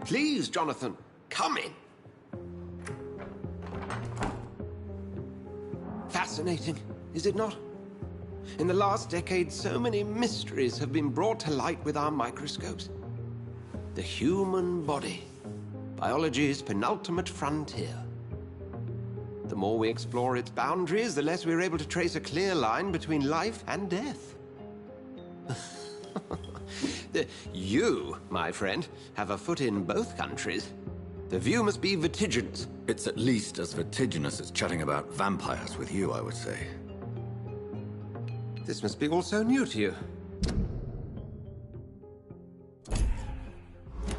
H: Please, Jonathan, come in. Fascinating, is it not? In the last decade, so many mysteries have been brought to light with our microscopes. The human body, biology's penultimate frontier. The more we explore its boundaries, the less we're able to trace a clear line between life and death. You, my friend, have a foot in both countries. The view must be vertiginous.
L: It's at least as vertiginous as chatting about vampires with you, I would say.
H: This must be all so new to you.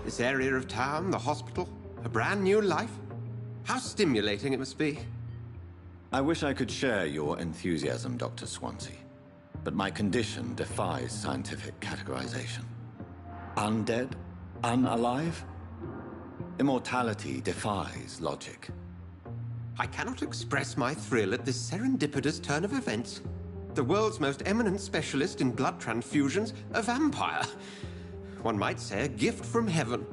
H: This area of town, the hospital, a brand new life. How stimulating it must be.
T: I wish I could share your enthusiasm, Dr. Swansea, but my condition defies scientific categorization. Undead? Unalive? Immortality defies logic.
H: I cannot express my thrill at this serendipitous turn of events. The world's most eminent specialist in blood transfusions, a vampire. One might say a gift from heaven.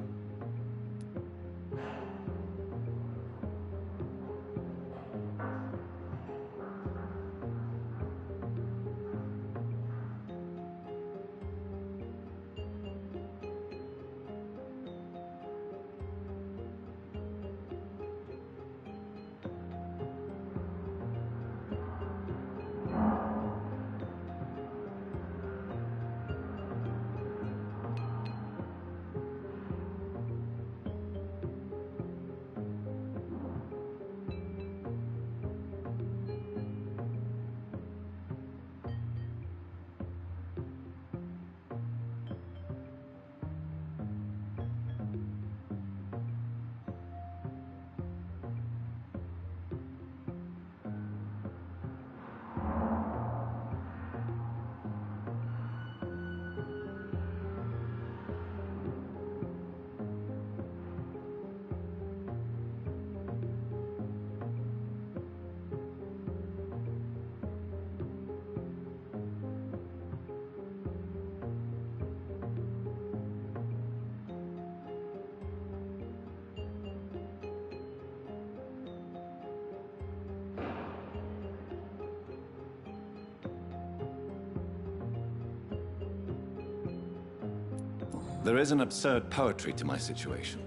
T: There is an absurd poetry to my situation.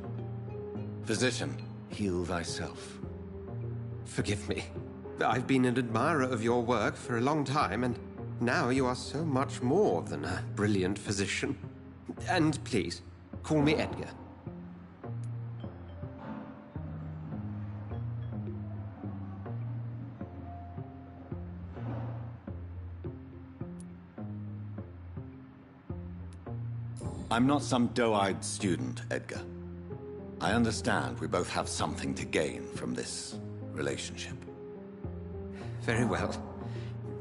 T: Physician, heal thyself.
H: Forgive me. I've been an admirer of your work for a long time, and now you are so much more than a brilliant physician. And please, call me Edgar.
T: I'm not some doe-eyed student, Edgar. I understand we both have something to gain from this relationship.
H: Very well.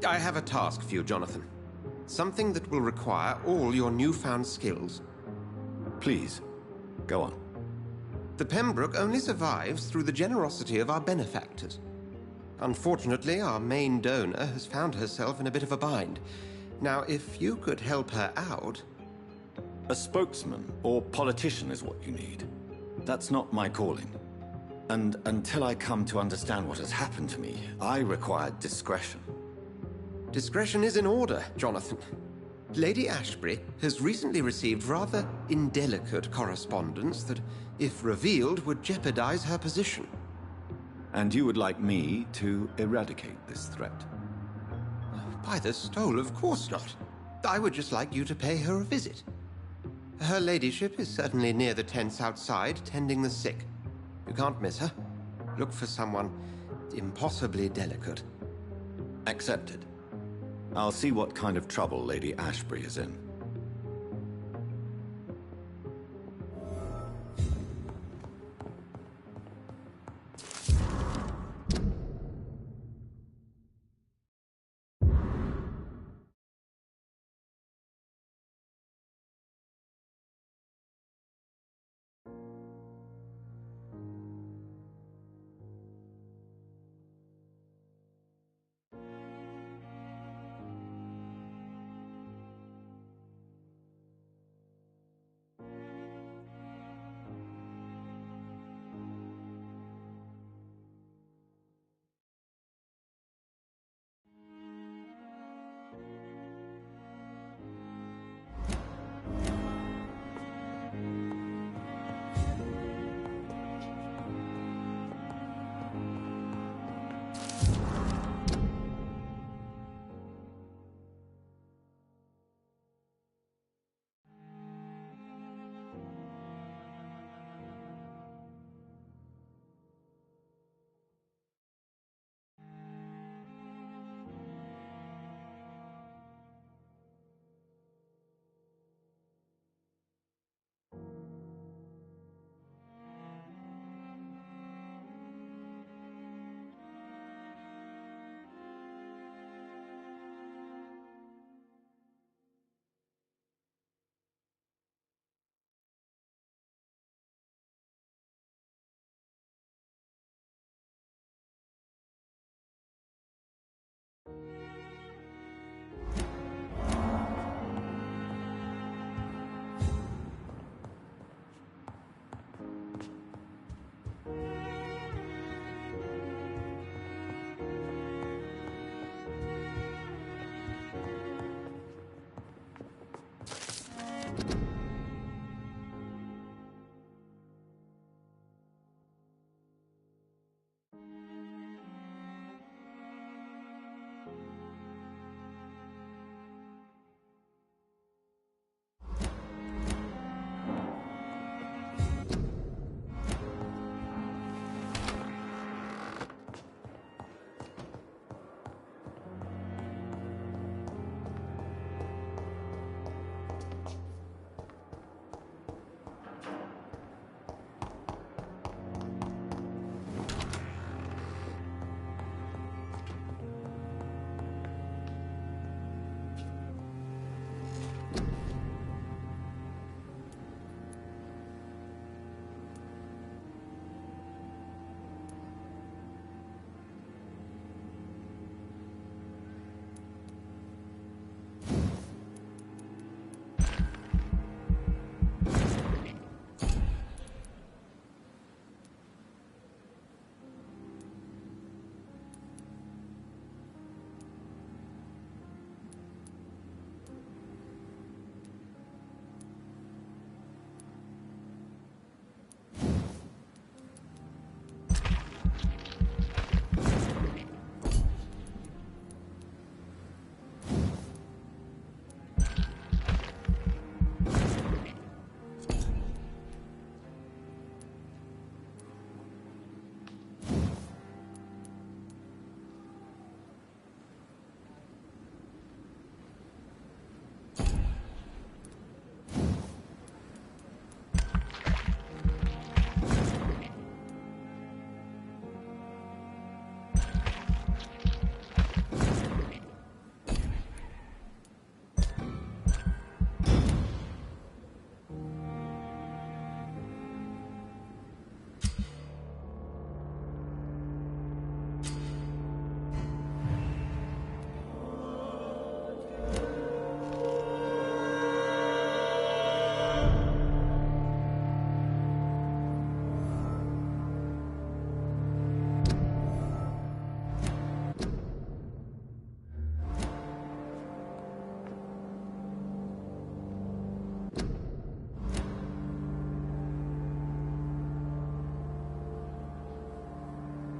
H: I have a task for you, Jonathan. Something that will require all your newfound skills.
T: Please, go on.
H: The Pembroke only survives through the generosity of our benefactors. Unfortunately, our main donor has found herself in a bit of a bind. Now, if you could help her out...
T: A spokesman or politician is what you need. That's not my calling. And until I come to understand what has happened to me, I require discretion.
H: Discretion is in order, Jonathan. Lady Ashbury has recently received rather indelicate correspondence that, if revealed, would jeopardize her position.
T: And you would like me to eradicate this threat?
H: By the stole, of course not. I would just like you to pay her a visit. Her ladyship is certainly near the tents outside, tending the sick. You can't miss her. Look for someone impossibly delicate.
T: Accepted. I'll see what kind of trouble Lady Ashbury is in.